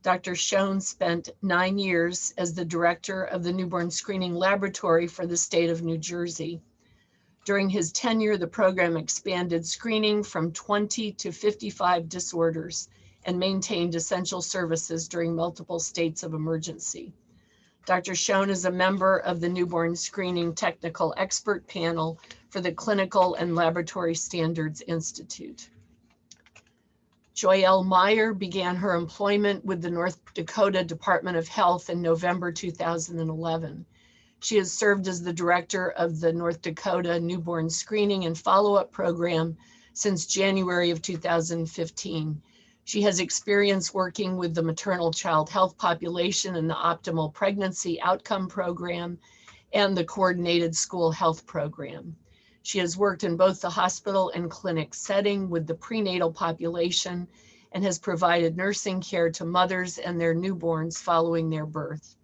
Dr. Schoen spent 9 years as the director of the newborn screening laboratory for the state of New Jersey. During his tenure, the program expanded screening from 20 to 55 disorders and maintained essential services during multiple states of emergency. Dr. Schoen is a member of the Newborn Screening Technical Expert Panel for the Clinical and Laboratory Standards Institute. Joyelle Meyer began her employment with the North Dakota Department of Health in November 2011. She has served as the director of the North Dakota Newborn Screening and Follow-up Program since January of 2015. She has experience working with the maternal child health population in the Optimal Pregnancy Outcome Program and the Coordinated School Health Program. She has worked in both the hospital and clinic setting with the prenatal population and has provided nursing care to mothers and their newborns following their birth.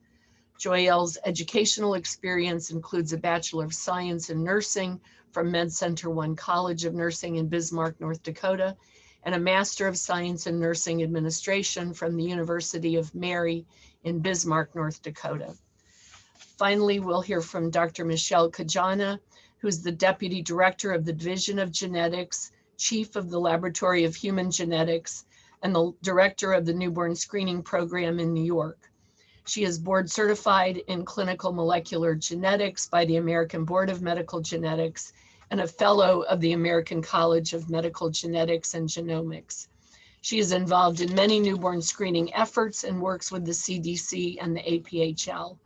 Joyelle's educational experience includes a Bachelor of Science in Nursing from MedCenter One College of Nursing in Bismarck, North Dakota, and a Master of Science in Nursing Administration from the University of Mary in Bismarck, North Dakota. Finally, we'll hear from Dr. Michelle Kajana, who's the Deputy Director of the Division of Genetics, Chief of the Laboratory of Human Genetics, and the Director of the Newborn Screening Program in New York. She is board certified in clinical molecular genetics by the American Board of Medical Genetics and a fellow of the American College of Medical Genetics and Genomics. She is involved in many newborn screening efforts and works with the CDC and the APHL.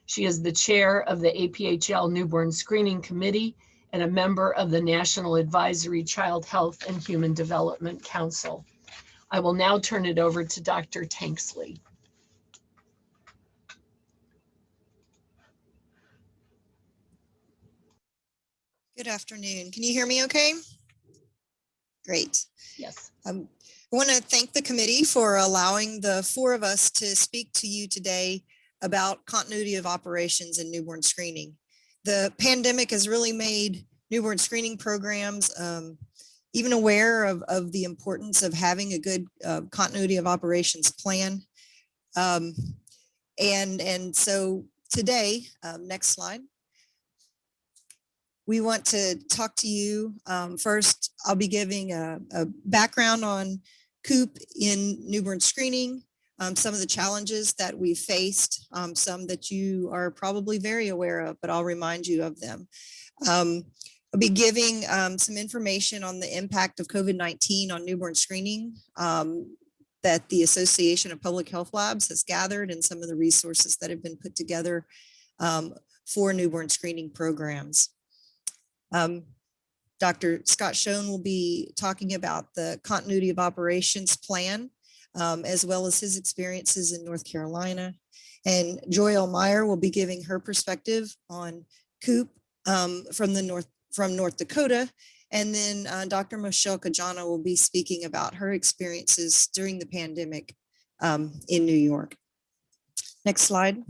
She is the chair of the APHL Newborn Screening Committee and a member of the National Advisory Child Health and Human Development Council. I will now turn it over to Dr. Tanksley. Good afternoon. Can you hear me okay? Great. Yes. I want to thank the committee for allowing the four of us to speak to you today about continuity of operations in newborn screening. The pandemic has really made newborn screening programs even aware of the importance of having a good continuity of operations plan. And so today, next slide. We want to talk to you. First, I'll be giving a background on COOP in newborn screening, some of the challenges that we've faced, some that you are probably very aware of, but I'll remind you of them. I'll be giving some information on the impact of COVID-19 on newborn screening that the Association of Public Health Labs has gathered and some of the resources that have been put together for newborn screening programs. Dr. Scott Schoen will be talking about the continuity of operations plan, as well as his experiences in North Carolina. And Joyelle Meyer will be giving her perspective on COOP from North Dakota. And then Dr. Michelle Kajana will be speaking about her experiences during the pandemic in New York. Next slide.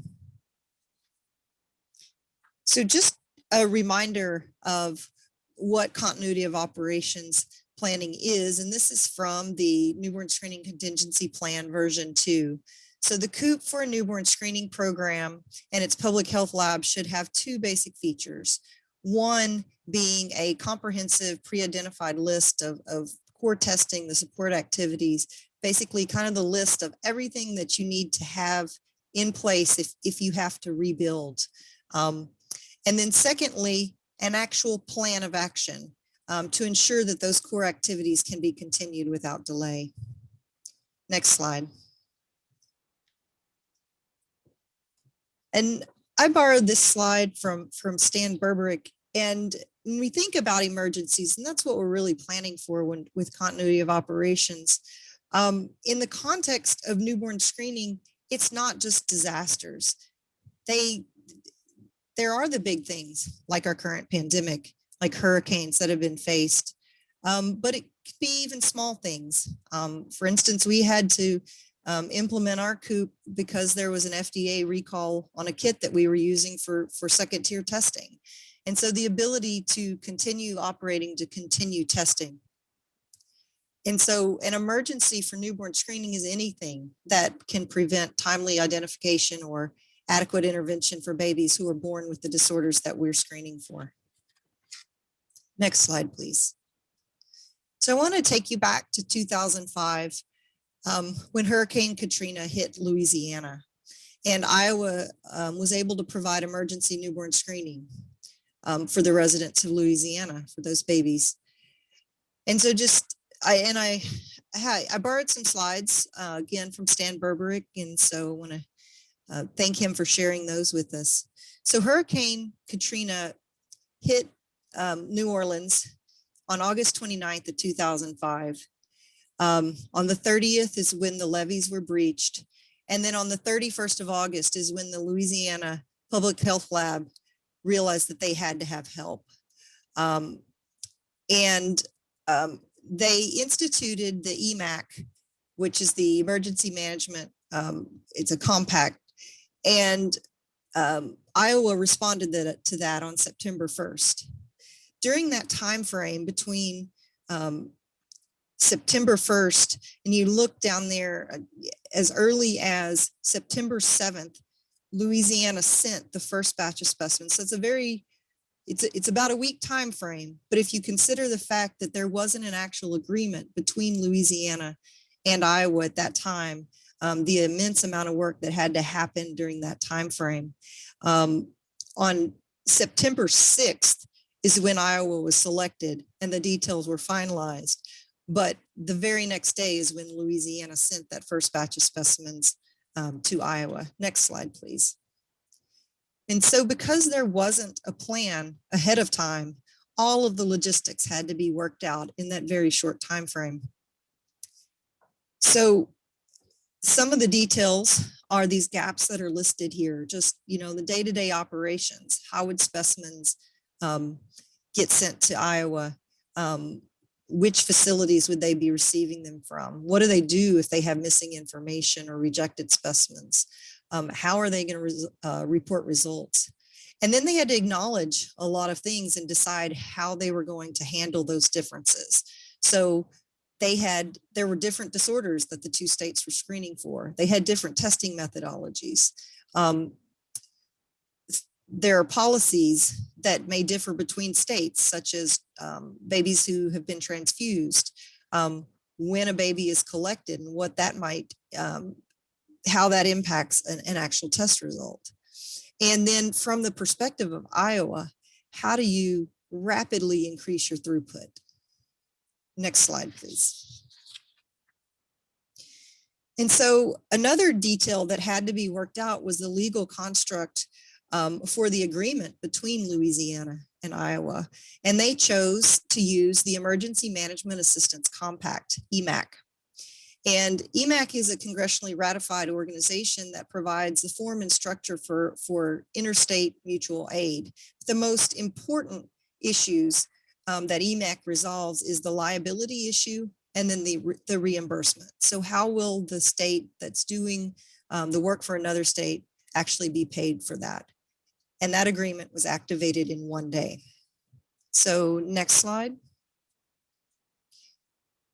So just a reminder of what continuity of operations planning is, and this is from the Newborn Screening Contingency Plan version 2. So the COOP for a newborn screening program and its public health lab should have two basic features. One being a comprehensive pre-identified list of core testing, the support activities, basically kind of the list of everything that you need to have in place if you have to rebuild. And then secondly, an actual plan of action to ensure that those core activities can be continued without delay. Next slide. And I borrowed this slide from Stan Berberick. And when we think about emergencies, and that's what we're really planning for with continuity of operations, in the context of newborn screening, it's not just disasters. There are the big things like our current pandemic, like hurricanes that have been faced, but it could be even small things. For instance, we had to implement our COOP because there was an FDA recall on a kit that we were using for second tier testing. And so the ability to continue operating, to continue testing. And so an emergency for newborn screening is anything that can prevent timely identification or adequate intervention for babies who are born with the disorders that we're screening for. Next slide, please. So I want to take you back to 2005 when Hurricane Katrina hit Louisiana, and Iowa was able to provide emergency newborn screening for the residents of Louisiana, for those babies. And so I borrowed some slides again from Stan Berberick, and so I want to thank him for sharing those with us. So Hurricane Katrina hit New Orleans on August 29th of 2005. On the 30th is when the levees were breached. And then on the 31st of August is when the Louisiana Public Health Lab realized that they had to have help. They instituted the EMAC, which is the emergency management. It's a compact. And Iowa responded to that on September 1st. During that time frame between September 1st, and you look down there as early as September 7th, Louisiana sent the first batch of specimens. So it's about a week time frame. But if you consider the fact that there wasn't an actual agreement between Louisiana and Iowa at that time, the immense amount of work that had to happen during that time frame. On September 6th is when Iowa was selected and the details were finalized. But the very next day is when Louisiana sent that first batch of specimens to Iowa. Next slide, please. And so because there wasn't a plan ahead of time, all of the logistics had to be worked out in that very short time frame. So some of the details are these gaps that are listed here, just, the day-to-day operations. How would specimens get sent to Iowa? Which facilities would they be receiving them from? What do they do if they have missing information or rejected specimens? How are they going to report results? And then they had to acknowledge a lot of things and decide how they were going to handle those differences. So there were different disorders that the two states were screening for. They had different testing methodologies. There are policies that may differ between states, such as babies who have been transfused, when a baby is collected and what that might, how that impacts an actual test result. And then from the perspective of Iowa, how do you rapidly increase your throughput? Next slide, please. And so another detail that had to be worked out was the legal construct for the agreement between Louisiana and Iowa. And they chose to use the Emergency Management Assistance Compact, EMAC. And EMAC is a congressionally ratified organization that provides the form and structure for interstate mutual aid. The most important issues that EMAC resolves is the liability issue and then the reimbursement. So how will the state that's doing the work for another state actually be paid for that? And that agreement was activated in one day. So next slide.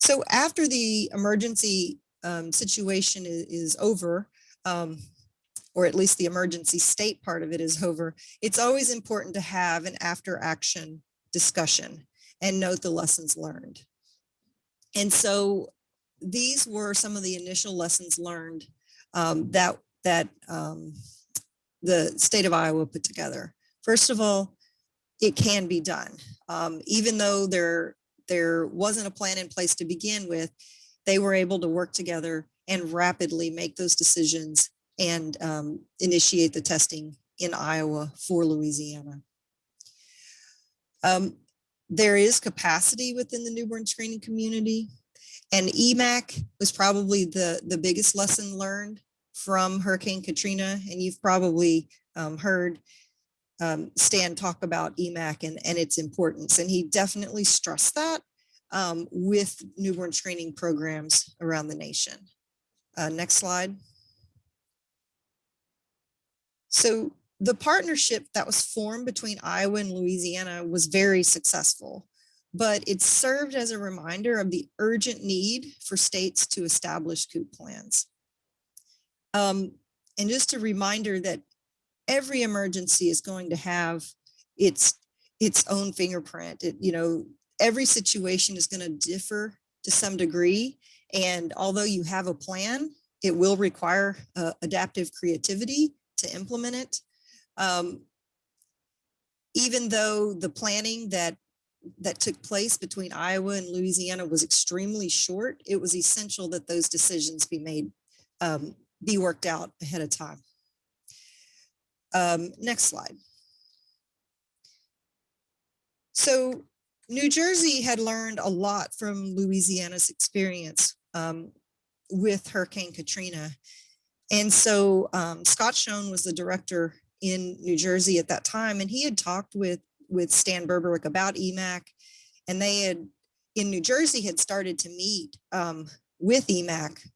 So after the emergency situation is over, or at least the emergency state part of it is over, it's always important to have an after action discussion and note the lessons learned. And so these were some of the initial lessons learned that the state of Iowa put together. First of all, it can be done. Even though there wasn't a plan in place to begin with, they were able to work together and rapidly make those decisions and initiate the testing in Iowa for Louisiana. There is capacity within the newborn screening community, and EMAC was probably the biggest lesson learned from Hurricane Katrina, and you've probably heard Stan talk about EMAC and its importance, and he definitely stressed that with newborn screening programs around the nation. Next slide. So the partnership that was formed between Iowa and Louisiana was very successful, but it served as a reminder of the urgent need for states to establish COOP plans. And just a reminder that every emergency is going to have its own fingerprint. Every situation is going to differ to some degree. And although you have a plan, it will require adaptive creativity to implement it. Even though the planning that took place between Iowa and Louisiana was extremely short, it was essential that those decisions be made, be worked out ahead of time. Next slide. So New Jersey had learned a lot from Louisiana's experience with Hurricane Katrina. And so Scott Schoen was the director in New Jersey at that time, and he had talked with Stan Berberick about EMAC, and they had, in New Jersey, had started to meet with EMAC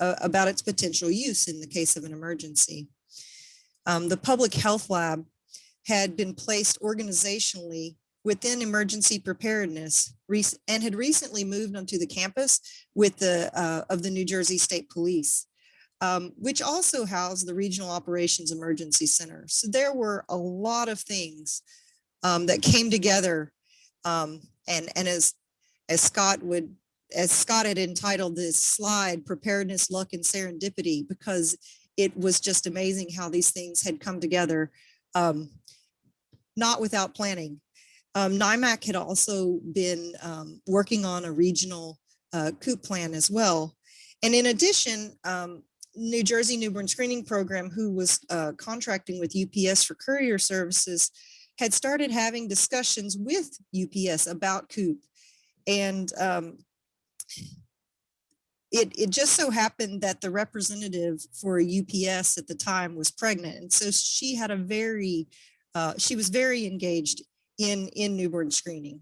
about its potential use in the case of an emergency. The public health lab had been placed organizationally within emergency preparedness and had recently moved onto the campus with of the New Jersey State Police, which also housed the Regional Operations Emergency Center. So there were a lot of things that came together, and as Scott had entitled this slide, Preparedness, Luck, and Serendipity, because it was just amazing how these things had come together, not without planning. NIMAC had also been working on a regional COOP plan as well. And in addition, New Jersey Newborn Screening Program, who was contracting with UPS for courier services, had started having discussions with UPS about COOP. And it just so happened that the representative for UPS at the time was pregnant. And so she had she was very engaged in newborn screening.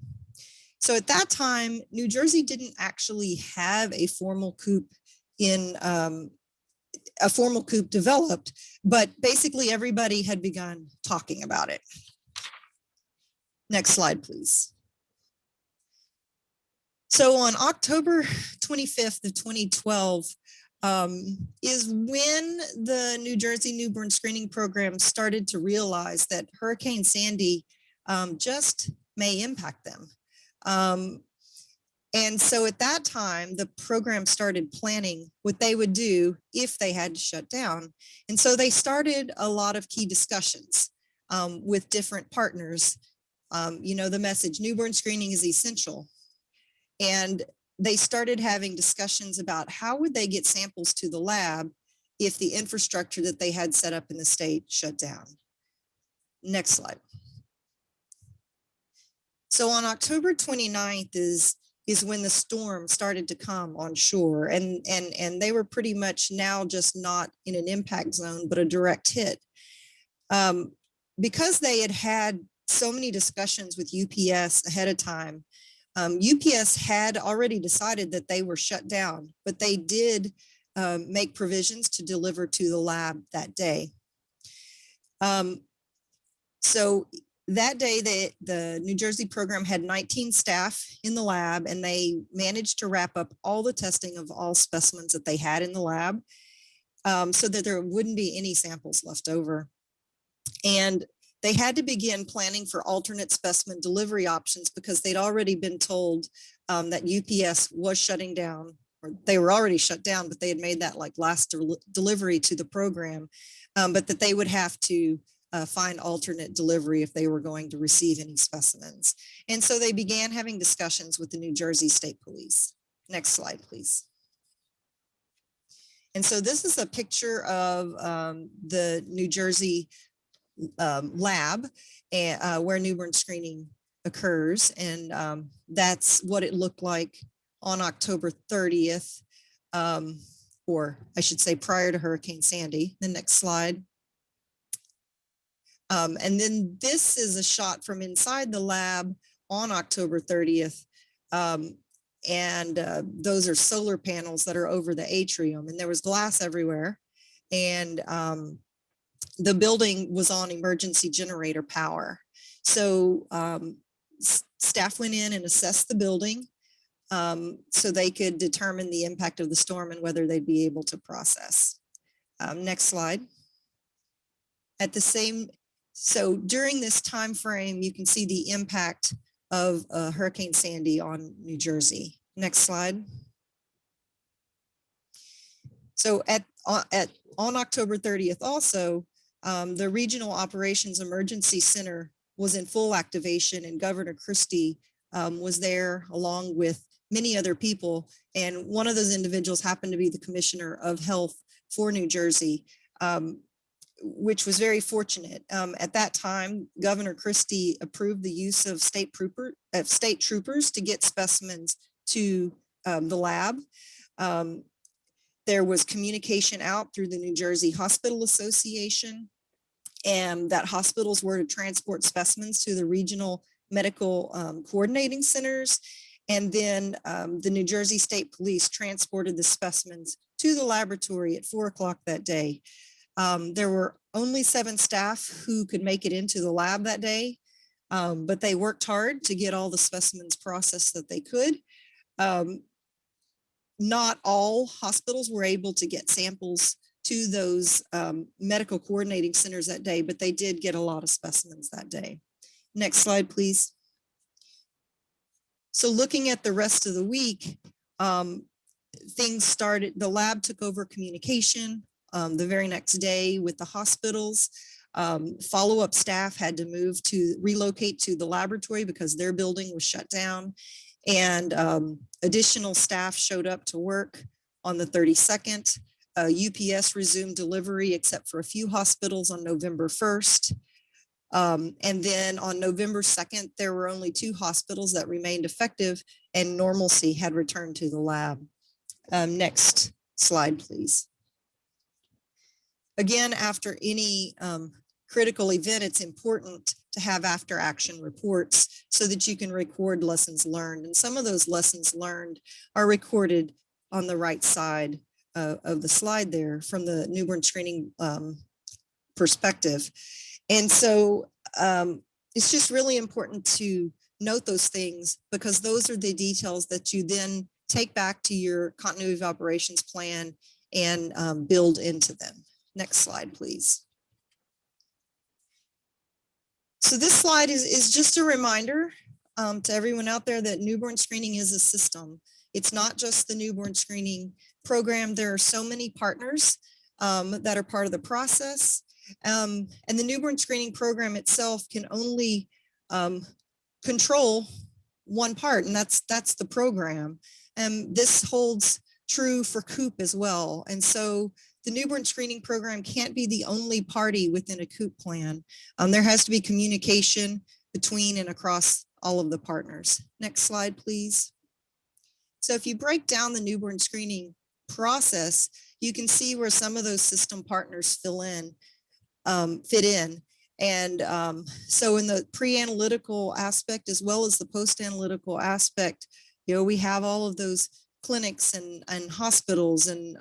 So at that time, New Jersey didn't actually have a formal COOP developed, but basically everybody had begun talking about it. Next slide, please. So on October 25th of 2012 is when the New Jersey Newborn Screening Program started to realize that Hurricane Sandy just may impact them. And so at that time, the program started planning what they would do if they had to shut down. And so they started a lot of key discussions with different partners. The message, newborn screening is essential. And they started having discussions about how would they get samples to the lab if the infrastructure that they had set up in the state shut down. Next slide. So on October 29th is when the storm started to come on shore, and they were pretty much now just not in an impact zone, but a direct hit. Because they had had so many discussions with UPS ahead of time, UPS had already decided that they were shut down, but they did make provisions to deliver to the lab that day. So that day, the New Jersey program had 19 staff in the lab, and they managed to wrap up all the testing of all specimens that they had in the lab. so that there wouldn't be any samples left over. And they had to begin planning for alternate specimen delivery options because they'd already been told that UPS was shutting down, or they were already shut down, but they had made that like last delivery to the program, but that they would have to find alternate delivery if they were going to receive any specimens. And so they began having discussions with the New Jersey State Police. Next slide, please. And so this is a picture of the New Jersey lab where newborn screening occurs. And that's what it looked like on October 30th, or I should say prior to Hurricane Sandy. The next slide. And then this is a shot from inside the lab on October 30th. Those are solar panels that are over the atrium, and there was glass everywhere. And the building was on emergency generator power. So staff went in and assessed the building so they could determine the impact of the storm and whether they'd be able to process. Next slide. So during this time frame, you can see the impact of Hurricane Sandy on New Jersey. Next slide. So on October 30th also, the Regional Operations Emergency Center was in full activation, and Governor Christie was there along with many other people. And one of those individuals happened to be the Commissioner of Health for New Jersey, which was very fortunate. At that time, Governor Christie approved the use of state troopers to get specimens to the lab. There was communication out through the New Jersey Hospital Association, and that hospitals were to transport specimens to the regional medical coordinating centers. And then the New Jersey State Police transported the specimens to the laboratory at 4 o'clock that day. There were only 7 staff who could make it into the lab that day, but they worked hard to get all the specimens processed that they could. Not all hospitals were able to get samples to those medical coordinating centers that day, but they did get a lot of specimens that day. Next slide, please. So looking at the rest of the week, things started, the lab took over communication the very next day with the hospitals. Follow-up staff had to relocate to the laboratory because their building was shut down. And additional staff showed up to work on the 32nd. UPS resumed delivery except for a few hospitals on November 1st. And then on November 2nd, there were only 2 hospitals that remained effective, and normalcy had returned to the lab. Next slide, please. Again, after any critical event, it's important to have after action reports so that you can record lessons learned. And some of those lessons learned are recorded on the right side of the slide there from the newborn screening perspective. And so it's just really important to note those things because those are the details that you then take back to your continuity of operations plan and build into them. Next slide, please. So this slide is just a reminder to everyone out there that newborn screening is a system. It's not just the newborn screening program. There are so many partners that are part of the process. And the newborn screening program itself can only control one part, and that's the program. And this holds true for COOP as well. And so the newborn screening program can't be the only party within a COOP plan. There has to be communication between and across all of the partners. Next slide, please. So if you break down the newborn screening process, you can see where some of those system partners fit in. And so in the pre-analytical aspect, as well as the post-analytical aspect, we have all of those clinics and hospitals and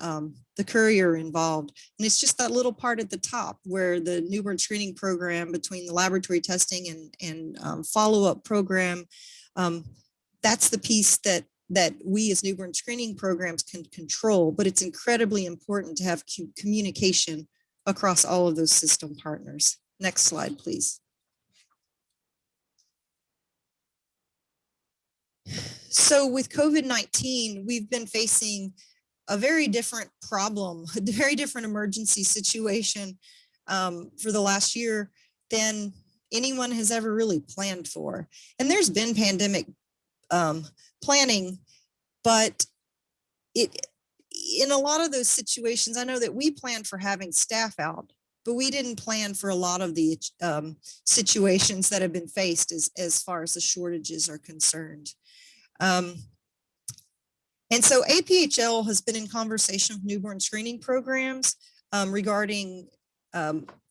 the courier involved. And it's just that little part at the top where the newborn screening program between the laboratory testing and follow-up program, that's the piece that that we as newborn screening programs can control, but it's incredibly important to have communication across all of those system partners. Next slide, please. So with COVID-19, we've been facing a very different problem, a very different emergency situation for the last year than anyone has ever really planned for. And there's been pandemic planning, but in a lot of those situations, I know that we planned for having staff out, but we didn't plan for a lot of the situations that have been faced as far as the shortages are concerned. And so APHL has been in conversation with newborn screening programs regarding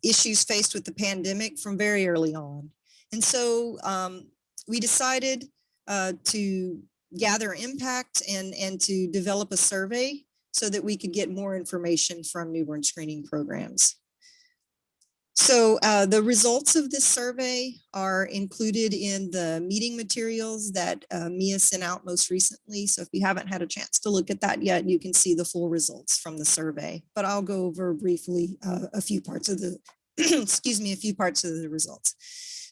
issues faced with the pandemic from very early on. And so we decided to gather impact and to develop a survey so that we could get more information from newborn screening programs. So the results of this survey are included in the meeting materials that Mia sent out most recently. So if you haven't had a chance to look at that yet, you can see the full results from the survey, but I'll go over briefly a few parts of the, excuse me, a few parts of the results.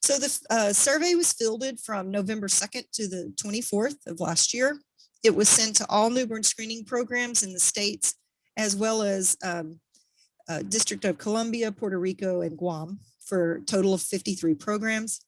So the survey was fielded from November 2nd to the 24th of last year. It was sent to all newborn screening programs in the states, as well as District of Columbia, Puerto Rico, and Guam for a total of 53 programs.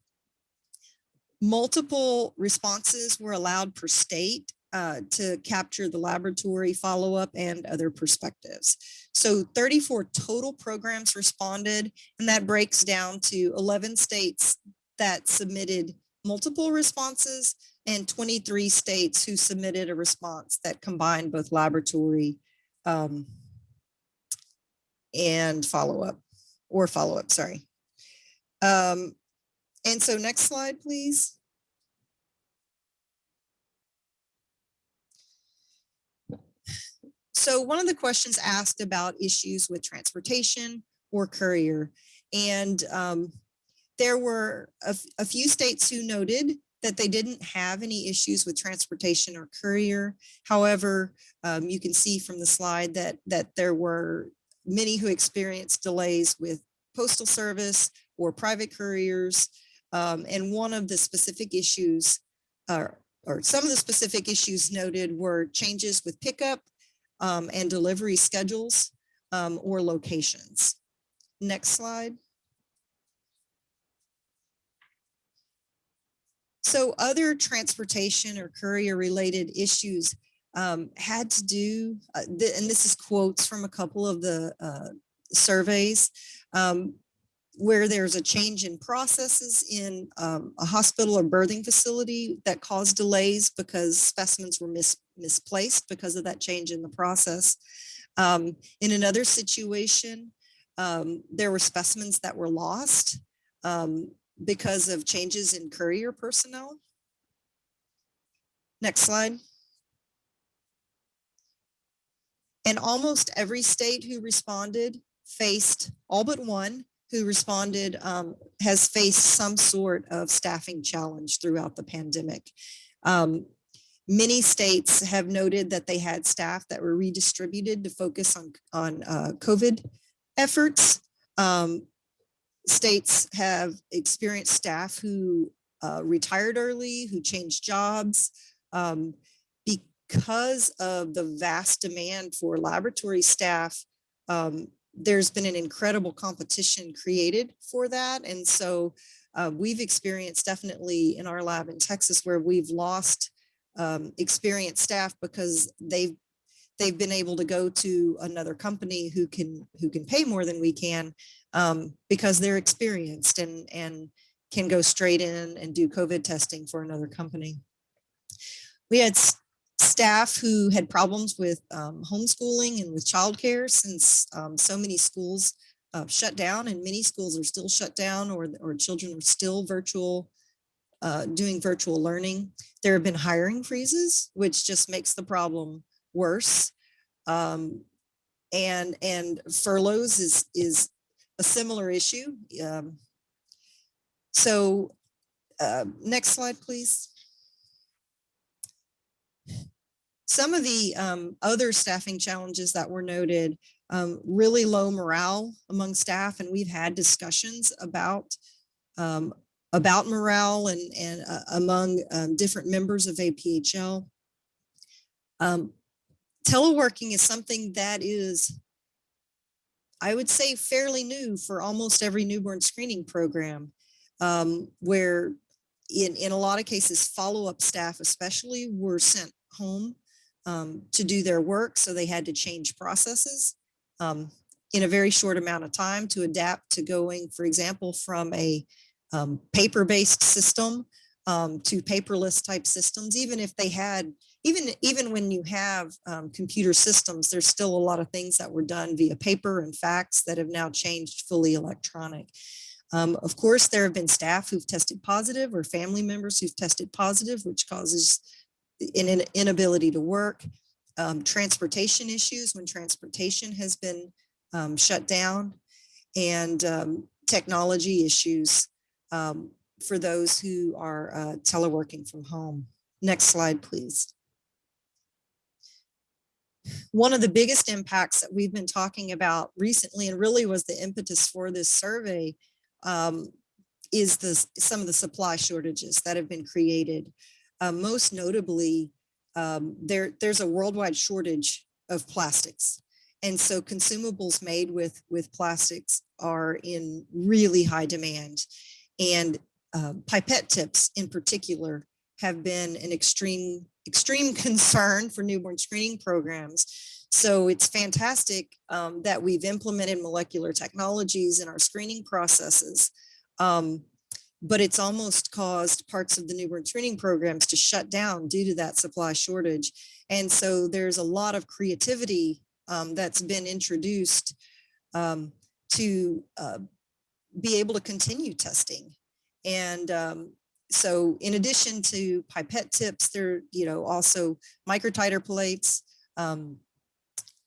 Multiple responses were allowed per state to capture the laboratory follow-up and other perspectives. So 34 total programs responded, and that breaks down to 11 states that submitted multiple responses and 23 states who submitted a response that combined both laboratory and follow-up, sorry. And so next slide, please. So one of the questions asked about issues with transportation or courier, and there were a few states who noted that they didn't have any issues with transportation or courier. However, you can see from the slide that there were many who experienced delays with postal service or private couriers. And one of the specific issues, or some of the specific issues noted were changes with pickup and delivery schedules or locations. Next slide. So other transportation or courier related issues had to do, and this is quotes from a couple of the surveys, where there's a change in processes in a hospital or birthing facility that caused delays because specimens were misplaced because of that change in the process. In another situation, there were specimens that were lost because of changes in courier personnel. Next slide. And almost every state who responded faced, all but one who responded, has faced some sort of staffing challenge throughout the pandemic. Many states have noted that they had staff that were redistributed to focus on COVID efforts. States have experienced staff who retired early, who changed jobs. Because of the vast demand for laboratory staff, there's been an incredible competition created for that. And so we've experienced definitely in our lab in Texas where we've lost experienced staff because they've been able to go to another company who can pay more than we can because they're experienced and can go straight in and do COVID testing for another company. We had staff who had problems with homeschooling and with childcare since so many schools shut down, and many schools are still shut down, or children are still doing virtual learning. There have been hiring freezes, which just makes the problem worse. And furloughs is a similar issue. So next slide, please. Some of the other staffing challenges that were noted, really low morale among staff, and we've had discussions about morale and among different members of APHL. Teleworking is something that is, I would say, fairly new for almost every newborn screening program, where in a lot of cases, follow-up staff especially were sent home to do their work. So they had to change processes in a very short amount of time to adapt to going, for example, from a paper-based system to paperless type systems. Even if they had, even when you have computer systems, there's still a lot of things that were done via paper and fax that have now changed fully electronic. Of course, there have been staff who've tested positive or family members who've tested positive, which causes an inability to work. Transportation issues when transportation has been shut down, and technology issues for those who are teleworking from home. Next slide, please. One of the biggest impacts that we've been talking about recently, and really was the impetus for this survey, is some of the supply shortages that have been created. Most notably, there's a worldwide shortage of plastics. And so consumables made with plastics are in really high demand. And pipette tips in particular have been an extreme concern for newborn screening programs. So it's fantastic that we've implemented molecular technologies in our screening processes, but it's almost caused parts of the newborn screening programs to shut down due to that supply shortage. And so there's a lot of creativity that's been introduced to be able to continue testing. And so in addition to pipette tips, there are also microtiter plates. And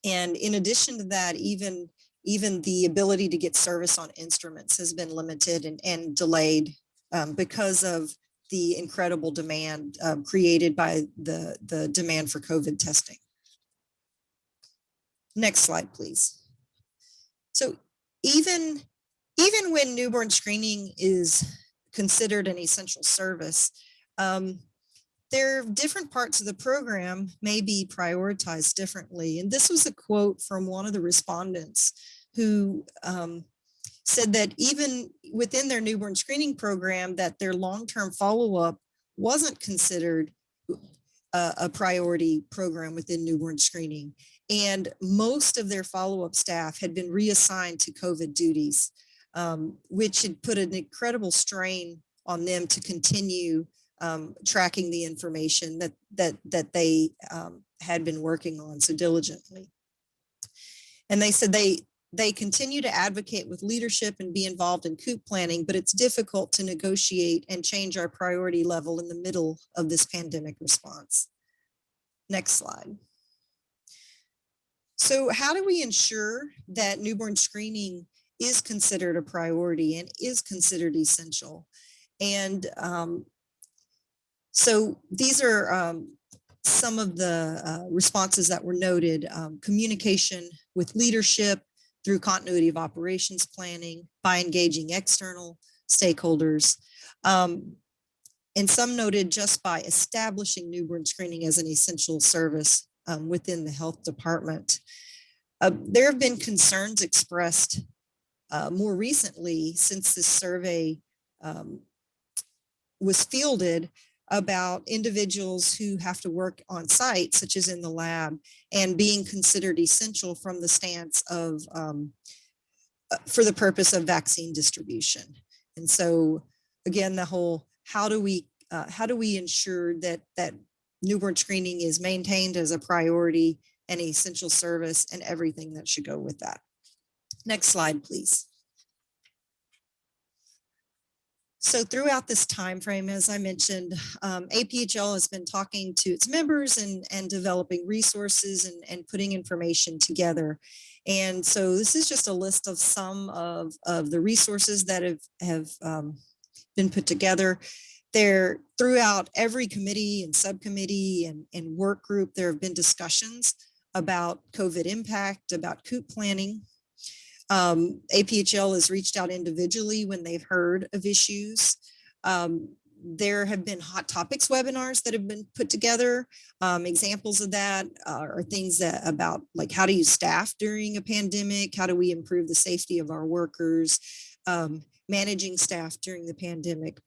in addition to that, even the ability to get service on instruments has been limited and delayed because of the incredible demand created by the demand for COVID testing. Next slide, please. So even when newborn screening is considered an essential service, there are different parts of the program may be prioritized differently. And this was a quote from one of the respondents who said that even within their newborn screening program, that their long-term follow-up wasn't considered a priority program within newborn screening. And most of their follow-up staff had been reassigned to COVID duties, which had put an incredible strain on them to continue tracking the information that they had been working on so diligently. And they said they continue to advocate with leadership and be involved in COOP planning, but it's difficult to negotiate and change our priority level in the middle of this pandemic response. Next slide. So how do we ensure that newborn screening is considered a priority and is considered essential? And so these are some of the responses that were noted. Communication with leadership through continuity of operations planning, by engaging external stakeholders. And some noted just by establishing newborn screening as an essential service within the health department. There have been concerns expressed more recently since this survey was fielded about individuals who have to work on site, such as in the lab, and being considered essential from the stance of, for the purpose of vaccine distribution. And so again, the whole, how do we ensure that newborn screening is maintained as a priority and essential service and everything that should go with that. Next slide, please. So throughout this time frame, as I mentioned, APHL has been talking to its members and developing resources and putting information together. And so this is just a list of some of the resources that have been put together. There, throughout every committee and subcommittee and work group, there have been discussions about COVID impact, about COOP planning. APHL has reached out individually when they've heard of issues. There have been hot topics webinars that have been put together. Examples of that are things that about like how to use staff during a pandemic, how do we improve the safety of our workers, managing staff during the pandemic.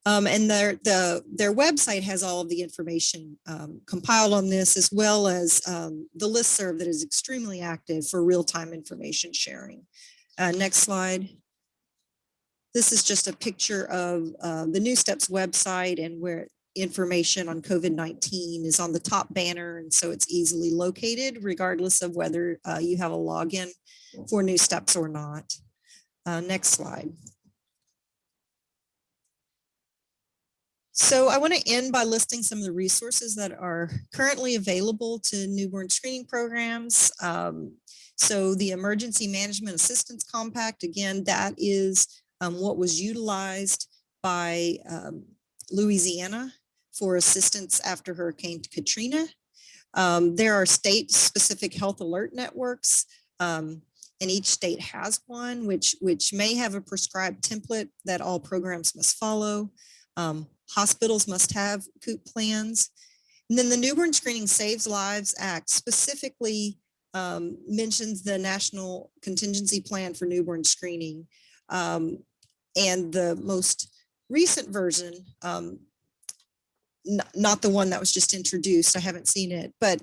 And their website has all of the information compiled on this, as well as the listserv that is extremely active for real-time information sharing. Next slide. This is just a picture of the New Steps website, and where information on COVID-19 is on the top banner, and so it's easily located regardless of whether you have a login for New Steps or not. Next slide. So I want to end by listing some of the resources that are currently available to newborn screening programs. So the Emergency Management Assistance Compact, again, that is what was utilized by Louisiana for assistance after Hurricane Katrina. There are state-specific health alert networks, and each state has one, which may have a prescribed template that all programs must follow. Hospitals must have COOP plans. And then the Newborn Screening Saves Lives Act specifically mentions the National Contingency Plan for Newborn Screening. And the most recent version, not the one that was just introduced, I haven't seen it, but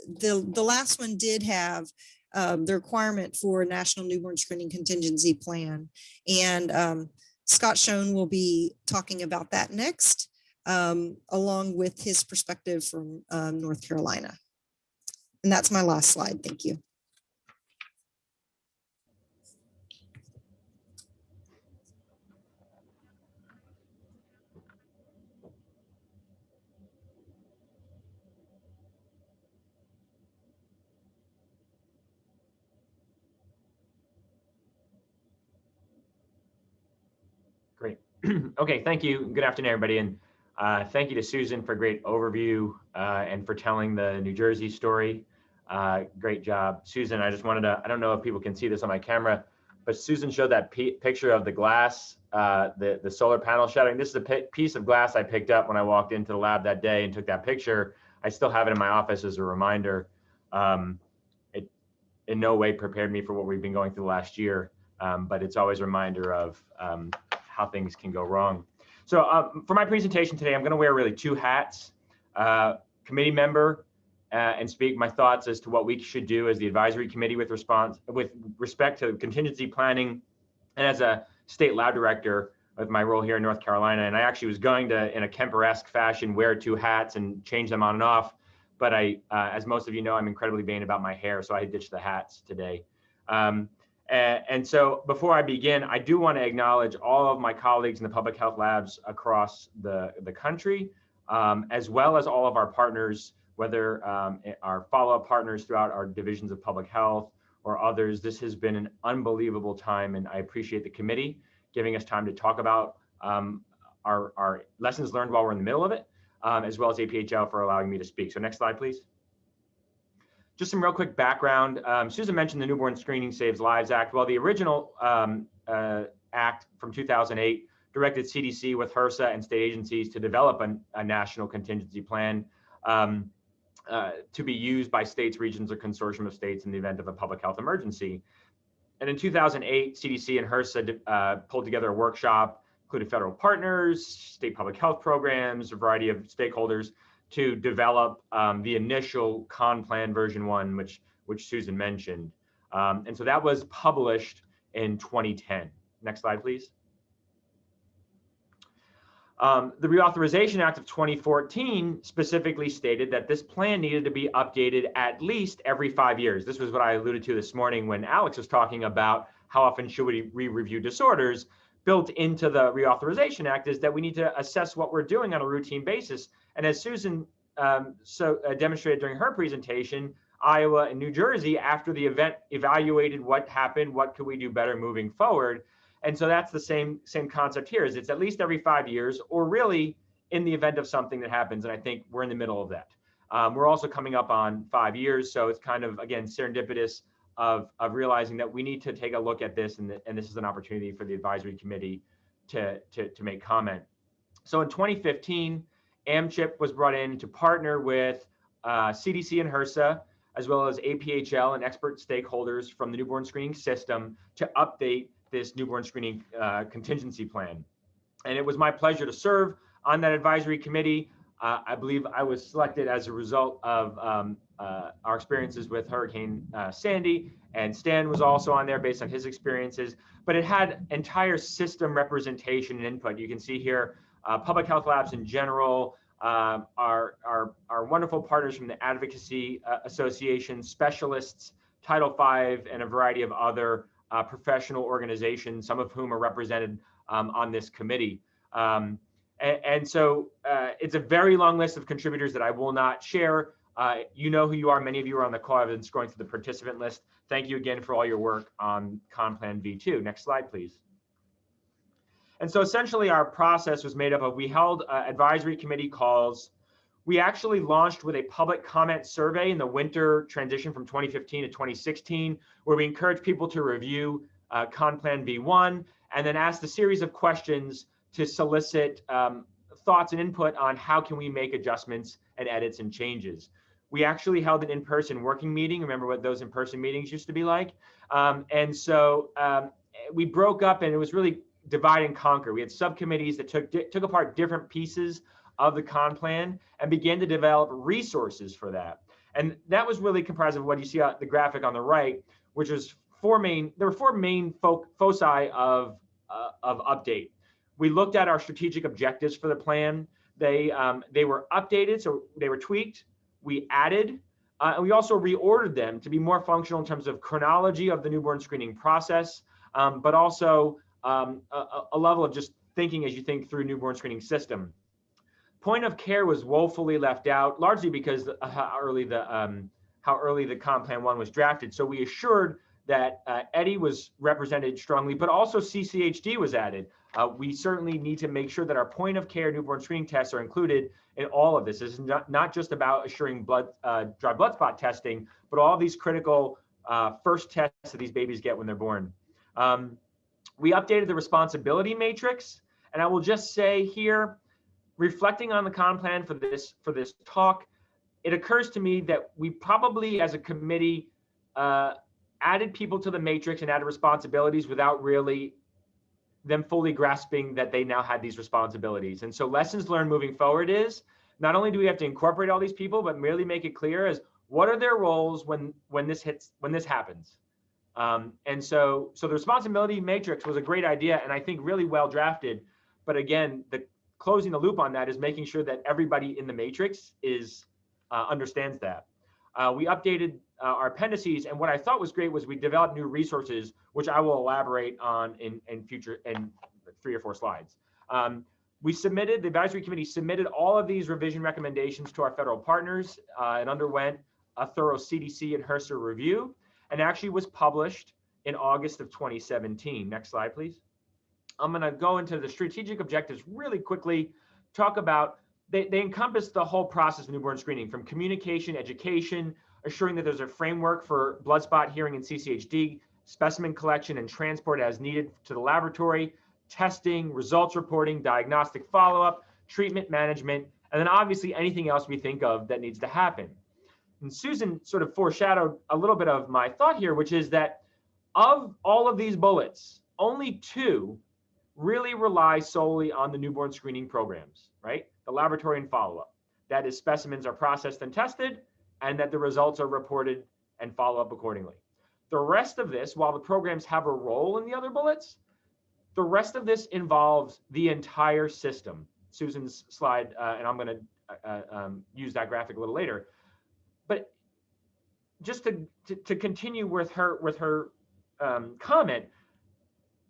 the last one did have the requirement for a National Newborn Screening Contingency Plan. And Scott Schoen will be talking about that next, along with his perspective from North Carolina. And that's my last slide. Thank you. Great. Okay, thank you. Good afternoon, everybody. And thank you to Susan for a great overview and for telling the New Jersey story. Great job. Susan, I just wanted to, I don't know if people can see this on my camera, but Susan showed that picture of the glass, the solar panel shattering. This is a piece of glass I picked up when I walked into the lab that day and took that picture. I still have it in my office as a reminder. It in no way prepared me for what we've been going through last year, but it's always a reminder of how things can go wrong. So for my presentation today, I'm going to wear really two hats, committee member, and speak my thoughts as to what we should do as the advisory committee with respect to contingency planning, and as a state lab director with my role here in North Carolina. And I actually was going to, in a Kemper-esque fashion, wear two hats and change them on and off. But as most of you know, I'm incredibly vain about my hair, so I ditched the hats today. And so before I begin, I do want to acknowledge all of my colleagues in the public health labs across the country, as well as all of our partners, whether our follow-up partners throughout our divisions of public health or others. This has been an unbelievable time, and I appreciate the committee giving us time to talk about our lessons learned while we're in the middle of it, as well as APHL for allowing me to speak. So next slide, please. Just some real quick background. Susan mentioned the Newborn Screening Saves Lives Act. Well, the original act from 2008 directed CDC with HRSA and state agencies to develop a national contingency plan to be used by states, regions, or consortium of states in the event of a public health emergency. And in 2008, CDC and HRSA pulled together a workshop, including federal partners, state public health programs, a variety of stakeholders, to develop the initial con plan version 1, which Susan mentioned. And so that was published in 2010. Next slide, please. The Reauthorization Act of 2014 specifically stated that this plan needed to be updated at least every 5 years. This was what I alluded to this morning when Alex was talking about how often should we re-review disorders. Built into the Reauthorization Act is that we need to assess what we're doing on a routine basis. And as Susan demonstrated during her presentation, Iowa and New Jersey, after the event, evaluated what happened, what could we do better moving forward. And so that's the same concept here, is it's at least every 5 years, or really in the event of something that happens. And I think we're in the middle of that. We're also coming up on 5 years. So it's kind of, again, serendipitous of realizing that we need to take a look at this, and this is an opportunity for the advisory committee to make comment. So in 2015, AmChip was brought in to partner with CDC and HRSA, as well as APHL and expert stakeholders from the newborn screening system to update this newborn screening contingency plan. And it was my pleasure to serve on that advisory committee. I believe I was selected as a result of our experiences with Hurricane Sandy, and Stan was also on there based on his experiences, but it had entire system representation and input. You can see here, public health labs in general, our wonderful partners from the Advocacy Association, specialists, Title V, and a variety of other professional organizations, some of whom are represented on this committee. And so it's a very long list of contributors that I will not share. You know who you are. Many of you are on the call. I've been scrolling through the participant list. Thank you again for all your work on ConPlan V2. Next slide, please. And so essentially our process was made up of, we held advisory committee calls. We actually launched with a public comment survey in the winter transition from 2015 to 2016, where we encouraged people to review ConPlan V1 and then asked a series of questions to solicit thoughts and input on how can we make adjustments and edits and changes. We actually held an in-person working meeting. Remember what those in-person meetings used to be like? And so we broke up, and it was really divide and conquer. We had subcommittees that took apart different pieces of the ConPlan and began to develop resources for that. And that was really comprised of what you see on the graphic on the right, which was there were four main foci of update. We looked at our strategic objectives for the plan. They were updated, so they were tweaked. We added, and we also reordered them to be more functional in terms of chronology of the newborn screening process, but also a level of just thinking as you think through newborn screening system. Point of care was woefully left out, largely because how early the ConPlan 1 was drafted. So we assured that EDI was represented strongly, but also CCHD was added. We certainly need to make sure that our point of care newborn screening tests are included in all of this. This is not just about assuring dry blood spot testing, but all these critical first tests that these babies get when they're born. We updated the responsibility matrix, and I will just say here, reflecting on the ConPlan for this talk, it occurs to me that we probably, as a committee, added people to the matrix and added responsibilities without really them fully grasping that they now had these responsibilities. And so lessons learned moving forward is not only do we have to incorporate all these people, but really make it clear as what are their roles when this happens. And so the responsibility matrix was a great idea, and I think really well drafted. But again, closing the loop on that is making sure that everybody in the matrix understands that. We updated our appendices, and what I thought was great was we developed new resources, which I will elaborate on in 3 or 4 slides. The advisory committee submitted all of these revision recommendations to our federal partners and underwent a thorough CDC and HRSA review, and actually was published in August of 2017. Next slide, please. I'm going to go into the strategic objectives really quickly, talk about, they encompass the whole process of newborn screening, from communication, education, assuring that there's a framework for blood spot hearing and CCHD, specimen collection and transport as needed to the laboratory, testing, results reporting, diagnostic follow-up, treatment management, and then obviously anything else we think of that needs to happen. And Susan sort of foreshadowed a little bit of my thought here, which is that of all of these bullets, only 2 really rely solely on the newborn screening programs, right? The laboratory and follow-up. That is, specimens are processed and tested, and that the results are reported and follow up accordingly. The rest of this, while the programs have a role in the other bullets, the rest of this involves the entire system. Susan's slide, and I'm going to use that graphic a little later. But just to continue with her comment,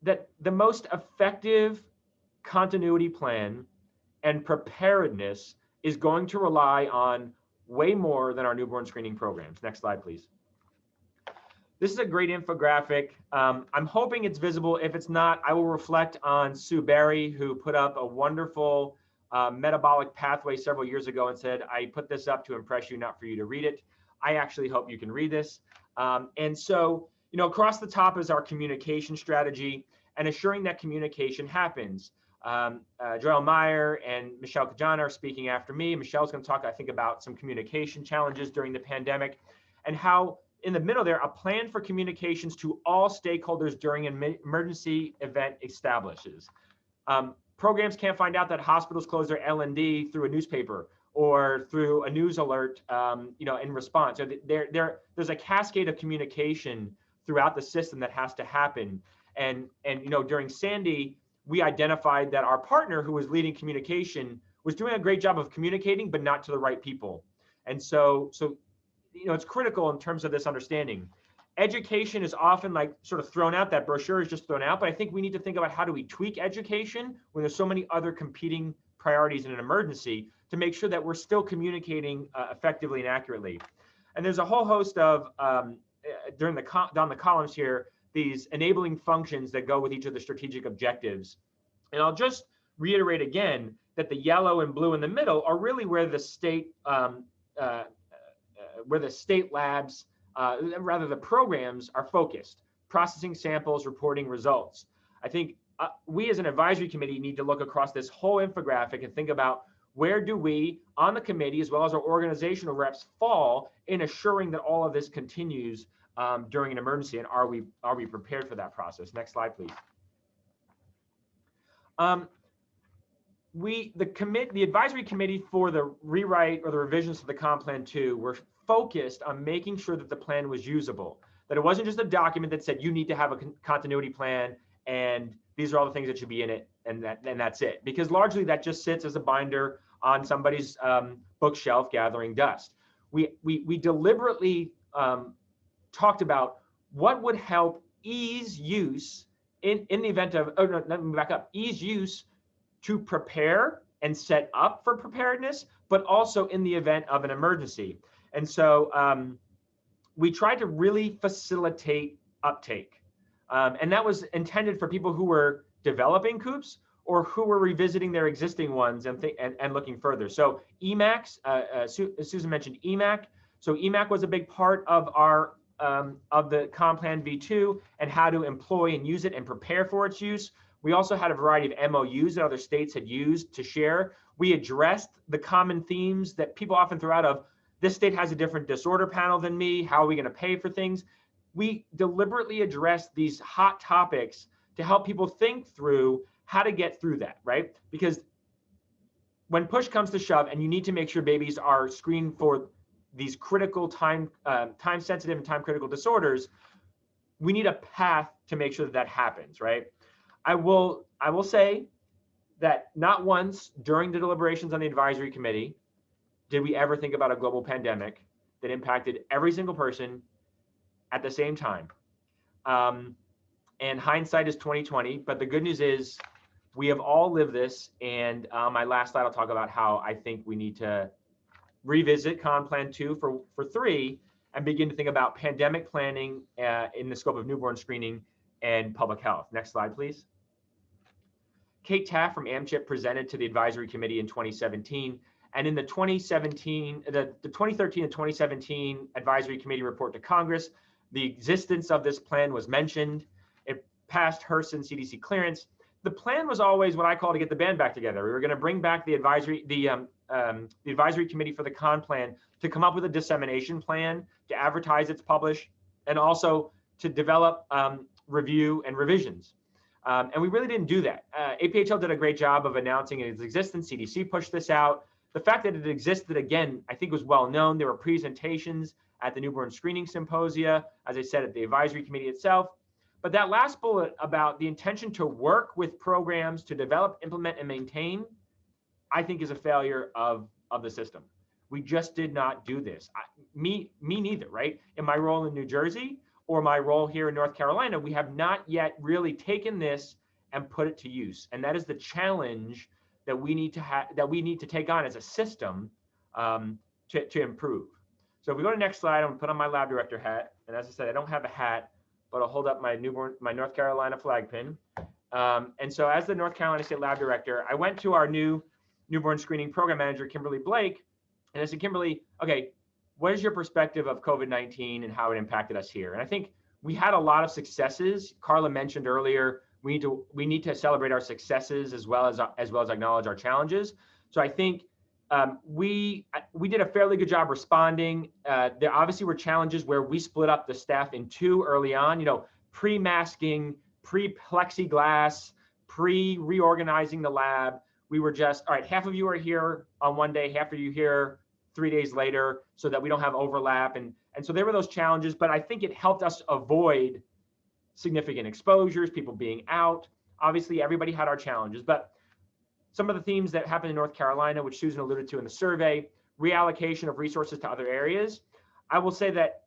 that the most effective continuity plan and preparedness is going to rely on way more than our newborn screening programs. Next slide, please. This is a great infographic. I'm hoping it's visible. If it's not, I will reflect on Sue Berry, who put up a wonderful metabolic pathway several years ago and said, I put this up to impress you, not for you to read it. I actually hope you can read this. And so, across the top is our communication strategy and assuring that communication happens. Joel Meyer and Michelle Kajana are speaking after me. Michelle's going to talk, I think, about some communication challenges during the pandemic and how in the middle there, a plan for communications to all stakeholders during an emergency event establishes. Programs can't find out that hospitals close their L&D through a newspaper or through a news alert, in response. So there's a cascade of communication throughout the system that has to happen. And during Sandy, we identified that our partner who was leading communication was doing a great job of communicating, but not to the right people. And so it's critical in terms of this understanding. Education is often like sort of thrown out, that brochure is just thrown out, but I think we need to think about how do we tweak education when there's so many other competing priorities in an emergency to make sure that we're still communicating effectively and accurately. And there's a whole host of, down the columns here, these enabling functions that go with each of the strategic objectives. And I'll just reiterate again that the yellow and blue in the middle are really where the state labs, rather the programs are focused, processing samples, reporting results. I think we as an advisory committee need to look across this whole infographic and think about where do we on the committee, as well as our organizational reps, fall in assuring that all of this continues during an emergency, and are we prepared for that process? Next slide, please. The advisory committee for the rewrite or the revisions to the comp plan 2 were focused on making sure that the plan was usable, that it wasn't just a document that said you need to have a continuity plan and these are all the things that should be in it and that's it, because largely that just sits as a binder on somebody's bookshelf gathering dust. We deliberately talked about what would help ease use in the event of, let me back up, ease use to prepare and set up for preparedness, but also in the event of an emergency. And so we tried to really facilitate uptake. And that was intended for people who were developing COOPs or who were revisiting their existing ones and looking further. So EMACs, Susan mentioned EMAC. So EMAC was a big part of our of the Comp Plan V2 and how to employ and use it and prepare for its use. We also had a variety of MOUs that other states had used to share. We addressed the common themes that people often throw out of, this state has a different disorder panel than me, how are we going to pay for things? We deliberately addressed these hot topics to help people think through how to get through that, right? Because when push comes to shove and you need to make sure babies are screened for these critical time-sensitive and time-critical disorders, we need a path to make sure that that happens, right? I will say that not once during the deliberations on the advisory committee did we ever think about a global pandemic that impacted every single person at the same time. And hindsight is 2020, but the good news is we have all lived this. And my last slide, I'll talk about how I think we need to revisit Comp Plan 2 for 3 and begin to think about pandemic planning in the scope of newborn screening and public health. Next slide, please. Kate Taft from AmChip presented to the advisory committee in 2017. And in the 2013 and 2017 advisory committee report to Congress, the existence of this plan was mentioned. It passed HRSA and CDC clearance. The plan was always what I call to get the band back together. We were going to bring back the advisory committee for the con plan to come up with a dissemination plan, to advertise its publish, and also to develop review and revisions. And we really didn't do that. APHL did a great job of announcing its existence. CDC pushed this out. The fact that it existed, again, I think was well known. There were presentations at the newborn screening symposia, as I said, at the advisory committee itself. But that last bullet about the intention to work with programs to develop, implement, and maintain, I think is a failure of the system. We just did not do this. Me neither, right? In my role in New Jersey or my role here in North Carolina, we have not yet really taken this and put it to use. And that is the challenge that we need to take on as a system to improve. So if we go to the next slide, I'm gonna put on my lab director hat And as I said, I don't have a hat, but I'll hold up my North Carolina flag pin. And so as the North Carolina State Lab Director, I went to our new newborn screening program manager, Kimberly Blake, and I said, Kimberly, okay, what is your perspective of COVID-19 and how it impacted us here? And I think we had a lot of successes. Carla mentioned earlier, we need to celebrate our successes as well as acknowledge our challenges. So I think we did a fairly good job responding. There obviously were challenges where we split up the staff in two early on, pre-masking, pre-plexiglass, pre-reorganizing the lab. We were just, all right, half of you are here on one day, half of you here 3 days later, so that we don't have overlap. And so there were those challenges, but I think it helped us avoid significant exposures, people being out. Obviously, everybody had our challenges, but some of the themes that happened in North Carolina, which Susan alluded to in the survey, reallocation of resources to other areas. I will say that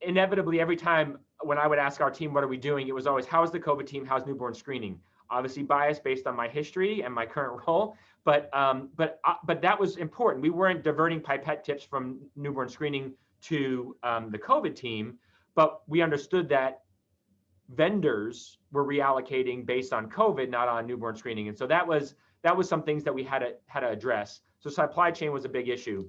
inevitably, every time when I would ask our team, what are we doing? It was always, how is the COVID team? How's newborn screening? Obviously biased based on my history and my current role, but that was important. We weren't diverting pipette tips from newborn screening to the COVID team, but we understood that vendors were reallocating based on COVID, not on newborn screening. And so that was some things that we had to address. So supply chain was a big issue.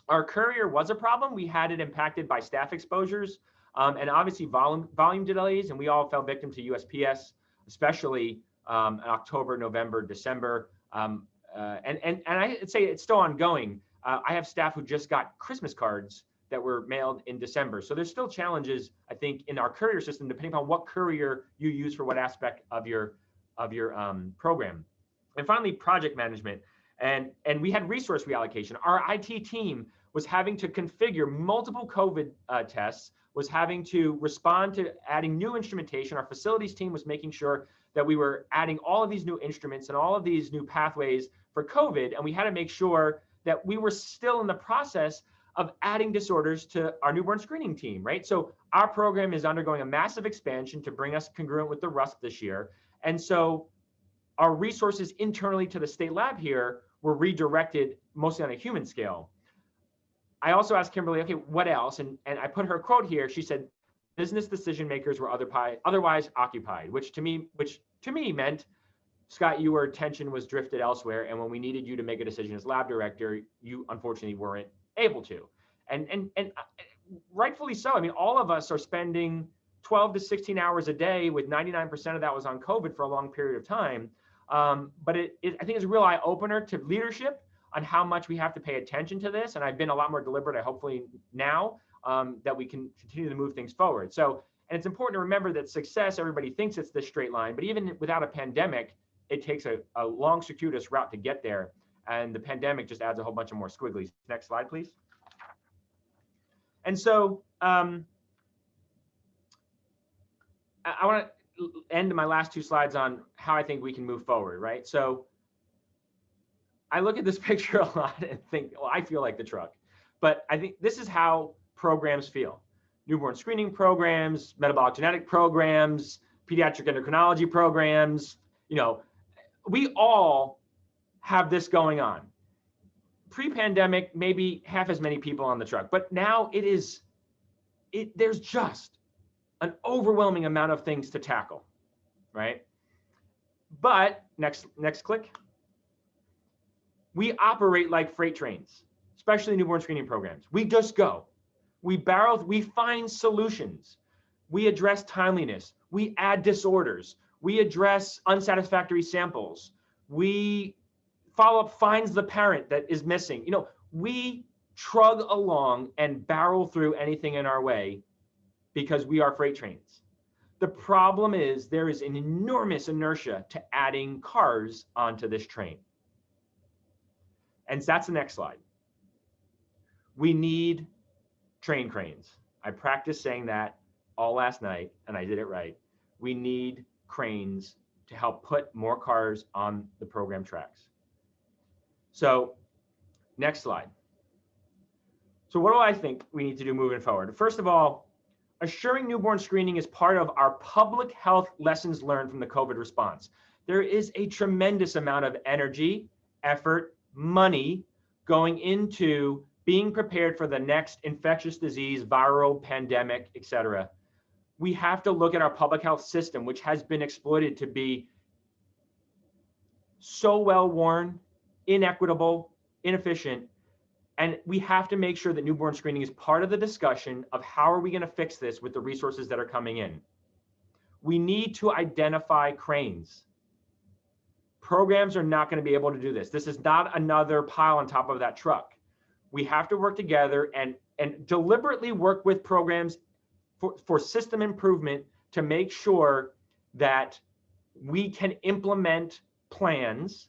Our courier was a problem. We had it impacted by staff exposures and obviously volume delays, and we all fell victim to USPS, especially in October, November, December. And I'd say it's still ongoing. I have staff who just got Christmas cards that were mailed in December. So there's still challenges, I think, in our courier system, depending on what courier you use for what aspect of your program. And finally, project management. And we had resource reallocation. Our IT team was having to configure multiple COVID tests, was having to respond to adding new instrumentation. Our facilities team was making sure that we were adding all of these new instruments and all of these new pathways for COVID. And we had to make sure that we were still in the process of adding disorders to our newborn screening team, right? So our program is undergoing a massive expansion to bring us congruent with the RUSP this year. And so our resources internally to the state lab here were redirected mostly on a human scale. I also asked Kimberly, okay, what else? And I put her quote here. She said, business decision makers were otherwise occupied, which to me meant, Scott, your attention was drifted elsewhere. And when we needed you to make a decision as lab director, you unfortunately weren't able to. And rightfully so. I mean, all of us are spending 12 to 16 hours a day, with 99% of that was on COVID for a long period of time. But I think it's a real eye opener to leadership on how much we have to pay attention to this. And I've been a lot more deliberate, hopefully now, that we can continue to move things forward. So, and it's important to remember that success, everybody thinks it's this straight line, but even without a pandemic, it takes a long circuitous route to get there. And the pandemic just adds a whole bunch of more squigglies. Next slide, please. And so I want to end my last two slides on how I think we can move forward, right? So I look at this picture a lot and think, well, I feel like the truck. But I think this is how programs feel. Newborn screening programs, metabolic genetic programs, pediatric endocrinology programs, we all have this going on. Pre-pandemic, maybe half as many people on the truck, but now there's just an overwhelming amount of things to tackle, right? But next click. We operate like freight trains, especially newborn screening programs. We just go. We find solutions. We address timeliness. We add disorders. We address unsatisfactory samples. We follow-up finds the parent that is missing. We trug along and barrel through anything in our way because we are freight trains. The problem is there is an enormous inertia to adding cars onto this train. And that's the next slide. We need train cranes. I practiced saying that all last night, and I did it right. We need cranes to help put more cars on the program tracks. So next slide. So what do I think we need to do moving forward? First of all, assuring newborn screening is part of our public health lessons learned from the COVID response. There is a tremendous amount of energy, effort, money going into being prepared for the next infectious disease, viral, pandemic, etc., we have to look at our public health system, which has been exploited to be so well worn, inequitable, inefficient. And we have to make sure that newborn screening is part of the discussion of how are we going to fix this with the resources that are coming in. We need to identify cranes. Programs are not going to be able to do this. This is not another pile on top of that truck. We have to work together and deliberately work with programs for system improvement to make sure that we can implement plans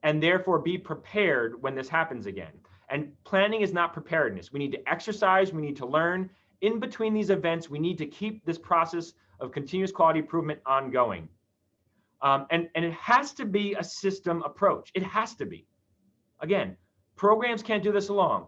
and therefore be prepared when this happens again. And planning is not preparedness. We need to exercise, we need to learn. In between these events, we need to keep this process of continuous quality improvement ongoing. And it has to be a system approach. It has to be. Again, programs can't do this alone.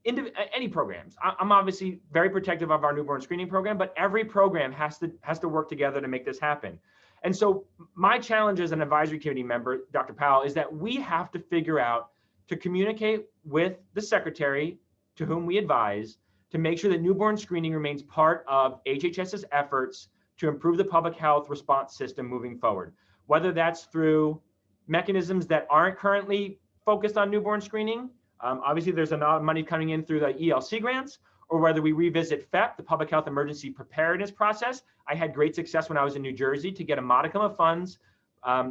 Any programs. I'm obviously very protective of our newborn screening program, but every program has to work together to make this happen. And so my challenge as an advisory committee member, Dr. Powell, is that we have to figure out to communicate with the secretary to whom we advise to make sure that newborn screening remains part of HHS's efforts to improve the public health response system moving forward, whether that's through mechanisms that aren't currently focused on newborn screening. Obviously, there's a lot of money coming in through the ELC grants, or whether we revisit PhEP, the Public Health Emergency Preparedness Process. I had great success when I was in New Jersey to get a modicum of funds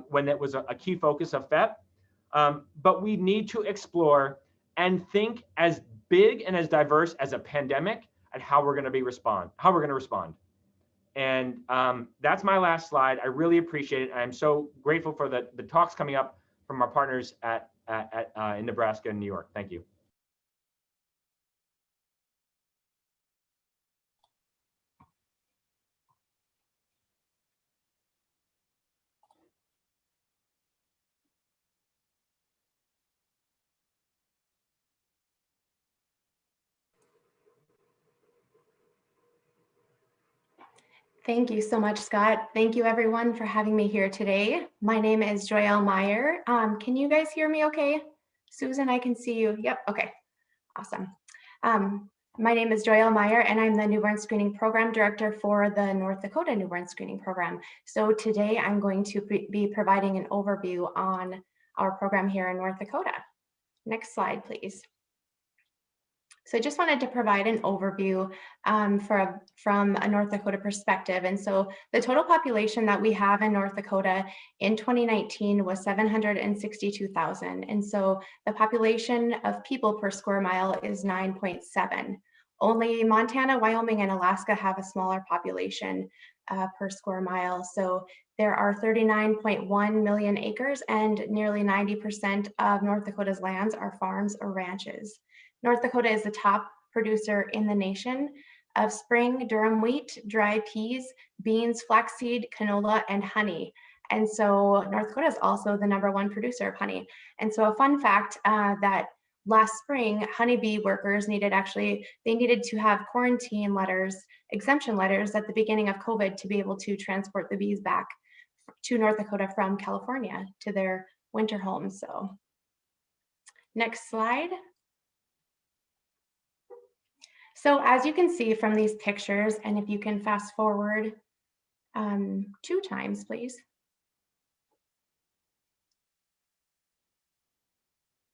when that was a key focus of PhEP. But we need to explore and think as big and as diverse as a pandemic and how we're going to respond. And that's my last slide. I really appreciate it. I'm so grateful for the talks coming up from our partners in Nebraska and New York. Thank you. Thank you so much, Scott. Thank you everyone for having me here today. My name is Joyelle Meyer. Can you guys hear me okay? Susan, I can see you. Yep, okay, awesome. My name is Joyelle Meyer and I'm the Newborn Screening Program Director for the North Dakota Newborn Screening Program. So today I'm going to be providing an overview on our program here in North Dakota. Next slide, please. So I just wanted to provide an overview from a North Dakota perspective. And so the total population that we have in North Dakota in 2019 was 762,000. And so the population of people per square mile is 9.7. Only Montana, Wyoming, and Alaska have a smaller population per square mile. So there are 39.1 million acres and nearly 90% of North Dakota's lands are farms or ranches. North Dakota is the top producer in the nation of spring durum wheat, dry peas, beans, flaxseed, canola, and honey. And so North Dakota is also the #1 producer of honey. And so a fun fact that last spring, honeybee workers needed to have quarantine letters, exemption letters at the beginning of COVID to be able to transport the bees back to North Dakota from California to their winter homes. So next slide. So as you can see from these pictures, and if you can fast forward 2 times, please.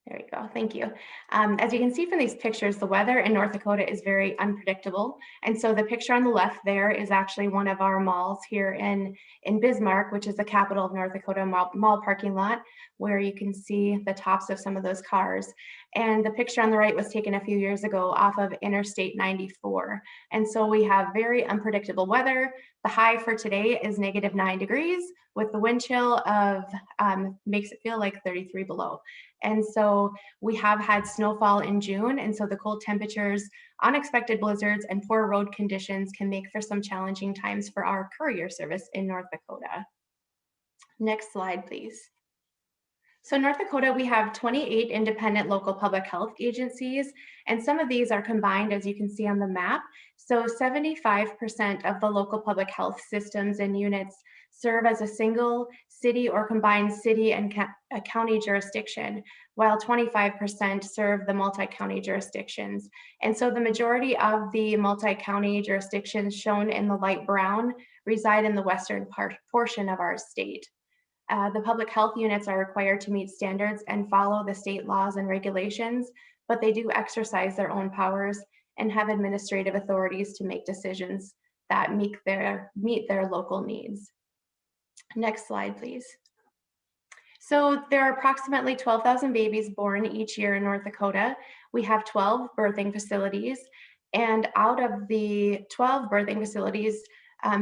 There you go, thank you. As you can see from these pictures, the weather in North Dakota is very unpredictable. And so the picture on the left there is actually one of our malls here in Bismarck, which is the capital of North Dakota mall parking lot, where you can see the tops of some of those cars. And the picture on the right was taken a few years ago off of Interstate 94. And so we have very unpredictable weather. The high for today is -9 degrees with the wind chill of, makes it feel like 33 below. And so we have had snowfall in June. And so the cold temperatures, unexpected blizzards, and poor road conditions can make for some challenging times for our courier service in North Dakota. Next slide, please. So in North Dakota, we have 28 independent local public health agencies, and some of these are combined, as you can see on the map. So 75% of the local public health systems and units serve as a single city or combined city and county jurisdiction, while 25% serve the multi-county jurisdictions. And so the majority of the multi-county jurisdictions shown in the light brown reside in the western portion of our state. The public health units are required to meet standards and follow the state laws and regulations, but they do exercise their own powers and have administrative authorities to make decisions that meet their local needs. Next slide, please. So there are approximately 12,000 babies born each year in North Dakota. We have 12 birthing facilities, and out of the 12 birthing facilities,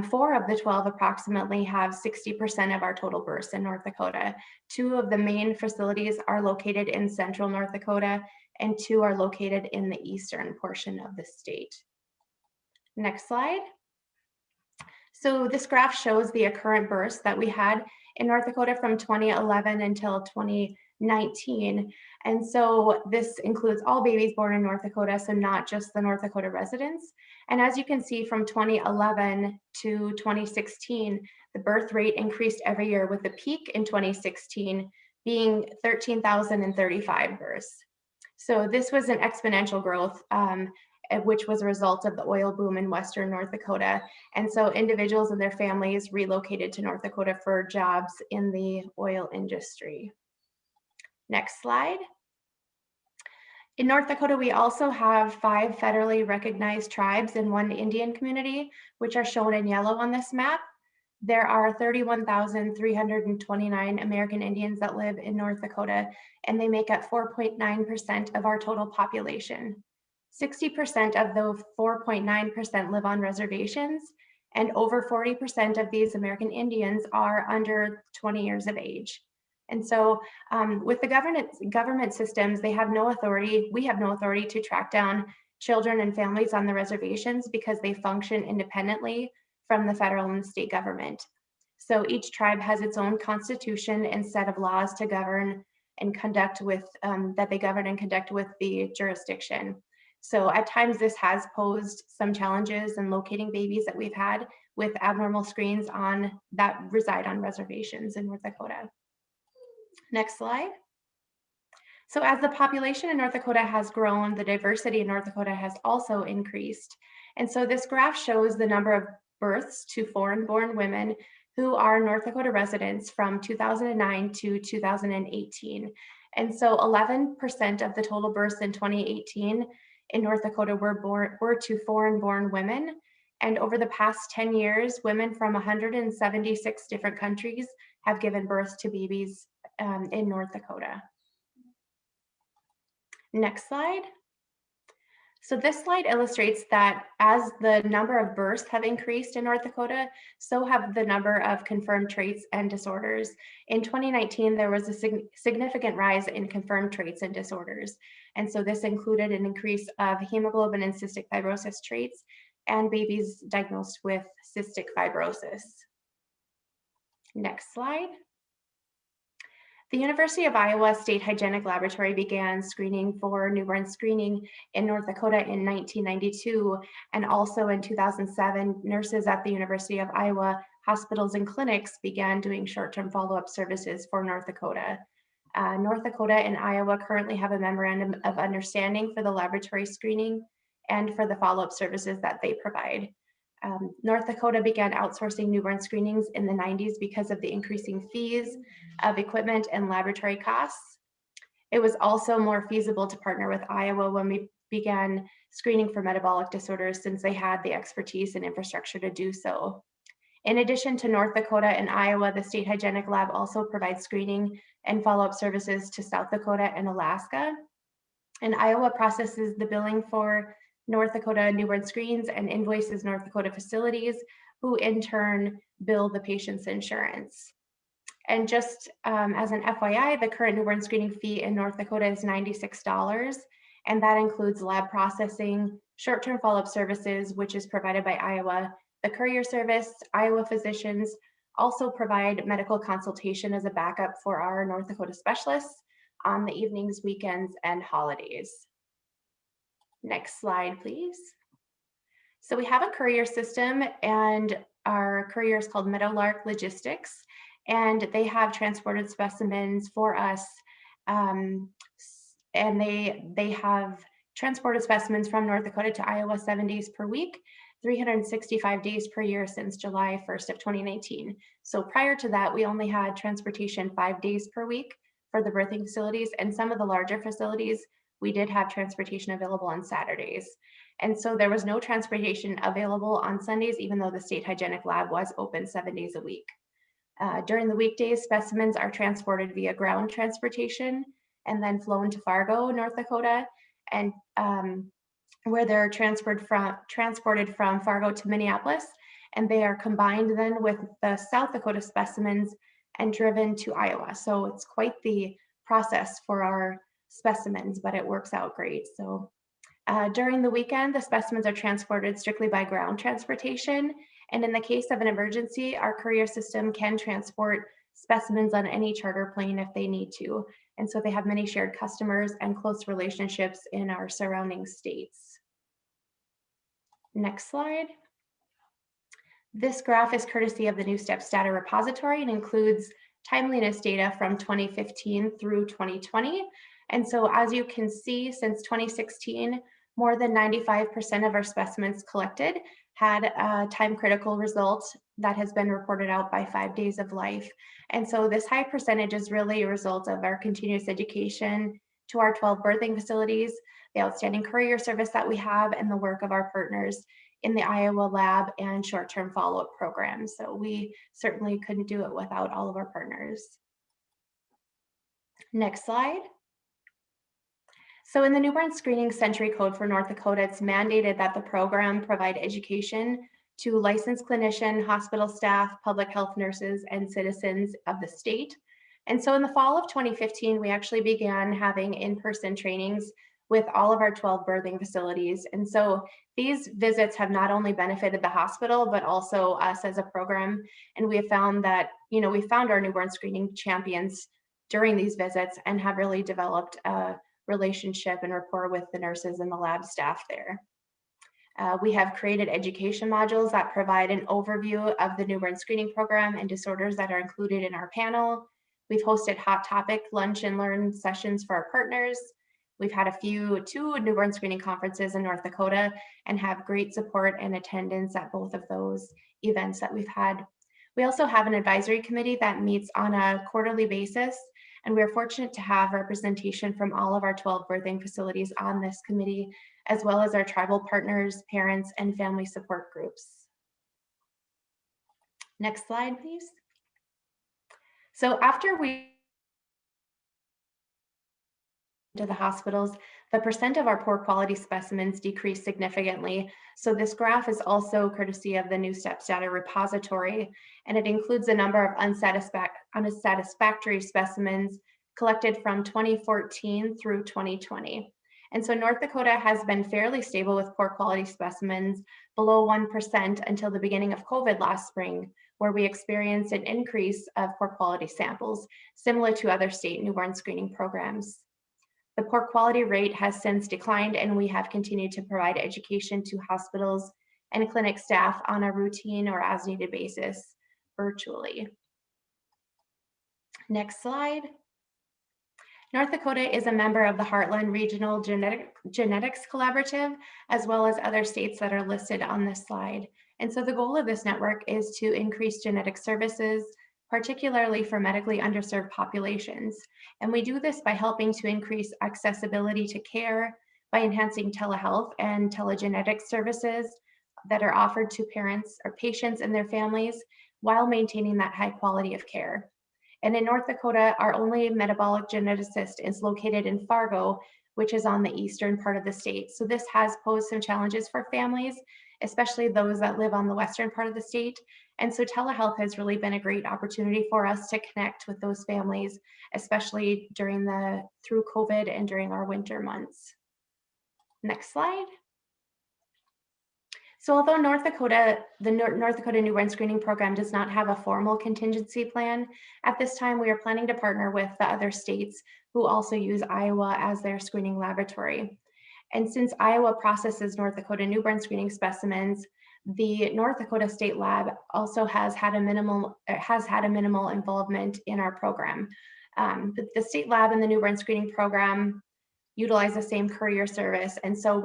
4 of the 12 approximately have 60% of our total births in North Dakota. 2 of the main facilities are located in central North Dakota, and 2 are located in the eastern portion of the state. Next slide. So this graph shows the current births that we had in North Dakota from 2011 until 2019. And so this includes all babies born in North Dakota, so not just the North Dakota residents. And as you can see, from 2011 to 2016, the birth rate increased every year, with the peak in 2016 being 13,035 births. So this was an exponential growth, which was a result of the oil boom in Western North Dakota. And so individuals and their families relocated to North Dakota for jobs in the oil industry. Next slide. In North Dakota, we also have 5 federally recognized tribes and 1 Indian community, which are shown in yellow on this map. There are 31,329 American Indians that live in North Dakota, and they make up 4.9% of our total population. 60% of the 4.9% live on reservations, and over 40% of these American Indians are under 20 years of age. And so with the government systems, they have no authority, we have no authority to track down children and families on the reservations because they function independently from the federal and state government. So each tribe has its own constitution and set of laws to govern and conduct with, that they govern and conduct with the jurisdiction. So at times this has posed some challenges in locating babies that we've had with abnormal screens that reside on reservations in North Dakota. Next slide. So as the population in North Dakota has grown, the diversity in North Dakota has also increased. And so this graph shows the number of births to foreign-born women who are North Dakota residents from 2009 to 2018. And so 11% of the total births in 2018 in North Dakota were to foreign-born women. And over the past 10 years, women from 176 different countries have given birth to babies in North Dakota. Next slide. So this slide illustrates that as the number of births have increased in North Dakota, so have the number of confirmed traits and disorders. In 2019, there was a significant rise in confirmed traits and disorders. And so this included an increase of hemoglobin and cystic fibrosis traits and babies diagnosed with cystic fibrosis. Next slide. The University of Iowa State Hygienic Laboratory began screening for newborn screening in North Dakota in 1992, and also in 2007, nurses at the University of Iowa hospitals and clinics began doing short-term follow-up services for North Dakota. North Dakota and Iowa currently have a memorandum of understanding for the laboratory screening and for the follow-up services that they provide. North Dakota began outsourcing newborn screenings in the 90s because of the increasing fees of equipment and laboratory costs. It was also more feasible to partner with Iowa when we began screening for metabolic disorders, since they had the expertise and infrastructure to do so. In addition to North Dakota and Iowa, the State Hygienic Lab also provides screening and follow-up services to South Dakota and Alaska. And Iowa processes the billing for North Dakota newborn screens and invoices North Dakota facilities, who in turn bill the patient's insurance. And just as an FYI, the current newborn screening fee in North Dakota is $96, and that includes lab processing, short-term follow-up services, which is provided by Iowa, the courier service, Iowa physicians, also provide medical consultation as a backup for our North Dakota specialists on the evenings, weekends, and holidays. Next slide, please. So we have a courier system, and our courier is called Meadowlark Logistics, and they have transported specimens for us. And they have transported specimens from North Dakota to Iowa 7 days per week, 365 days per year since July 1st of 2019. So prior to that, we only had transportation 5 days per week for the birthing facilities, and some of the larger facilities, we did have transportation available on Saturdays. And so there was no transportation available on Sundays, even though the state hygienic lab was open 7 days a week. During the weekdays, specimens are transported via ground transportation and then flown to Fargo, North Dakota, and where they're transported from Fargo to Minneapolis, and they are combined then with the South Dakota specimens and driven to Iowa. So it's quite the process for our specimens, but it works out great. So during the weekend, the specimens are transported strictly by ground transportation. And in the case of an emergency, our courier system can transport specimens on any charter plane if they need to. And so they have many shared customers and close relationships in our surrounding states. Next slide. This graph is courtesy of the New Steps Data Repository and includes timeliness data from 2015 through 2020. And so as you can see, since 2016, more than 95% of our specimens collected had a time critical result that has been reported out by 5 days of life. And so this high percentage is really a result of our continuous education to our 12 birthing facilities, the outstanding courier service that we have, and the work of our partners in the Iowa lab and short-term follow-up programs. So we certainly couldn't do it without all of our partners. Next slide. So in the Newborn Screening Century Code for North Dakota, it's mandated that the program provide education to licensed clinician, hospital staff, public health nurses, and citizens of the state. And so in the fall of 2015, we actually began having in-person trainings with all of our 12 birthing facilities. And so these visits have not only benefited the hospital, but also us as a program. And we have found that, we found our newborn screening champions during these visits and have really developed a relationship and rapport with the nurses and the lab staff there. We have created education modules that provide an overview of the newborn screening program and disorders that are included in our panel. We've hosted hot topic lunch and learn sessions for our partners. We've had two newborn screening conferences in North Dakota and have great support and attendance at both of those events that we've had. We also have an advisory committee that meets on a quarterly basis, and we're fortunate to have representation from all of our 12 birthing facilities on this committee, as well as our tribal partners, parents, and family support groups. Next slide, please. So after we to the hospitals, the percent of our poor quality specimens decreased significantly. So this graph is also courtesy of the New Steps Data Repository, and it includes a number of unsatisfactory specimens collected from 2014 through 2020. And so North Dakota has been fairly stable with poor quality specimens below 1% until the beginning of COVID last spring, where we experienced an increase of poor quality samples, similar to other state newborn screening programs. The poor quality rate has since declined, and we have continued to provide education to hospitals and clinic staff on a routine or as needed basis virtually. Next slide. North Dakota is a member of the Heartland Regional Genetics Collaborative, as well as other states that are listed on this slide. And so the goal of this network is to increase genetic services, particularly for medically underserved populations. And we do this by helping to increase accessibility to care by enhancing telehealth and telegenetic services that are offered to parents or patients and their families while maintaining that high quality of care. And in North Dakota, our only metabolic geneticist is located in Fargo, which is on the eastern part of the state. So this has posed some challenges for families, especially those that live on the western part of the state. And so telehealth has really been a great opportunity for us to connect with those families, especially through COVID and during our winter months. Next slide. So although the North Dakota Newborn Screening Program does not have a formal contingency plan, at this time we are planning to partner with the other states who also use Iowa as their screening laboratory. And since Iowa processes North Dakota newborn screening specimens, the North Dakota State Lab also has had a minimal involvement in our program. The state lab and the newborn screening program utilize the same courier service, and so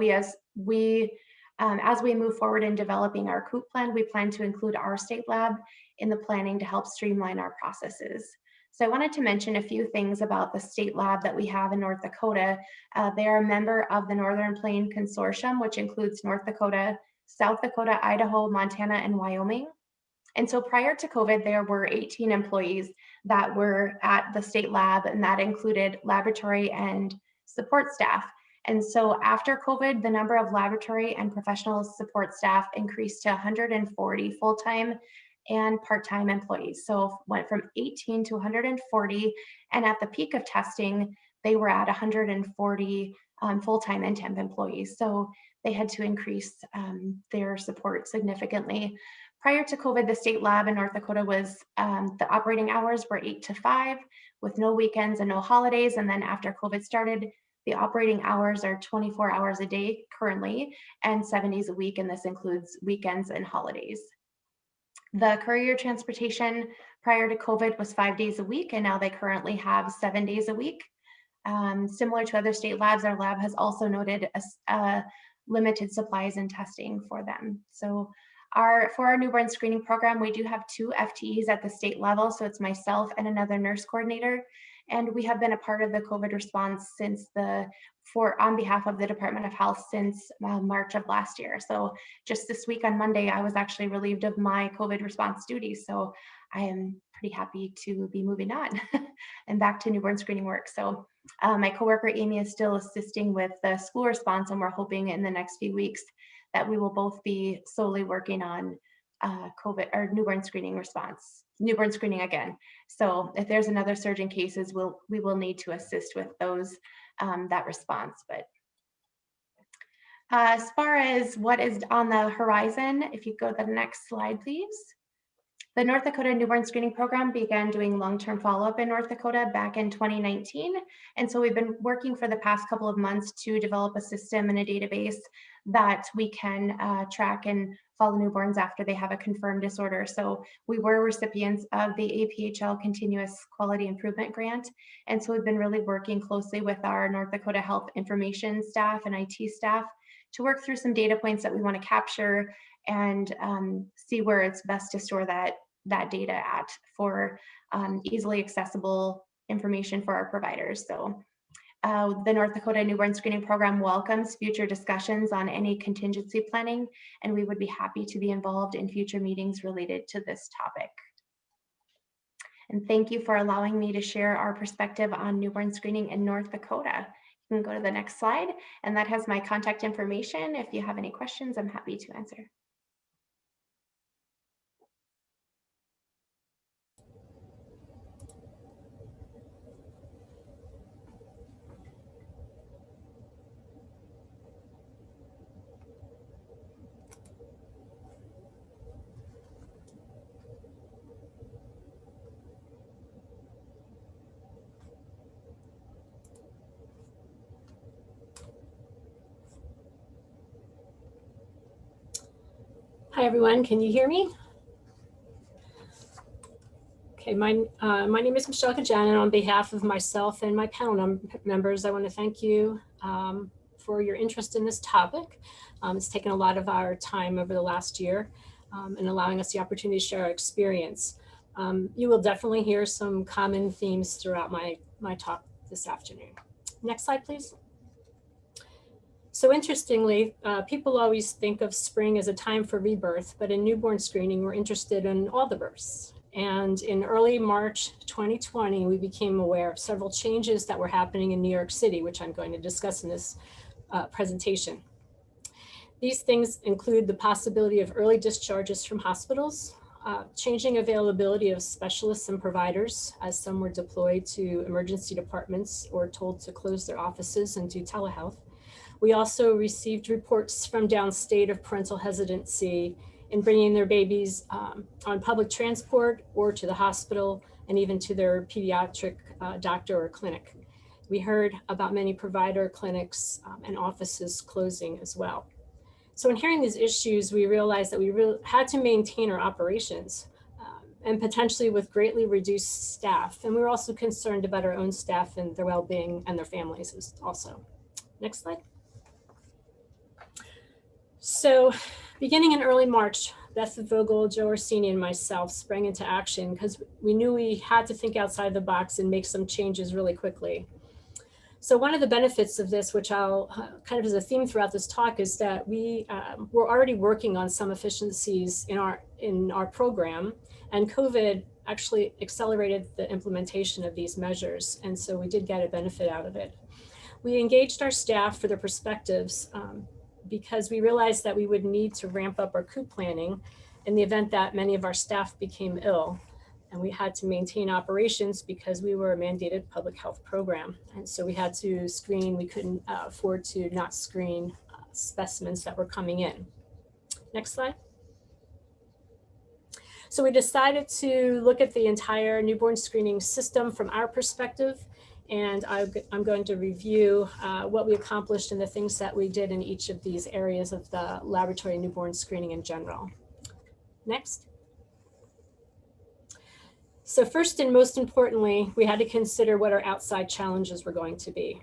as we move forward in developing our COOP plan, we plan to include our state lab in the planning to help streamline our processes. So I wanted to mention a few things about the state lab that we have in North Dakota. They are a member of the Northern Plain Consortium, which includes North Dakota, South Dakota, Idaho, Montana, and Wyoming. And so prior to COVID, there were 18 employees that were at the state lab, and that included laboratory and support staff. And so after COVID, the number of laboratory and professional support staff increased to 140 full-time and part-time employees. So went from 18 to 140, and at the peak of testing, they were at 140 full-time and temp employees. So they had to increase their support significantly. Prior to COVID, the state lab in North Dakota was, the operating hours were 8 to 5 with no weekends and no holidays. And then after COVID started, the operating hours are 24 hours a day currently and 7 days a week, and this includes weekends and holidays. The courier transportation prior to COVID was 5 days a week, and now they currently have 7 days a week. Similar to other state labs, our lab has also noted limited supplies and testing for them. So for our newborn screening program, we do have 2 FTEs at the state level. So it's myself and another nurse coordinator. And we have been a part of the COVID response on behalf of the Department of Health since March of last year. So just this week on Monday, I was actually relieved of my COVID response duties. So I am pretty happy to be moving on and back to newborn screening work. So my coworker Amy is still assisting with the school response, and we're hoping in the next few weeks that we will both be solely working on COVID or newborn screening again. So if there's another surge in cases, we will need to assist with those, that response. But as far as what is on the horizon, if you go to the next slide, please. The North Dakota Newborn Screening Program began doing long-term follow-up in North Dakota back in 2019. And so we've been working for the past couple of months to develop a system and a database that we can track and follow newborns after they have a confirmed disorder. So we were recipients of the APHL Continuous Quality Improvement Grant. And so we've been really working closely with our North Dakota Health Information staff and IT staff to work through some data points that we want to capture and see where it's best to store that data at for easily accessible information for our providers. So the North Dakota Newborn Screening Program welcomes future discussions on any contingency planning, and we would be happy to be involved in future meetings related to this topic. And thank you for allowing me to share our perspective on newborn screening in North Dakota. You can go to the next slide, and that has my contact information. If you have any questions, I'm happy to answer. Hi, everyone. Can you hear me? Okay, my name is Michelle Kajan, and on behalf of myself and my panel members, I want to thank you for your interest in this topic. It's taken a lot of our time over the last year and allowing us the opportunity to share our experience. You will definitely hear some common themes throughout my talk this afternoon. Next slide, please. So interestingly, people always think of spring as a time for rebirth, but in newborn screening, we're interested in all the births. And in early March 2020, we became aware of several changes that were happening in New York City, which I'm going to discuss in this presentation. These things include the possibility of early discharges from hospitals, changing availability of specialists and providers, as some were deployed to emergency departments or told to close their offices and do telehealth. We also received reports from downstate of parental hesitancy in bringing their babies on public transport or to the hospital and even to their pediatric doctor or clinic. We heard about many provider clinics and offices closing as well. So in hearing these issues, we realized that we really had to maintain our operations and potentially with greatly reduced staff. And we were also concerned about our own staff and their well-being and their families also. Next slide. So beginning in early March, Beth Vogel, Joe Orsini, and myself sprang into action because we knew we had to think outside the box and make some changes really quickly. So one of the benefits of this, which I'll kind of as a theme throughout this talk, is that we were already working on some efficiencies in our program, and COVID actually accelerated the implementation of these measures. And so we did get a benefit out of it. We engaged our staff for their perspectives because we realized that we would need to ramp up our COOP planning in the event that many of our staff became ill. And we had to maintain operations because we were a mandated public health program. And so we had to screen, we couldn't afford to not screen specimens that were coming in. Next slide. So we decided to look at the entire newborn screening system from our perspective. And I'm going to review what we accomplished and the things that we did in each of these areas of the laboratory newborn screening in general. Next. So first and most importantly, we had to consider what our outside challenges were going to be.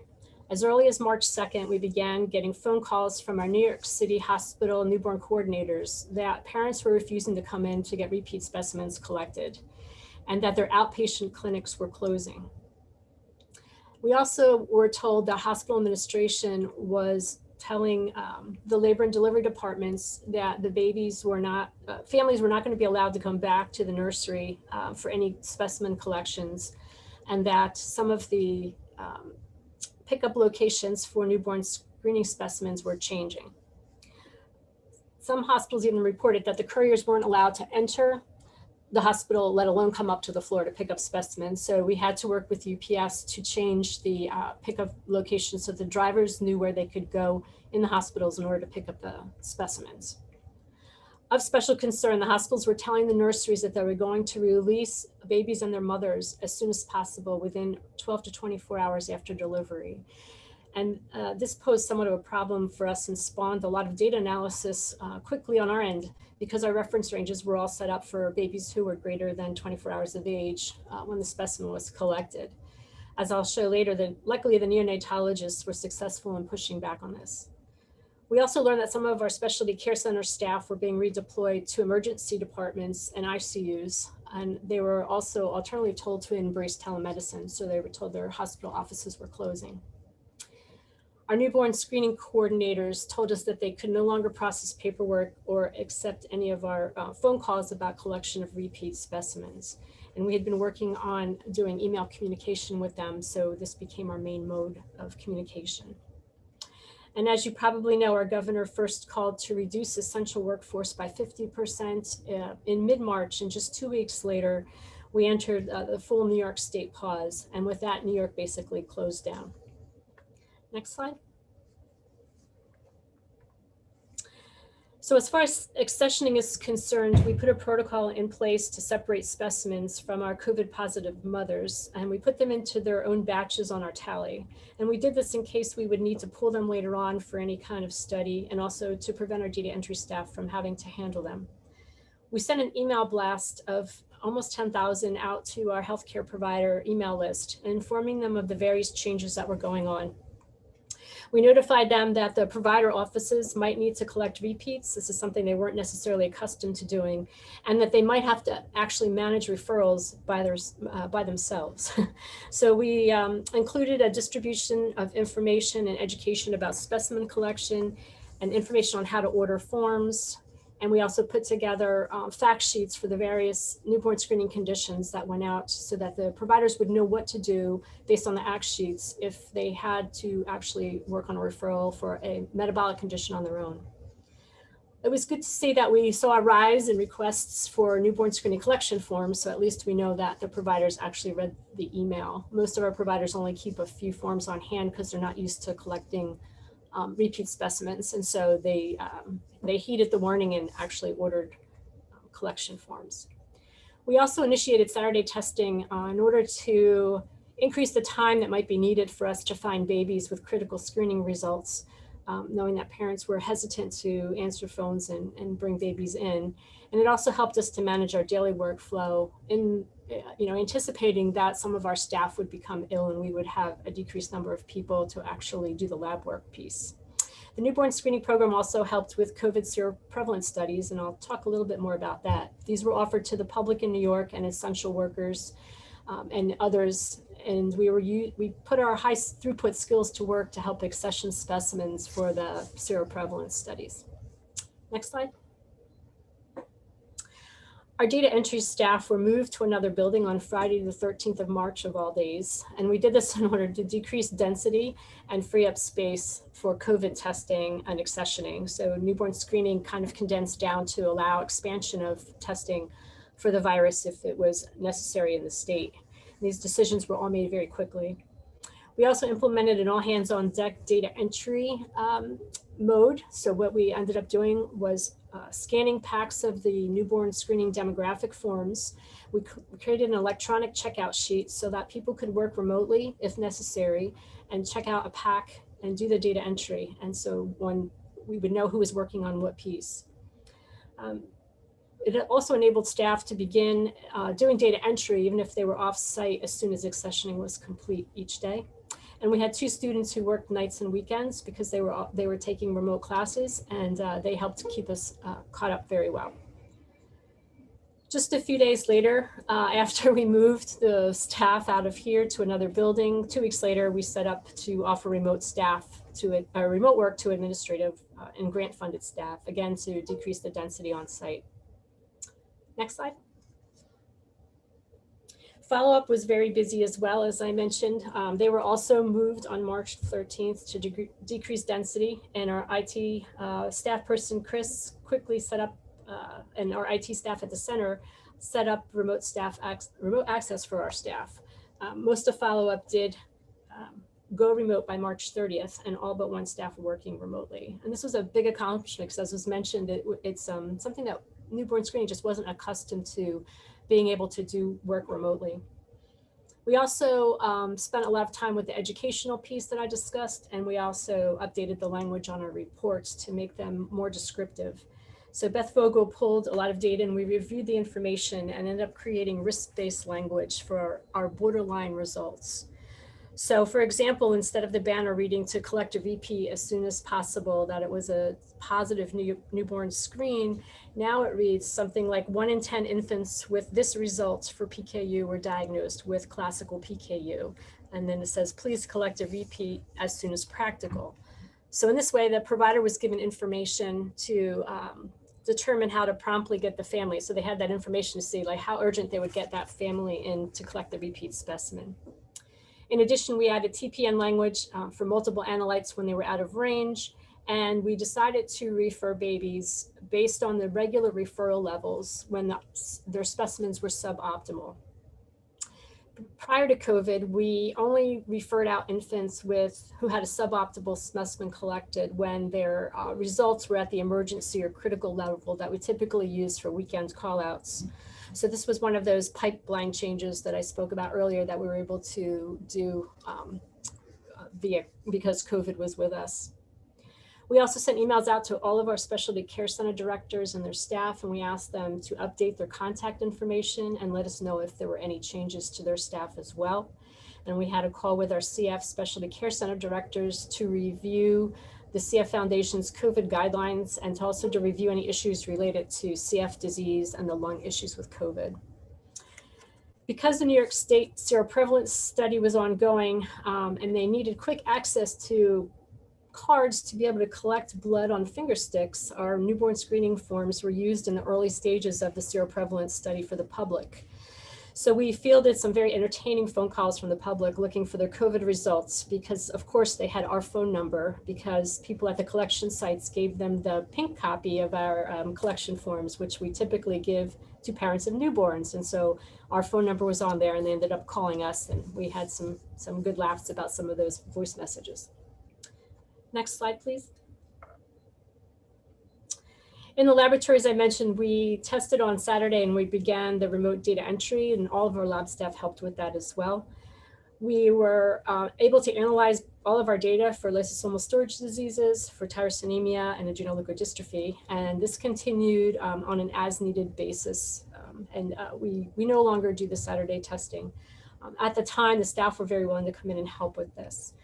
As early as March 2nd, we began getting phone calls from our New York City hospital newborn coordinators that parents were refusing to come in to get repeat specimens collected and that their outpatient clinics were closing. We also were told that hospital administration was telling the labor and delivery departments that the babies were not, families were not going to be allowed to come back to the nursery for any specimen collections, and that some of the pickup locations for newborn screening specimens were changing. Some hospitals even reported that the couriers weren't allowed to enter the hospital, let alone come up to the floor to pick up specimens. So we had to work with UPS to change the pickup location so the drivers knew where they could go in the hospitals in order to pick up the specimens. Of special concern, the hospitals were telling the nurseries that they were going to release babies and their mothers as soon as possible within 12 to 24 hours after delivery. And this posed somewhat of a problem for us and spawned a lot of data analysis quickly on our end because our reference ranges were all set up for babies who were greater than 24 hours of age when the specimen was collected. As I'll show later, luckily the neonatologists were successful in pushing back on this. We also learned that some of our specialty care center staff were being redeployed to emergency departments and ICUs, and they were also alternately told to embrace telemedicine, so they were told their hospital offices were closing. Our newborn screening coordinators told us that they could no longer process paperwork or accept any of our phone calls about collection of repeat specimens. And we had been working on doing email communication with them, so this became our main mode of communication. And as you probably know, our governor first called to reduce essential workforce by 50% in mid-March, and just 2 weeks later, we entered the full New York state pause. And with that, New York basically closed down. Next slide. So as far as accessioning is concerned, we put a protocol in place to separate specimens from our COVID positive mothers, and we put them into their own batches on our tally. And we did this in case we would need to pull them later on for any kind of study, and also to prevent our data entry staff from having to handle them. We sent an email blast of almost 10,000 out to our healthcare provider email list, informing them of the various changes that were going on. We notified them that the provider offices might need to collect repeats. This is something they weren't necessarily accustomed to doing, and that they might have to actually manage referrals by themselves. So we included a distribution of information and education about specimen collection and information on how to order forms. And we also put together fact sheets for the various newborn screening conditions that went out so that the providers would know what to do based on the act sheets if they had to actually work on a referral for a metabolic condition on their own. It was good to see that we saw a rise in requests for newborn screening collection forms, so at least we know that the providers actually read the email. Most of our providers only keep a few forms on hand because they're not used to collecting repeat specimens. And so they heeded the warning and actually ordered collection forms. We also initiated Saturday testing in order to increase the time that might be needed for us to find babies with critical screening results, knowing that parents were hesitant to answer phones and bring babies in. And it also helped us to manage our daily workflow in, anticipating that some of our staff would become ill and we would have a decreased number of people to actually do the lab work piece. The newborn screening program also helped with COVID seroprevalence studies, and I'll talk a little bit more about that. These were offered to the public in New York and essential workers and others, and we put our high throughput skills to work to help accession specimens for the seroprevalence studies. Next slide. Our data entry staff were moved to another building on Friday, the 13th of March of all days. And we did this in order to decrease density and free up space for COVID testing and accessioning. So newborn screening kind of condensed down to allow expansion of testing for the virus if it was necessary in the state. And these decisions were all made very quickly. We also implemented an all hands on deck data entry mode. So what we ended up doing was scanning packs of the newborn screening demographic forms. We created an electronic checkout sheet so that people could work remotely if necessary and check out a pack and do the data entry. And so when we would know who was working on what piece. It also enabled staff to begin doing data entry even if they were off site as soon as accessioning was complete each day. And we had 2 students who worked nights and weekends because they were taking remote classes, and they helped keep us caught up very well. Just a few days later, after we moved the staff out of here to another building, 2 weeks later, we set up to offer remote staff to remote work to administrative and grant funded staff, again, to decrease the density on site. Next slide. Follow-up was very busy as well, as I mentioned. They were also moved on March 13th to decrease density, and our IT staff person, Chris, quickly set up, and our IT staff at the center set up remote access for our staff. Most of follow-up did go remote by March 30th, and all but 1 staff were working remotely. And this was a big accomplishment because, as was mentioned, it's something that newborn screening just wasn't accustomed to, being able to do work remotely. We also spent a lot of time with the educational piece that I discussed, and we also updated the language on our reports to make them more descriptive. So Beth Vogel pulled a lot of data, and we reviewed the information and ended up creating risk-based language for our borderline results. So for example, instead of the banner reading to collect a repeat as soon as possible, that it was a positive newborn screen, now it reads something like 1 in 10 infants with this result for PKU were diagnosed with classical PKU. And then it says, please collect a repeat as soon as practical. So in this way, the provider was given information to determine how to promptly get the family. So they had that information to see like how urgent they would get that family in to collect the repeat specimen. In addition, we added TPN language for multiple analytes when they were out of range, and we decided to refer babies based on the regular referral levels when their specimens were suboptimal. Prior to COVID, we only referred out infants who had a suboptimal specimen collected when their results were at the emergency or critical level that we typically use for weekend callouts. So this was one of those pipeline changes that I spoke about earlier that we were able to do because COVID was with us. We also sent emails out to all of our specialty care center directors and their staff, and we asked them to update their contact information and let us know if there were any changes to their staff as well. And we had a call with our CF specialty care center directors to review the CF Foundation's COVID guidelines and also to review any issues related to CF disease and the lung issues with COVID. Because the New York State seroprevalence study was ongoing and they needed quick access to cards to be able to collect blood on finger sticks, our newborn screening forms were used in the early stages of the seroprevalence study for the public. So we fielded some very entertaining phone calls from the public looking for their COVID results because of course they had our phone number because people at the collection sites gave them the pink copy of our collection forms, which we typically give to parents of newborns. And so our phone number was on there and they ended up calling us, and we had some good laughs about some of those voice messages. Next slide, please. In the laboratories I mentioned, we tested on Saturday and we began the remote data entry, and all of our lab staff helped with that as well. We were able to analyze all of our data for lysosomal storage diseases, for tyrosinemia and adrenoleukodystrophy, and this continued on an as-needed basis. We no longer do the Saturday testing. At the time, the staff were very willing to come in and help with this.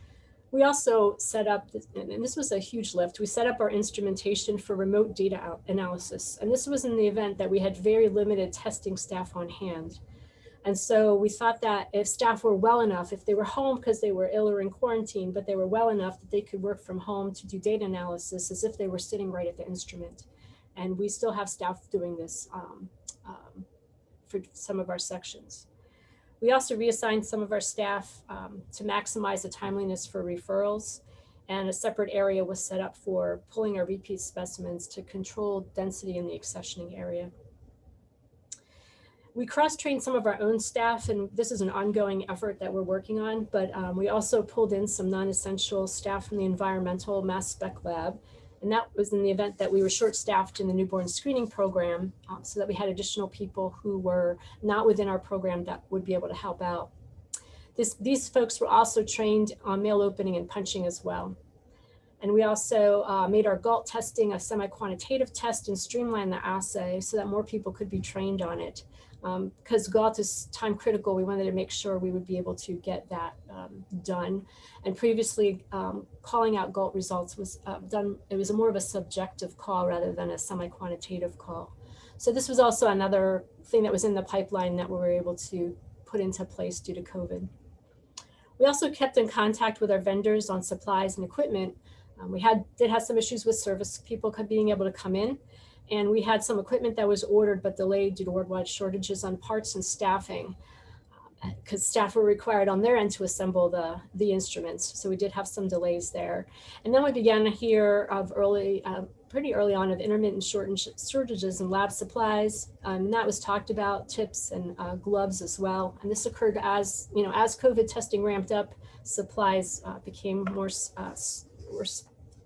We also set up, and this was a huge lift, we set up our instrumentation for remote data analysis. And this was in the event that we had very limited testing staff on hand. And so we thought that if staff were well enough, if they were home because they were ill or in quarantine, but they were well enough that they could work from home to do data analysis as if they were sitting right at the instrument. And we still have staff doing this for some of our sections. We also reassigned some of our staff to maximize the timeliness for referrals, and a separate area was set up for pulling our repeat specimens to control density in the accessioning area. We cross-trained some of our own staff, and this is an ongoing effort that we're working on, but we also pulled in some non-essential staff from the environmental mass spec lab. And that was in the event that we were short-staffed in the newborn screening program, so that we had additional people who were not within our program that would be able to help out. These folks were also trained on mail opening and punching as well. And we also made our GALT testing a semi-quantitative test and streamlined the assay so that more people could be trained on it. Because GALT is time critical, we wanted to make sure we would be able to get that done. And previously, calling out GALT results was done, it was more of a subjective call rather than a semi-quantitative call. So this was also another thing that was in the pipeline that we were able to put into place due to COVID. We also kept in contact with our vendors on supplies and equipment. We did have some issues with service people being able to come in. And we had some equipment that was ordered but delayed due to worldwide shortages on parts and staffing, because staff were required on their end to assemble the instruments. So we did have some delays there. And then we began to hear of pretty early on of intermittent shortages in lab supplies. And that was talked about, tips and gloves as well. And this occurred as COVID testing ramped up, supplies became more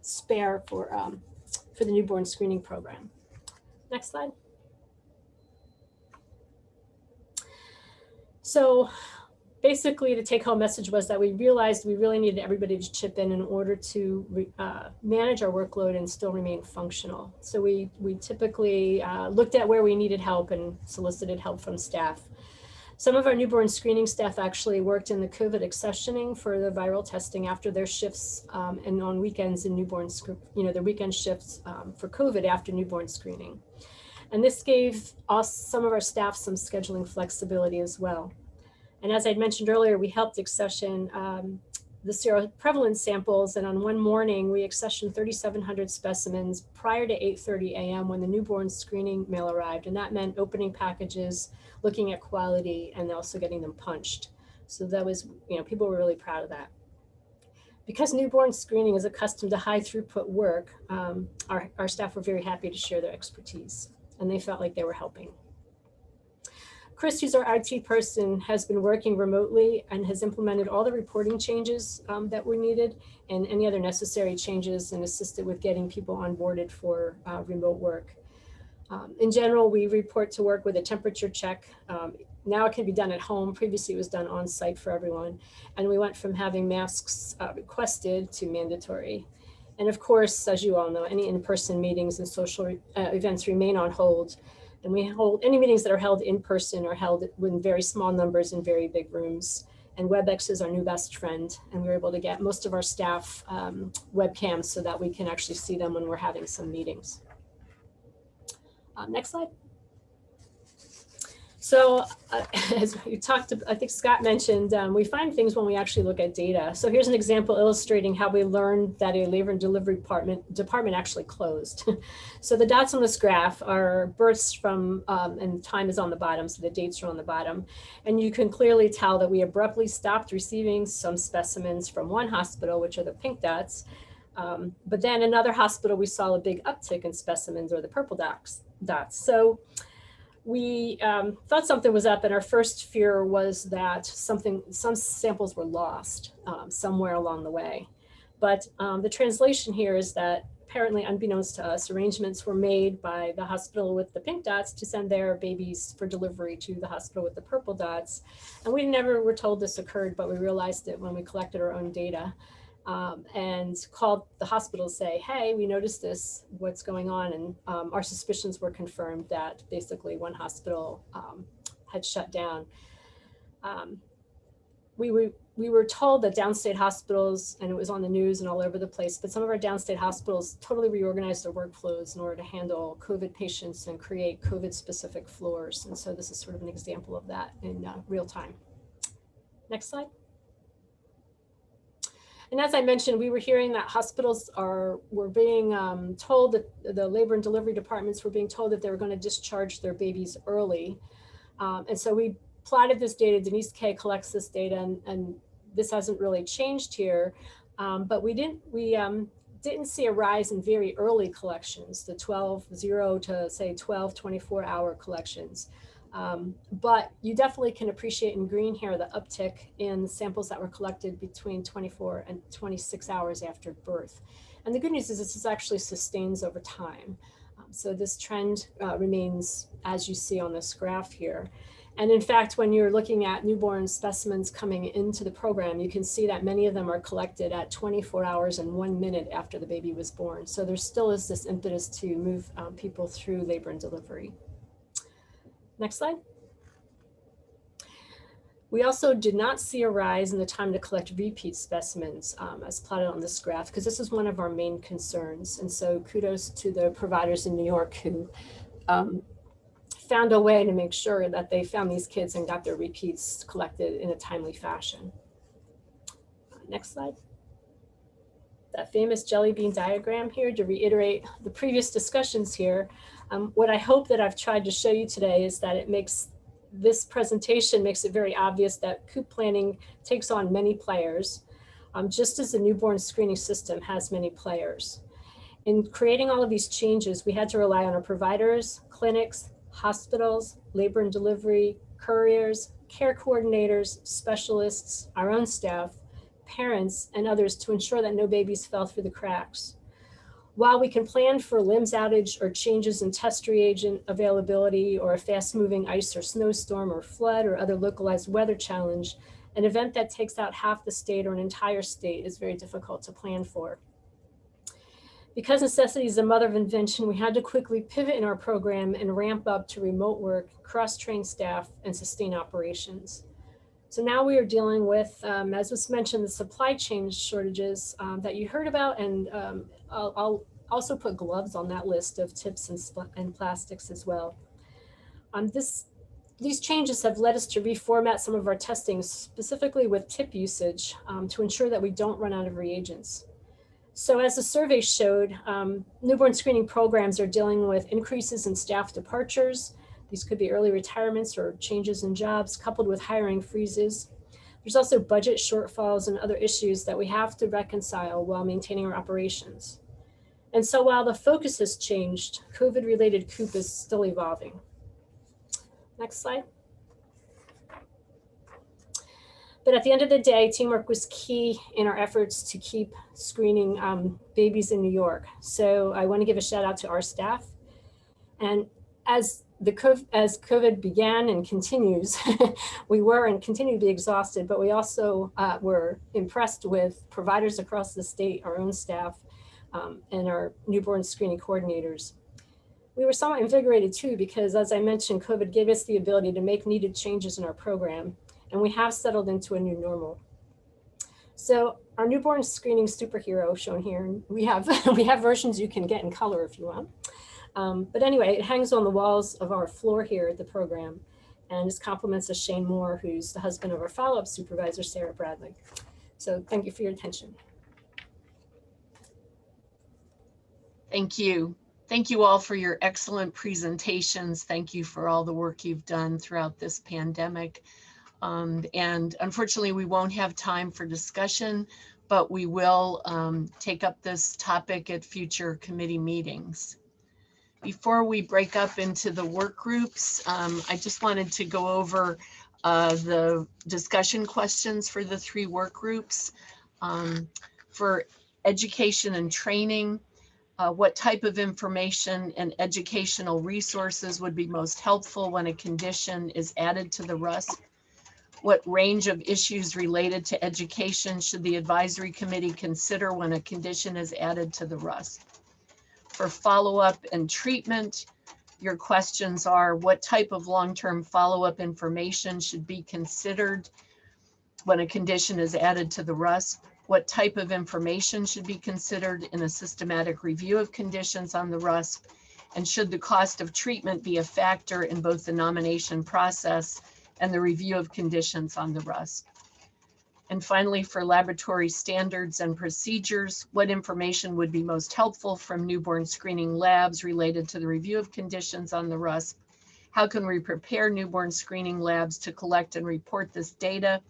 spare for the newborn screening program. Next slide. So basically, the take-home message was that we realized we really needed everybody to chip in order to manage our workload and still remain functional. So we typically looked at where we needed help and solicited help from staff. Some of our newborn screening staff actually worked in the COVID accessioning for the viral testing after their shifts and on weekends in newborn, their weekend shifts for COVID after newborn screening. And this gave us, some of our staff, some scheduling flexibility as well. And as I mentioned earlier, we helped accession the seroprevalence samples, and on one morning we accessioned 3,700 specimens prior to 8:30 a.m. when the newborn screening mail arrived. And that meant opening packages, looking at quality, and also getting them punched. So that was, people were really proud of that. Because newborn screening is accustomed to high throughput work, our staff were very happy to share their expertise, and they felt like they were helping. Chris, who's our IT person, has been working remotely and has implemented all the reporting changes that were needed and any other necessary changes, and assisted with getting people onboarded for remote work. In general, we report to work with a temperature check. Now it can be done at home. Previously, it was done on site for everyone. And we went from having masks requested to mandatory. And of course, as you all know, any in-person meetings and social events remain on hold. And we hold any meetings that are held in person are held in very small numbers in very big rooms. And WebEx is our new best friend. And we were able to get most of our staff webcams so that we can actually see them when we're having some meetings. Next slide. So as we talked, I think Scott mentioned, we find things when we actually look at data. So here's an example illustrating how we learned that a labor and delivery department actually closed. So the dots on this graph are births from, and time is on the bottom, so the dates are on the bottom. And you can clearly tell that we abruptly stopped receiving some specimens from one hospital, which are the pink dots. But then another hospital, we saw a big uptick in specimens, or the purple dots. So we thought something was up, and our first fear was that some samples were lost somewhere along the way. But the translation here is that apparently, unbeknownst to us, arrangements were made by the hospital with the pink dots to send their babies for delivery to the hospital with the purple dots. And we never were told this occurred, but we realized it when we collected our own data and called the hospital to say, hey, we noticed this, what's going on? And our suspicions were confirmed that basically one hospital had shut down. We were told that downstate hospitals, and it was on the news and all over the place, but some of our downstate hospitals totally reorganized their workflows in order to handle COVID patients and create COVID specific floors. And so this is sort of an example of that in real time. Next slide. And as I mentioned, we were hearing that hospitals were being told that the labor and delivery departments were being told that they were going to discharge their babies early. And so we plotted this data. Denise Kay collects this data, and this hasn't really changed here, but we didn't see a rise in very early collections, the 0 to say 12, 24-hour collections. But you definitely can appreciate in green here the uptick in samples that were collected between 24 and 26 hours after birth. And the good news is this actually sustains over time. So this trend remains as you see on this graph here. And in fact, when you're looking at newborn specimens coming into the program, you can see that many of them are collected at 24 hours and 1 minute after the baby was born. So there still is this impetus to move people through labor and delivery. Next slide. We also did not see a rise in the time to collect repeat specimens as plotted on this graph, because this is one of our main concerns. And so kudos to the providers in New York who found a way to make sure that they found these kids and got their repeats collected in a timely fashion. Next slide. That famous jelly bean diagram here, to reiterate the previous discussions here. What I hope that I've tried to show you today is that this presentation makes it very obvious that COOP planning takes on many players, just as the newborn screening system has many players. In creating all of these changes, we had to rely on our providers, clinics, hospitals, labor and delivery, couriers, care coordinators, specialists, our own staff, parents, and others to ensure that no babies fell through the cracks. While we can plan for LIMS outage or changes in test reagent availability or a fast-moving ice or snowstorm or flood or other localized weather challenge, an event that takes out half the state or an entire state is very difficult to plan for. Because necessity is the mother of invention, we had to quickly pivot in our program and ramp up to remote work, cross-train staff, and sustain operations. So now we are dealing with, as was mentioned, the supply chain shortages that you heard about, and I'll also put gloves on that list of tips and plastics as well. These changes have led us to reformat some of our testing, specifically with tip usage, to ensure that we don't run out of reagents. So as the survey showed, newborn screening programs are dealing with increases in staff departures. These could be early retirements or changes in jobs coupled with hiring freezes. There's also budget shortfalls and other issues that we have to reconcile while maintaining our operations. And so while the focus has changed, COVID-related COOP is still evolving. Next slide. But at the end of the day, teamwork was key in our efforts to keep screening babies in New York. So I want to give a shout out to our staff. And as COVID began and continues, we were and continue to be exhausted, but we also were impressed with providers across the state, our own staff, and our newborn screening coordinators. We were somewhat invigorated too, because as I mentioned, COVID gave us the ability to make needed changes in our program, and we have settled into a new normal. So our newborn screening superhero shown here, we have versions you can get in color if you want. But anyway, it hangs on the walls of our floor here at the program, and this compliments of Shane Moore, who's the husband of our follow-up supervisor, Sarah Bradley. So thank you for your attention. Thank you. Thank you all for your excellent presentations. Thank you for all the work you've done throughout this pandemic. And unfortunately, we won't have time for discussion, but we will take up this topic at future committee meetings. Before we break up into the work groups, I just wanted to go over the discussion questions for the 3 work groups. For education and training, what type of information and educational resources would be most helpful when a condition is added to the RUSP? What range of issues related to education should the advisory committee consider when a condition is added to the RUSP? For follow-up and treatment, your questions are, what type of long-term follow-up information should be considered when a condition is added to the RUSP? What type of information should be considered in a systematic review of conditions on the RUSP? And should the cost of treatment be a factor in both the nomination process and the review of conditions on the RUSP? And finally, for laboratory standards and procedures, what information would be most helpful from newborn screening labs related to the review of conditions on the RUSP? How can we prepare newborn screening labs to collect and report this data?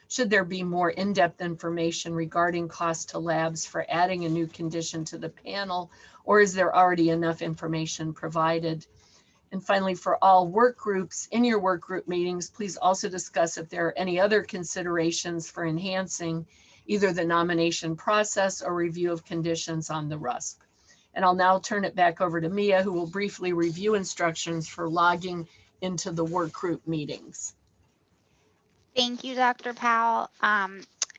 Should there be more in-depth information regarding cost to labs for adding a new condition to the panel, or is there already enough information provided? And finally, for all work groups, in your work group meetings, please also discuss if there are any other considerations for enhancing either the nomination process or review of conditions on the RUSP. And I'll now turn it back over to Mia, who will briefly review instructions for logging into the work group meetings. Thank you, Dr. Powell.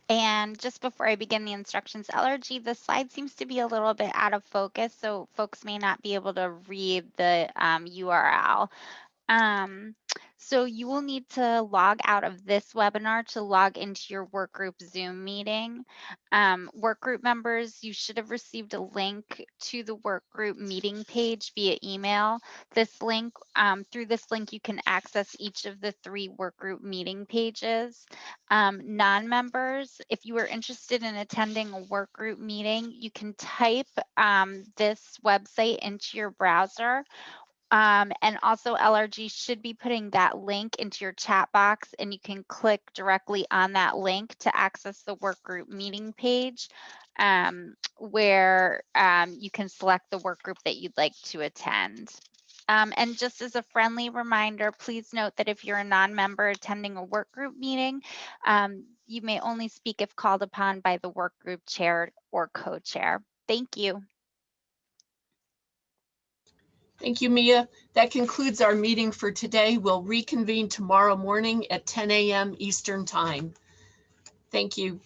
And just before I begin the instructions, LRG, the slide seems to be a little bit out of focus, so folks may not be able to read the URL. So you will need to log out of this webinar to log into your workgroup Zoom meeting. Workgroup members, you should have received a link to the workgroup meeting page via email. This link, through this link, you can access each of the 3 workgroup meeting pages. Non-members, if you are interested in attending a workgroup meeting, you can type this website into your browser. And also LRG should be putting that link into your chat box, and you can click directly on that link to access the workgroup meeting page, where you can select the workgroup that you'd like to attend. And just as a friendly reminder, please note that if you're a non-member attending a workgroup meeting, you may only speak if called upon by the workgroup chair or co-chair. Thank you. Thank you, Mia. That concludes our meeting for today. We'll reconvene tomorrow morning at 10 a.m. Eastern Time. Thank you.